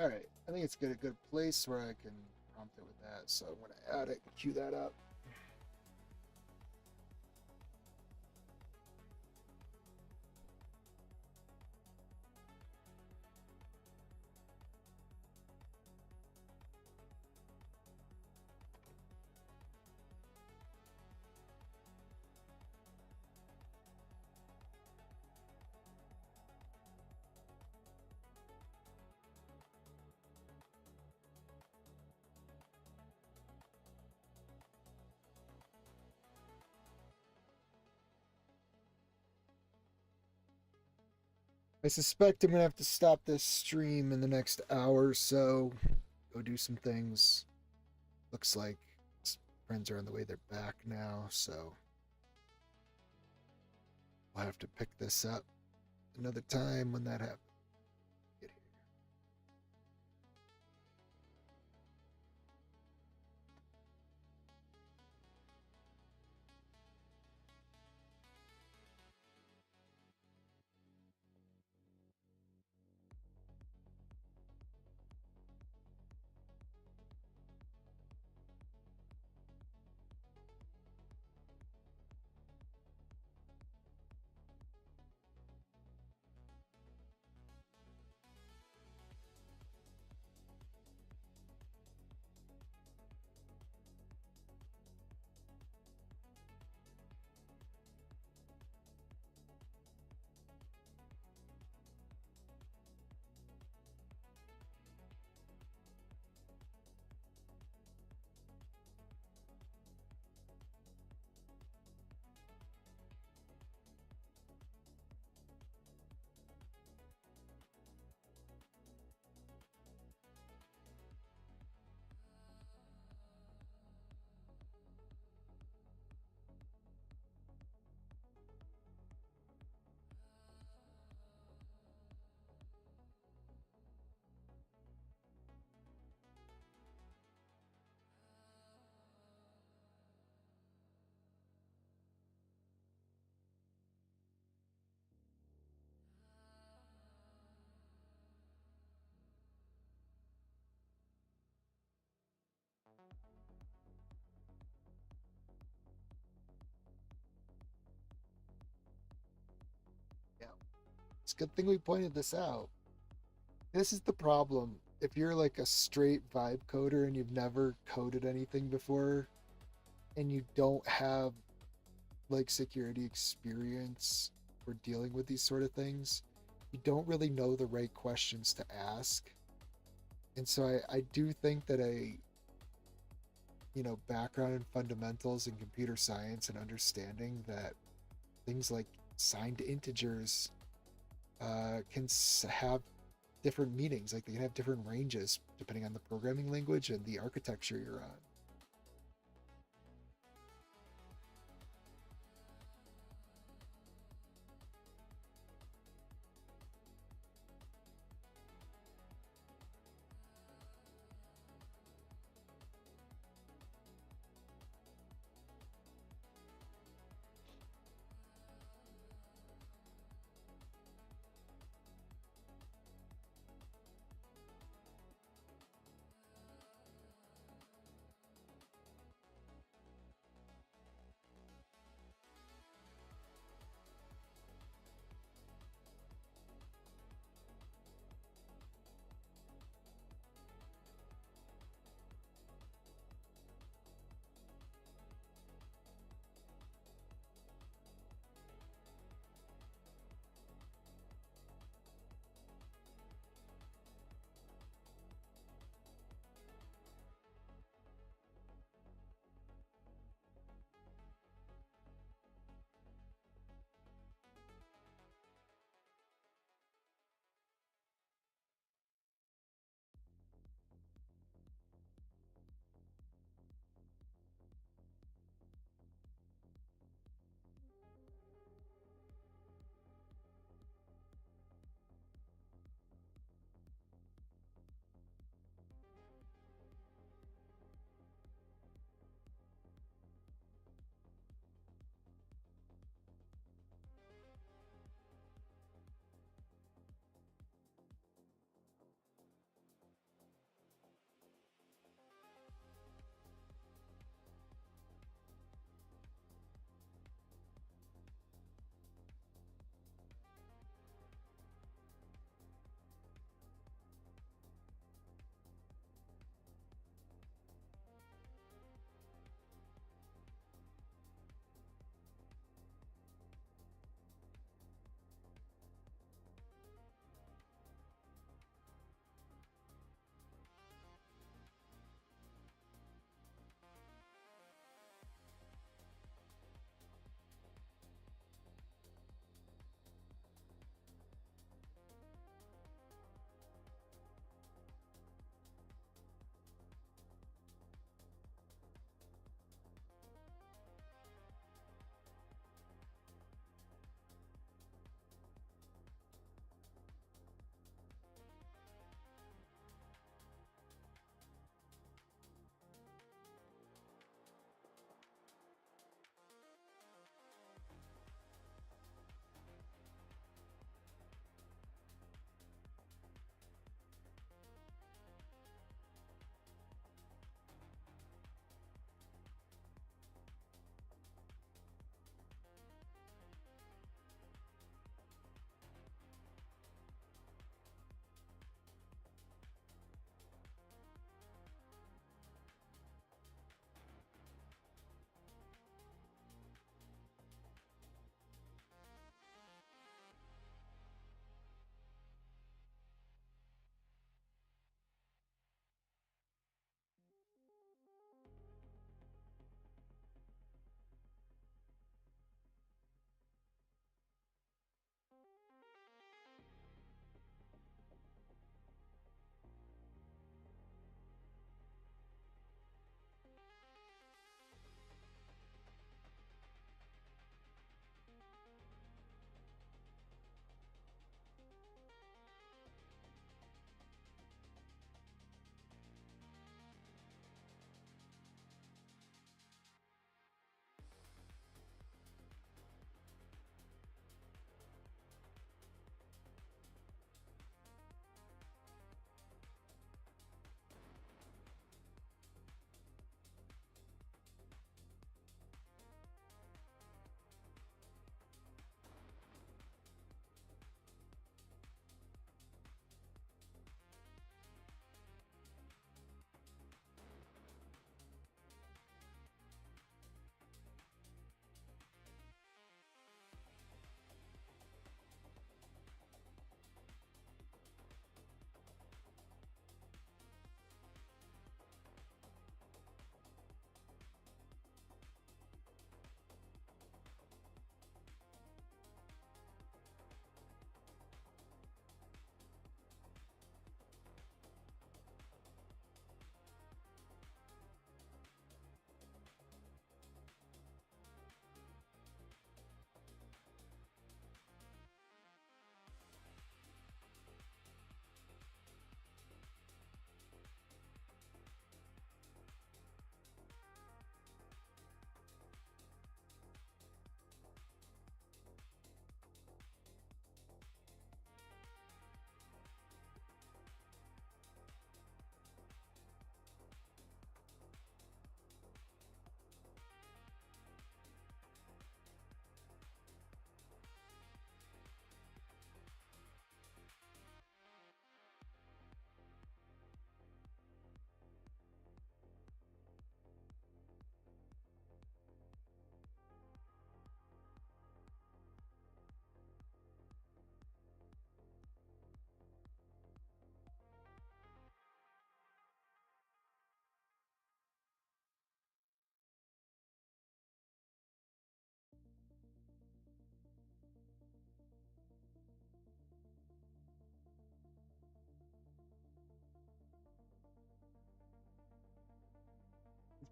All right, I think it's a good place where I can prompt it with that. So I'm gonna add it, cue that up. I suspect I'm gonna have to stop this stream in the next hour or so. Go do some things. Looks like friends are on the way. They're back now, so we'll have to pick this up another time when that happens. Get here. Yeah, it's a good thing we pointed this out. This is the problem. If you're like a straight vibe coder and you've never coded anything before and you don't have like security experience for dealing with these sort of things, you don't really know the right questions to ask. And so I do think that background in fundamentals in computer science and understanding that things like signed integers can have different meanings. Like they can have different ranges depending on the programming language and the architecture you're on.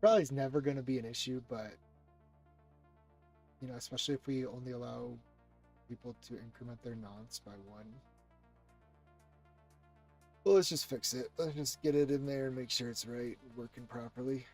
Probably is never going to be an issue, but you know, especially if we only allow people to increment their nonce by one. Well, let's just fix it. Let's just get it in there and make sure it's right, working properly.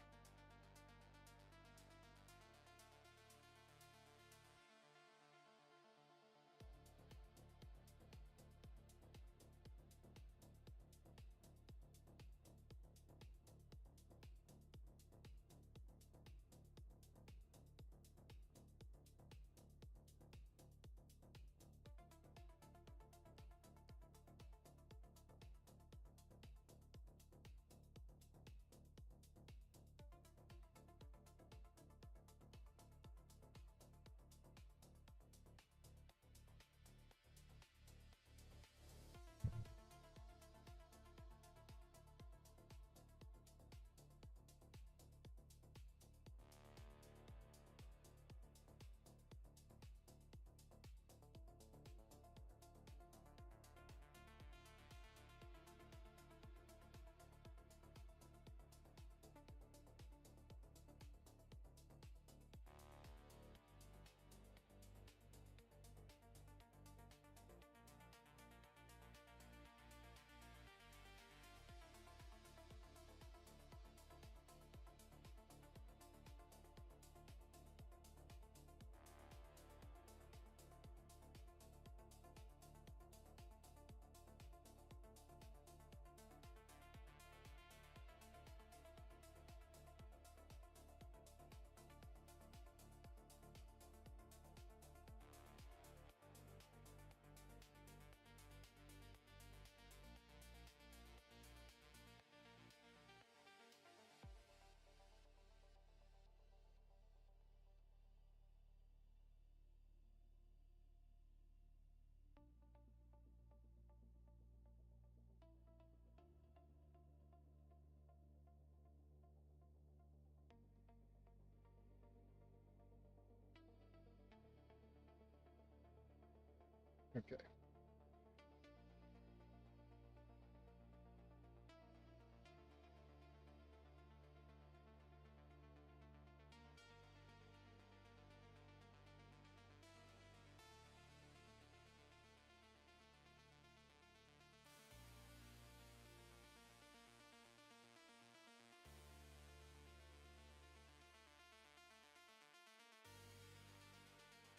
Okay.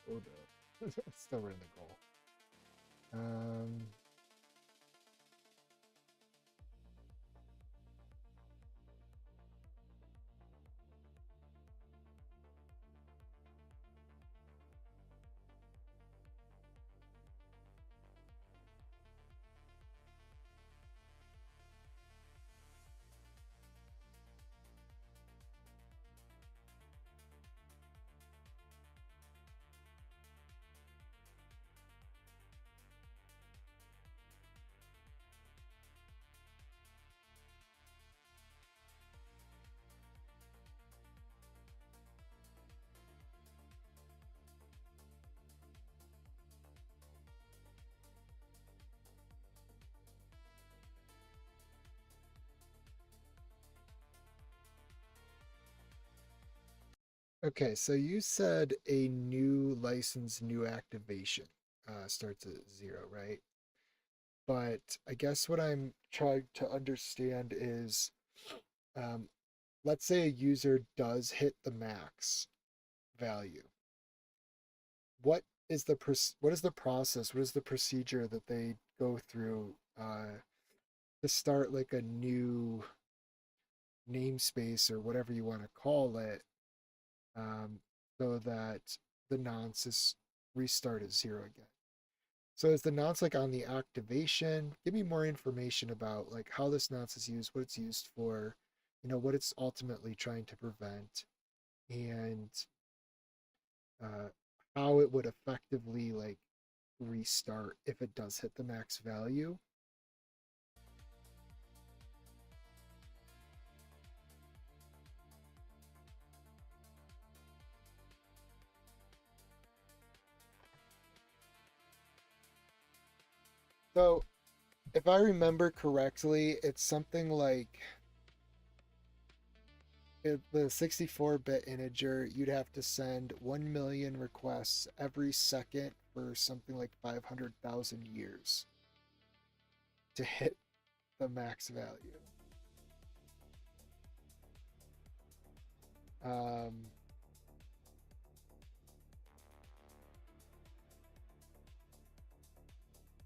Oh no. Still in the goal. Um, okay, so you said a new license, new activation starts at 0, right? But I guess what I'm trying to understand is, um, let's say a user does hit the max value. What is the what is the process? What is the procedure that they go through to start like a new namespace or whatever you want to call it, um, so that the nonce is restart at 0 again? So is the nonce like on the activation? Give me more information about like how this nonce is used, what it's used for, you know, what it's ultimately trying to prevent, and uh, how it would effectively like restart if it does hit the max value. So if I remember correctly, it's something like the 64-bit integer, you'd have to send 1 million requests every second for something like 500,000 years to hit the max value.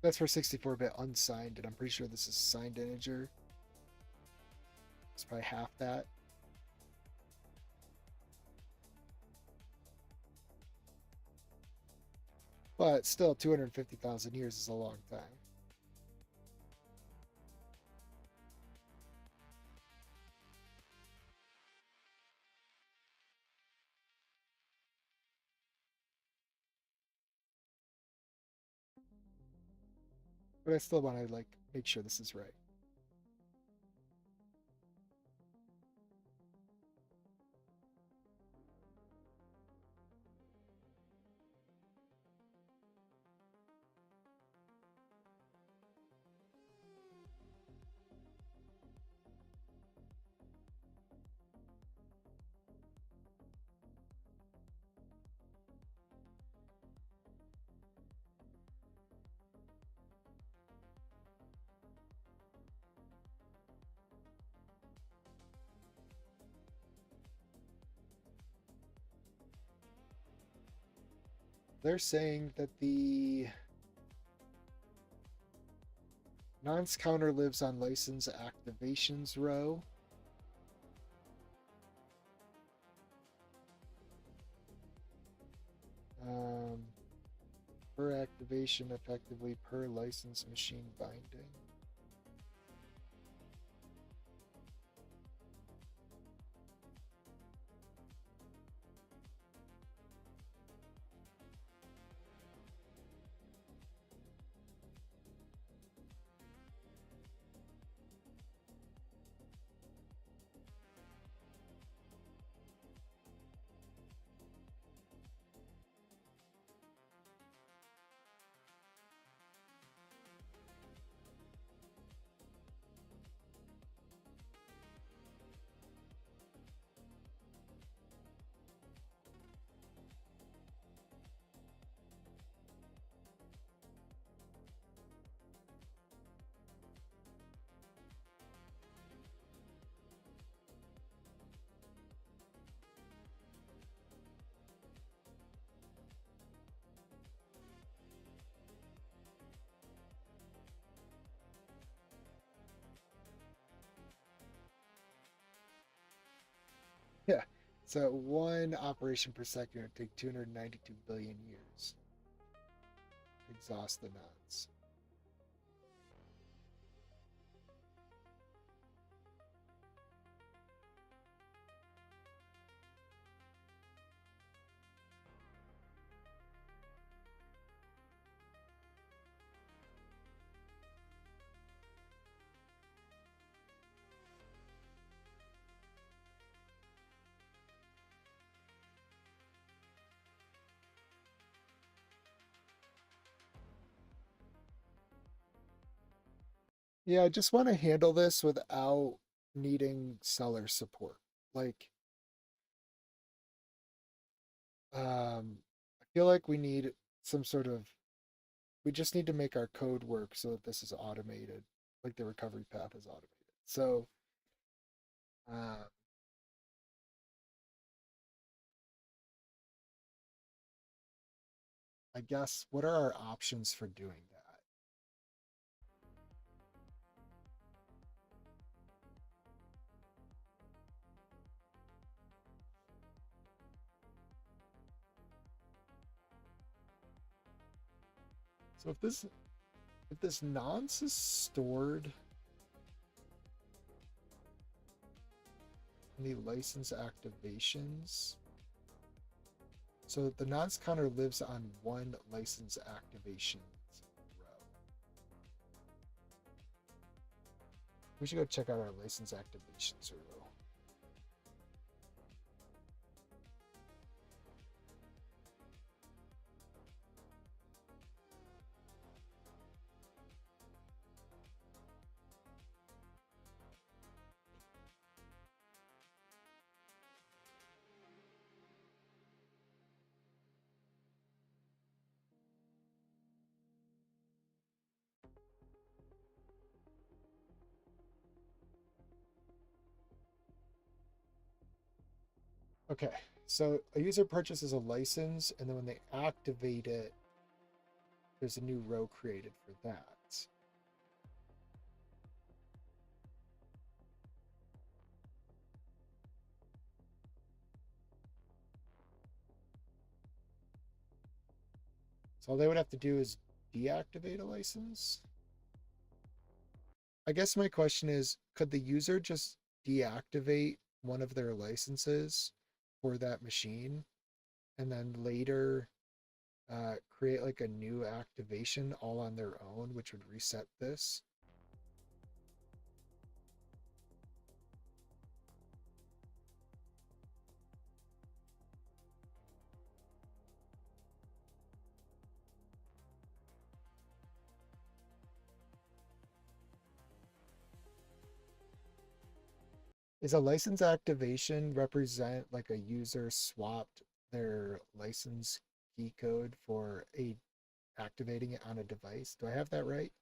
That's for 64-bit unsigned, and I'm pretty sure this is signed integer. It's probably half that. But still, 250,000 years is a long time. But I still want to like make sure this is right. They're saying that the nonce counter lives on license activations row. Per activation, effectively per license machine binding. Yeah. So one operation per second would take 292 billion years to exhaust the nonce. Yeah, I just want to handle this without needing seller support. Like, I feel like we need some sort of, we just need to make our code work so that this is automated, like the recovery path is automated. So, uh, I guess what are our options for doing that? So if this nonce is stored in the license activations, so the nonce counter lives on one license activation row. We should go check out our license activations row. Okay, so a user purchases a license, and then when they activate it, there's a new row created for that. So all they would have to do is deactivate a license. I guess my question is, could the user just deactivate one of their licenses for that machine and then later create like a new activation all on their own, which would reset this? Is a license activation represent like a user swapped their license key code for a activating it on a device? Do I have that right?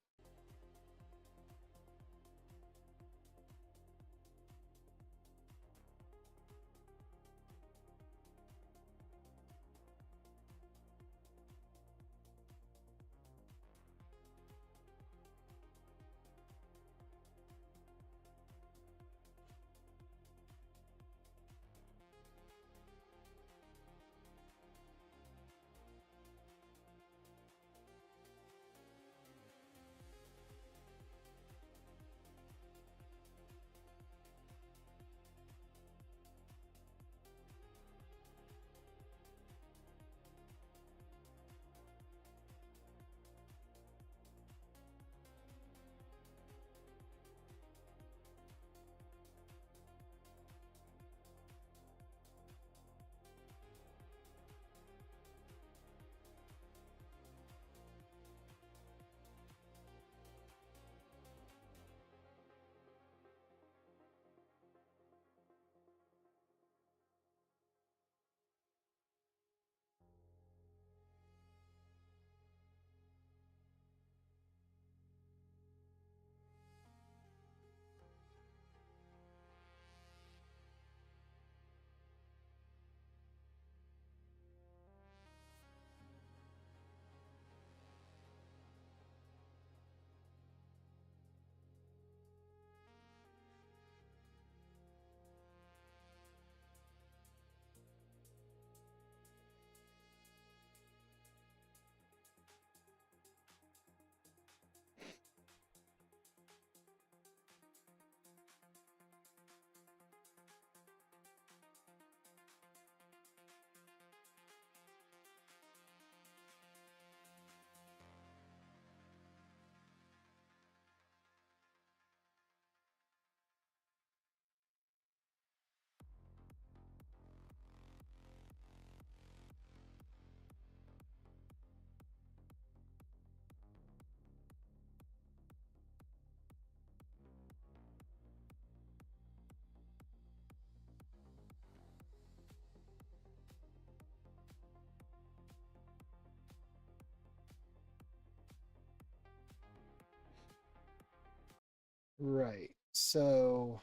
Right. So,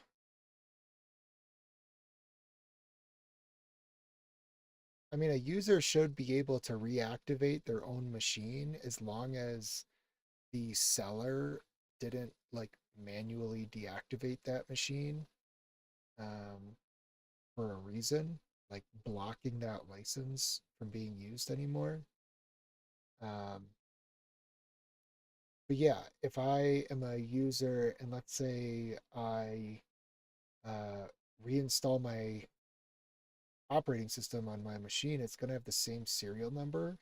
I mean, a user should be able to reactivate their own machine as long as the seller didn't like manually deactivate that machine um, for a reason, like blocking that license from being used anymore. Um, but yeah, if I am a user and let's say I uh, reinstall my operating system on my machine, it's going to have the same serial number.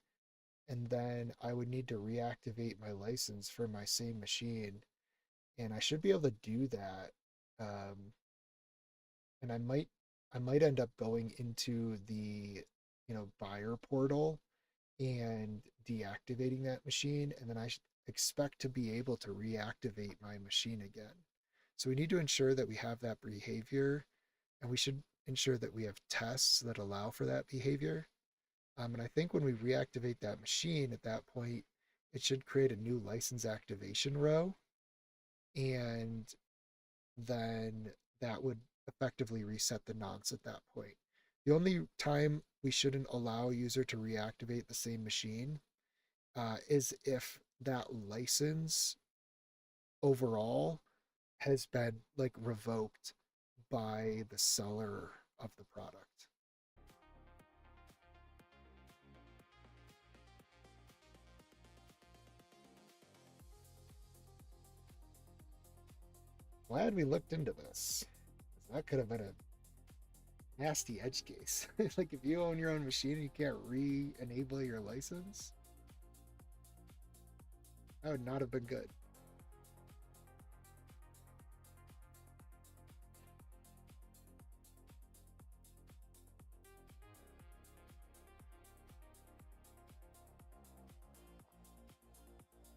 And then I would need to reactivate my license for my same machine. And I should be able to do that. Um, and I might end up going into the buyer portal and deactivating that machine, and then I should expect to be able to reactivate my machine again. So we need to ensure that we have that behavior, and we should ensure that we have tests that allow for that behavior. And I think when we reactivate that machine at that point, it should create a new license activation row, and then that would effectively reset the nonce at that point. The only time we shouldn't allow a user to reactivate the same machine is if that license overall has been like revoked by the seller of the product. Glad we looked into this. That could have been a nasty edge case. Like if you own your own machine and you can't re-enable your license, that would not have been good.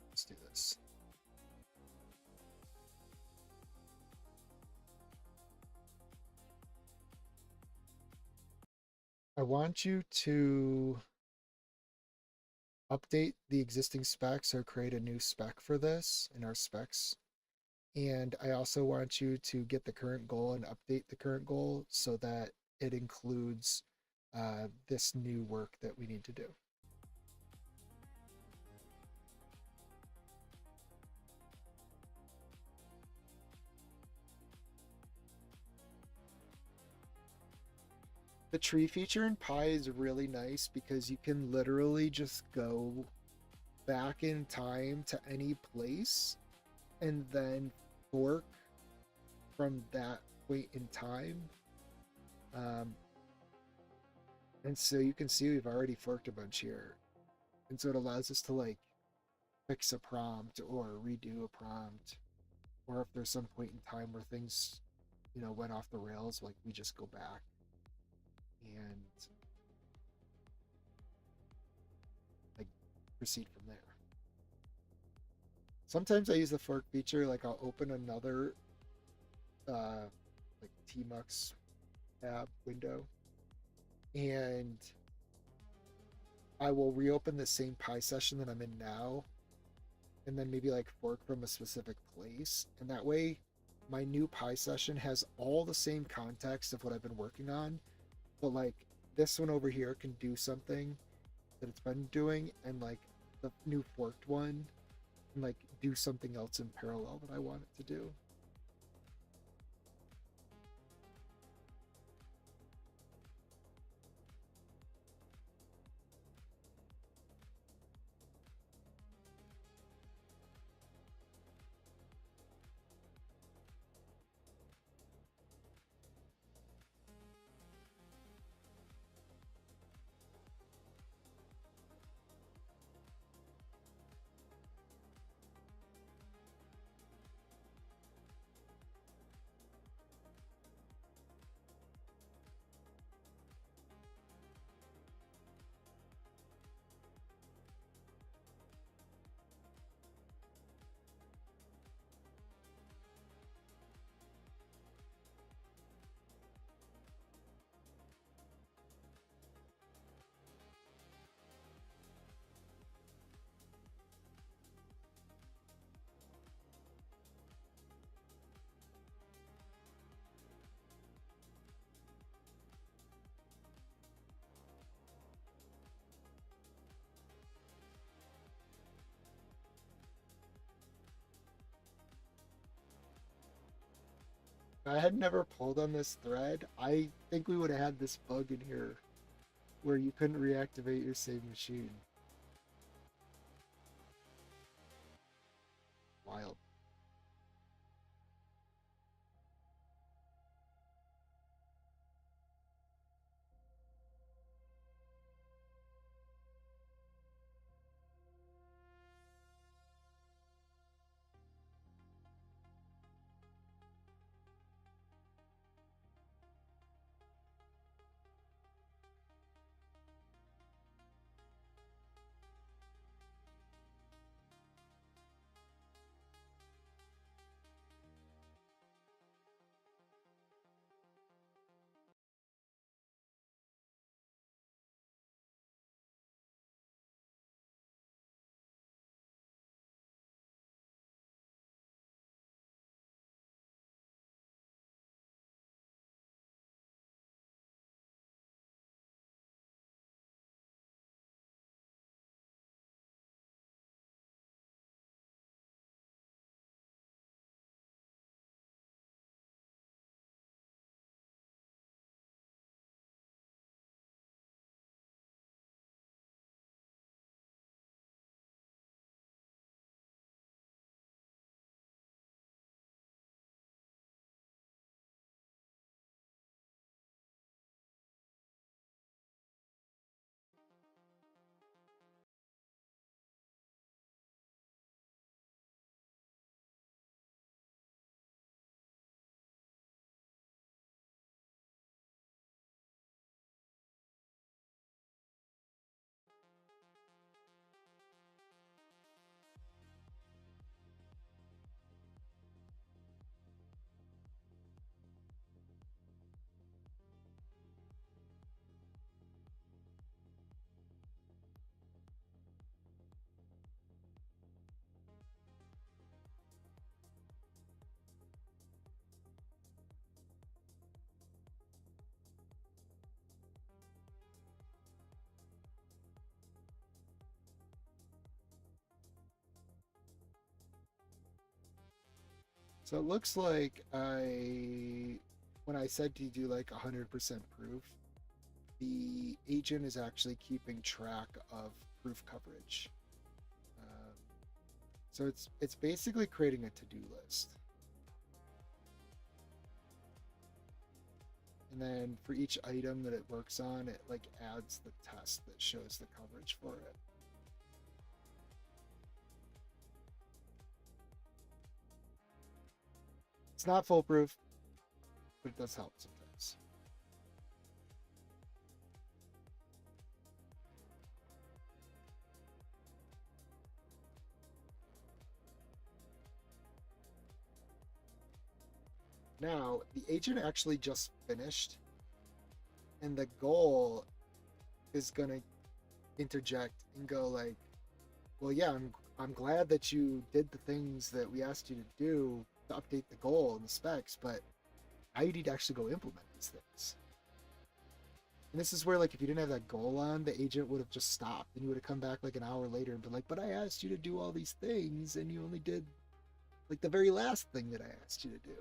Let's do this. I want you to update the existing specs or create a new spec for this in our specs. And I also want you to get the current goal and update the current goal so that it includes this new work that we need to do. The tree feature in Pi is really nice because you can literally just go back in time to any place and then fork from that point in time. And so you can see we've already forked a bunch here. And so it allows us to like fix a prompt or redo a prompt. Or if there's some point in time where things, went off the rails, like we just go back and like proceed from there. Sometimes I use the fork feature, like I'll open another like tmux tab window and I will reopen the same Pi session that I'm in now and then maybe like fork from a specific place. And that way my new Pi session has all the same context of what I've been working on, but like this one over here can do something that it's been doing, and like the new forked one can like do something else in parallel that I want it to do. If I had never pulled on this thread, I think we would have had this bug in here where you couldn't reactivate your save machine. Wild. So it looks like when I said to do like 100% proof, the agent is actually keeping track of proof coverage. Um, so it's basically creating a to-do list. And then for each item that it works on, it like adds the test that shows the coverage for it. It's not foolproof, but it does help sometimes. Now, the agent actually just finished, and the goal is going to interject and go like, well, yeah, I'm glad that you did the things that we asked you to do to update the goal and the specs, but now you need to actually go implement these things. And this is where, like, if you didn't have that goal on, the agent would have just stopped, and you would have come back like an hour later and been like, but I asked you to do all these things, and you only did like the very last thing that I asked you to do.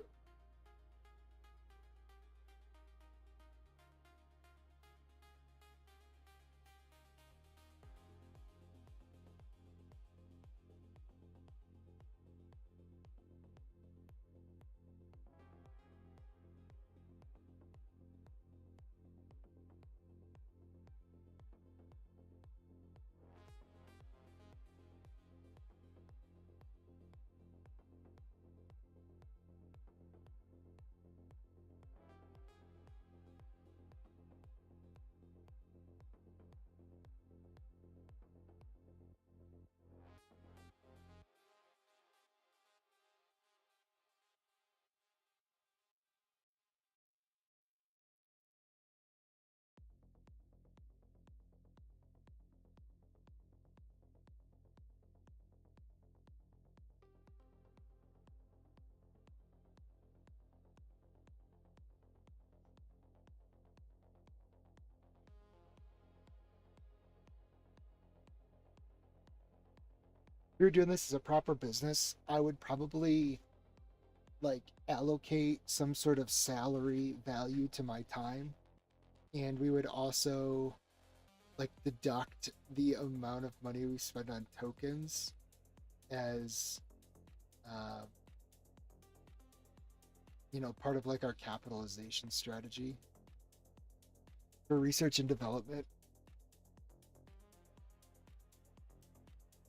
If you're doing this as a proper business, I would probably like allocate some sort of salary value to my time, and we would also like deduct the amount of money we spend on tokens as uh, part of like our capitalization strategy for research and development.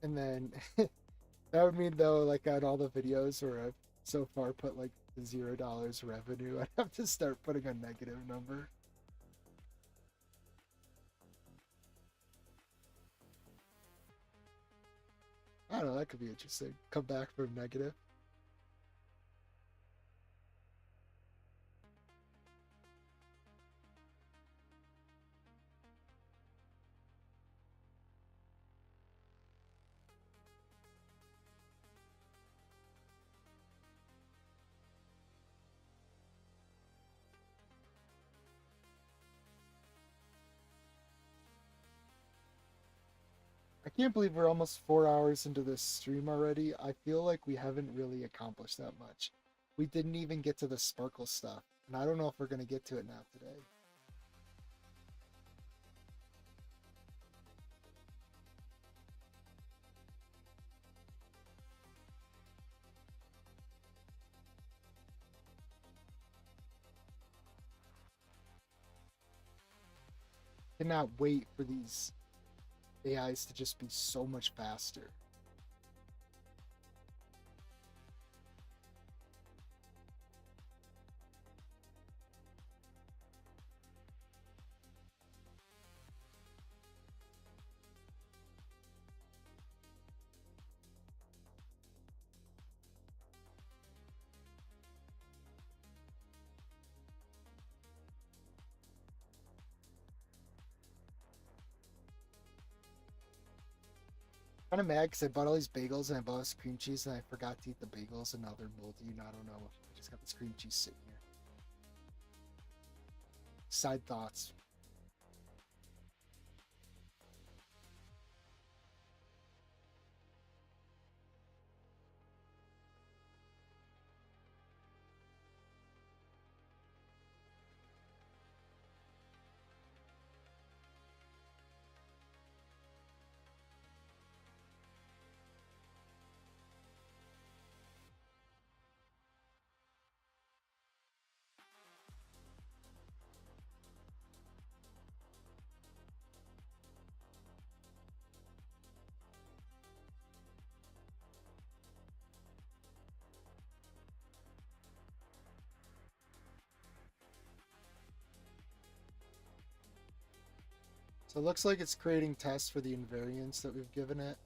And then that would mean though, like on all the videos where I've so far put like $0 revenue, I'd have to start putting a negative number. I don't know, that could be interesting. Come back from negative. I can't believe we're almost 4 hours into this stream already. I feel like we haven't really accomplished that much. We didn't even get to the sparkle stuff, and I don't know if we're going to get to it now today. Cannot wait for these AIs to just be so much faster. Kind of mad because I bought all these bagels and I bought us cream cheese and I forgot to eat the bagels and now they're moldy and I don't know. I just got this cream cheese sitting here. Side thoughts. So it looks like it's creating tests for the invariants that we've given it.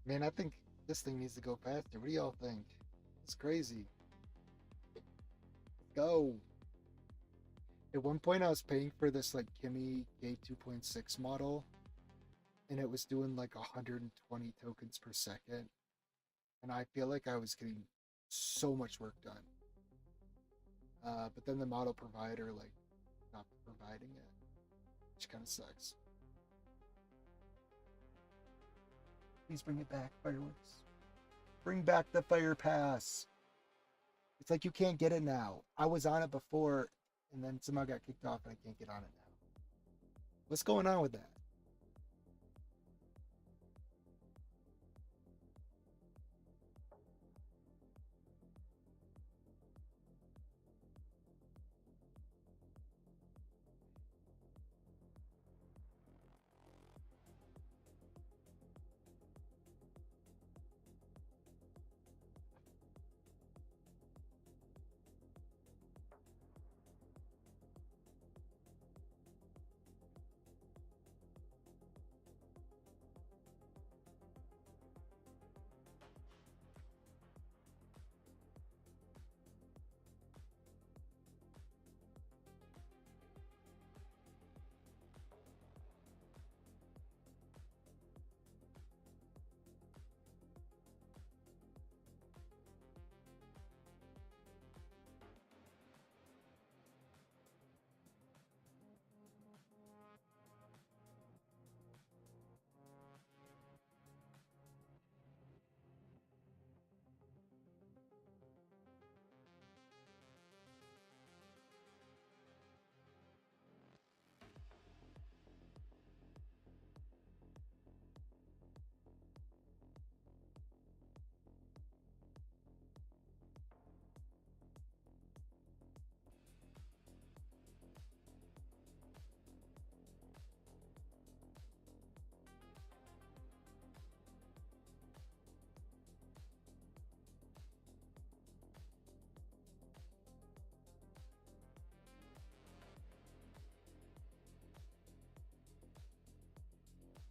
Man, I think this thing needs to go faster. What do y'all think? It's crazy. Go. At one point, I was paying for this like Kimi K 2.6 model, and it was doing like 120 tokens per second. And I feel like I was getting so much work done. But then the model provider like stopped providing it. which kind of sucks. Please bring it back, Fireworks. Bring back the Fire Pass. It's like you can't get it now. I was on it before, and then somehow got kicked off, and I can't get on it now. What's going on with that?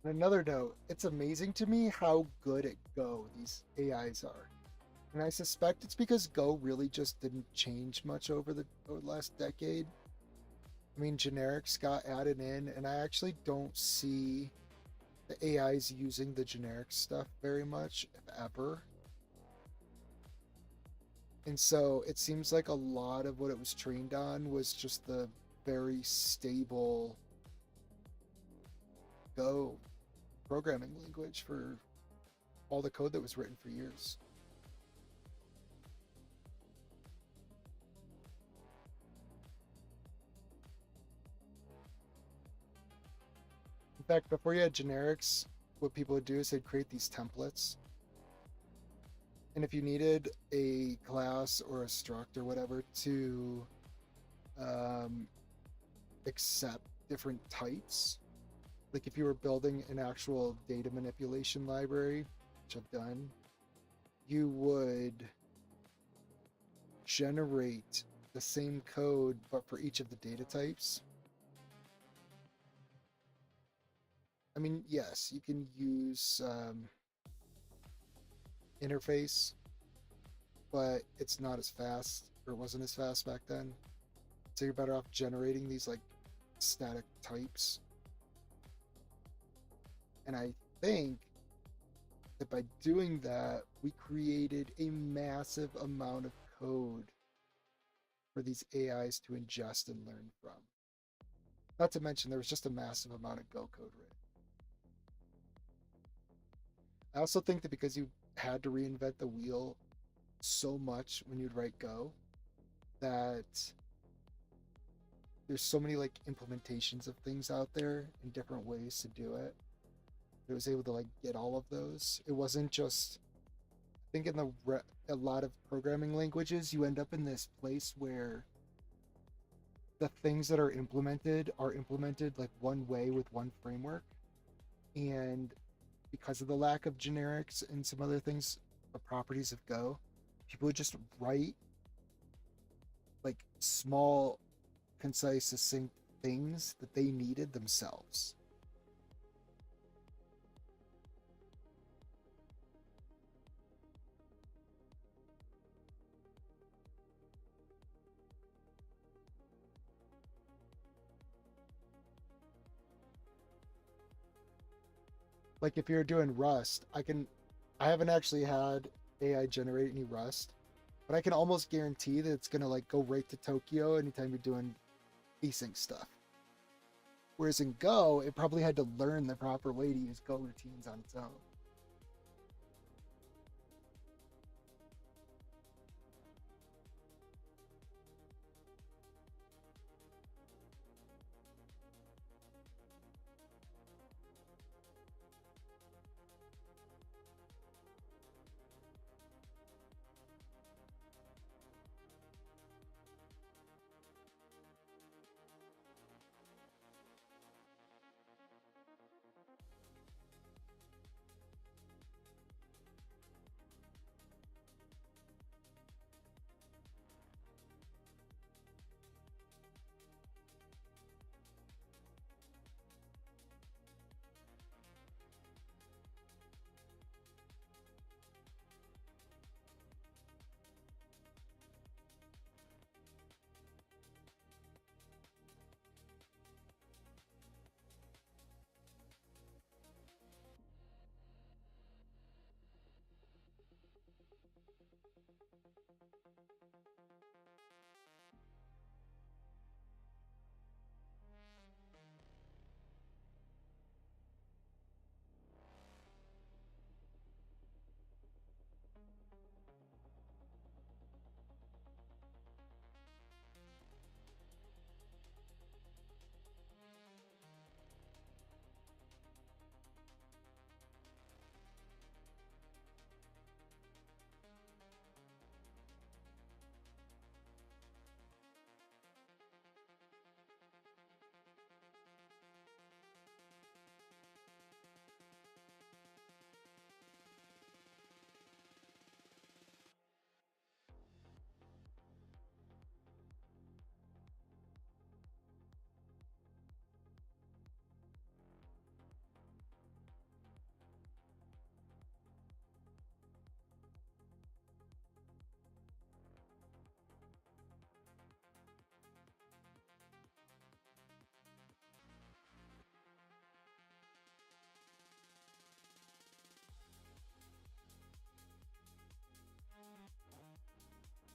On another note, it's amazing to me how good at Go these AIs are. And I suspect it's because Go really just didn't change much over the last decade. I mean, generics got added in, and I actually don't see the AIs using the generic stuff very much, if ever. And so it seems like a lot of what it was trained on was just the very stable Go programming language for all the code that was written for years. In fact, before you had generics, what people would do is they'd create these templates. And if you needed a class or a struct or whatever to accept different types, like if you were building an actual data manipulation library, which I've done, you would generate the same code but for each of the data types. I mean, yes, you can use interface, but it's not as fast, or it wasn't as fast back then. So you're better off generating these like static types. And I think that by doing that, we created a massive amount of code for these AIs to ingest and learn from. Not to mention, there was just a massive amount of Go code written. I also think that because you had to reinvent the wheel so much when you'd write Go, that there's so many like implementations of things out there and different ways to do it. It was able to like get all of those. It wasn't just, I think in a lot of programming languages, you end up in this place where the things that are implemented like one way with one framework, and because of the lack of generics and some other things, the properties of Go, people would just write like small, concise, succinct things that they needed themselves. Like if you're doing Rust, I haven't actually had AI generate any Rust, but I can almost guarantee that it's gonna like go right to Tokyo anytime you're doing async stuff. Whereas in Go, it probably had to learn the proper way to use Go routines on its own.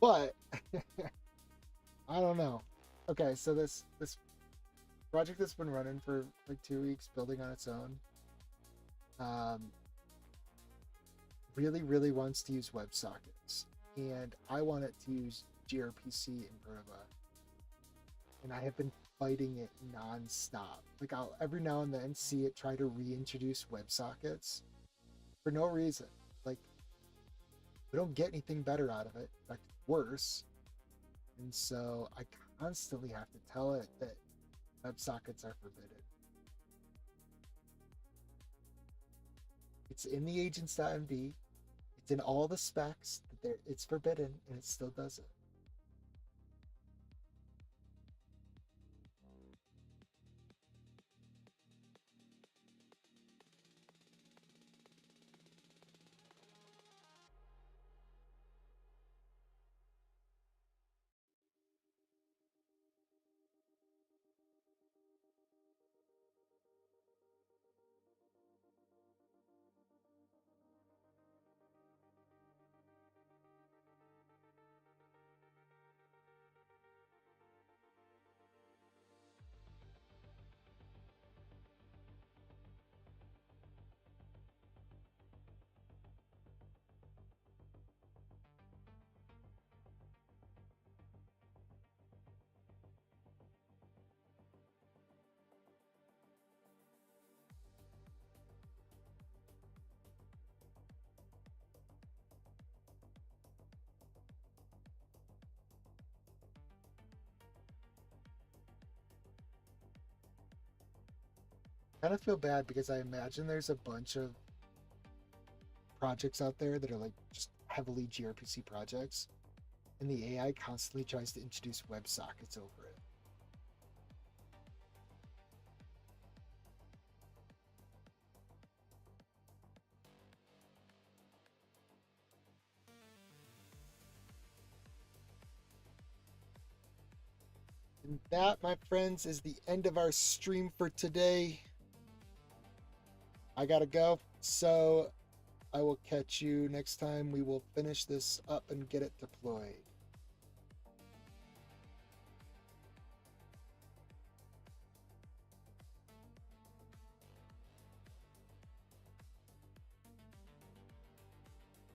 But I don't know. Okay, so this project that's been running for like 2 weeks, building on its own, um, really wants to use WebSockets, and I want it to use gRPC and Verba, and I have been fighting it nonstop. Like I'll every now and then see it try to reintroduce WebSockets for no reason. Like we don't get anything better out of it. In fact, worse. And so I constantly have to tell it that WebSockets are forbidden. It's in the agents.md. It's in all the specs that it's forbidden, and it still does it. I kind of feel bad because I imagine there's a bunch of projects out there that are like just heavily gRPC projects, and the AI constantly tries to introduce WebSockets over it. And that, my friends, is the end of our stream for today. I gotta go, so I will catch you next time. We will finish this up and get it deployed.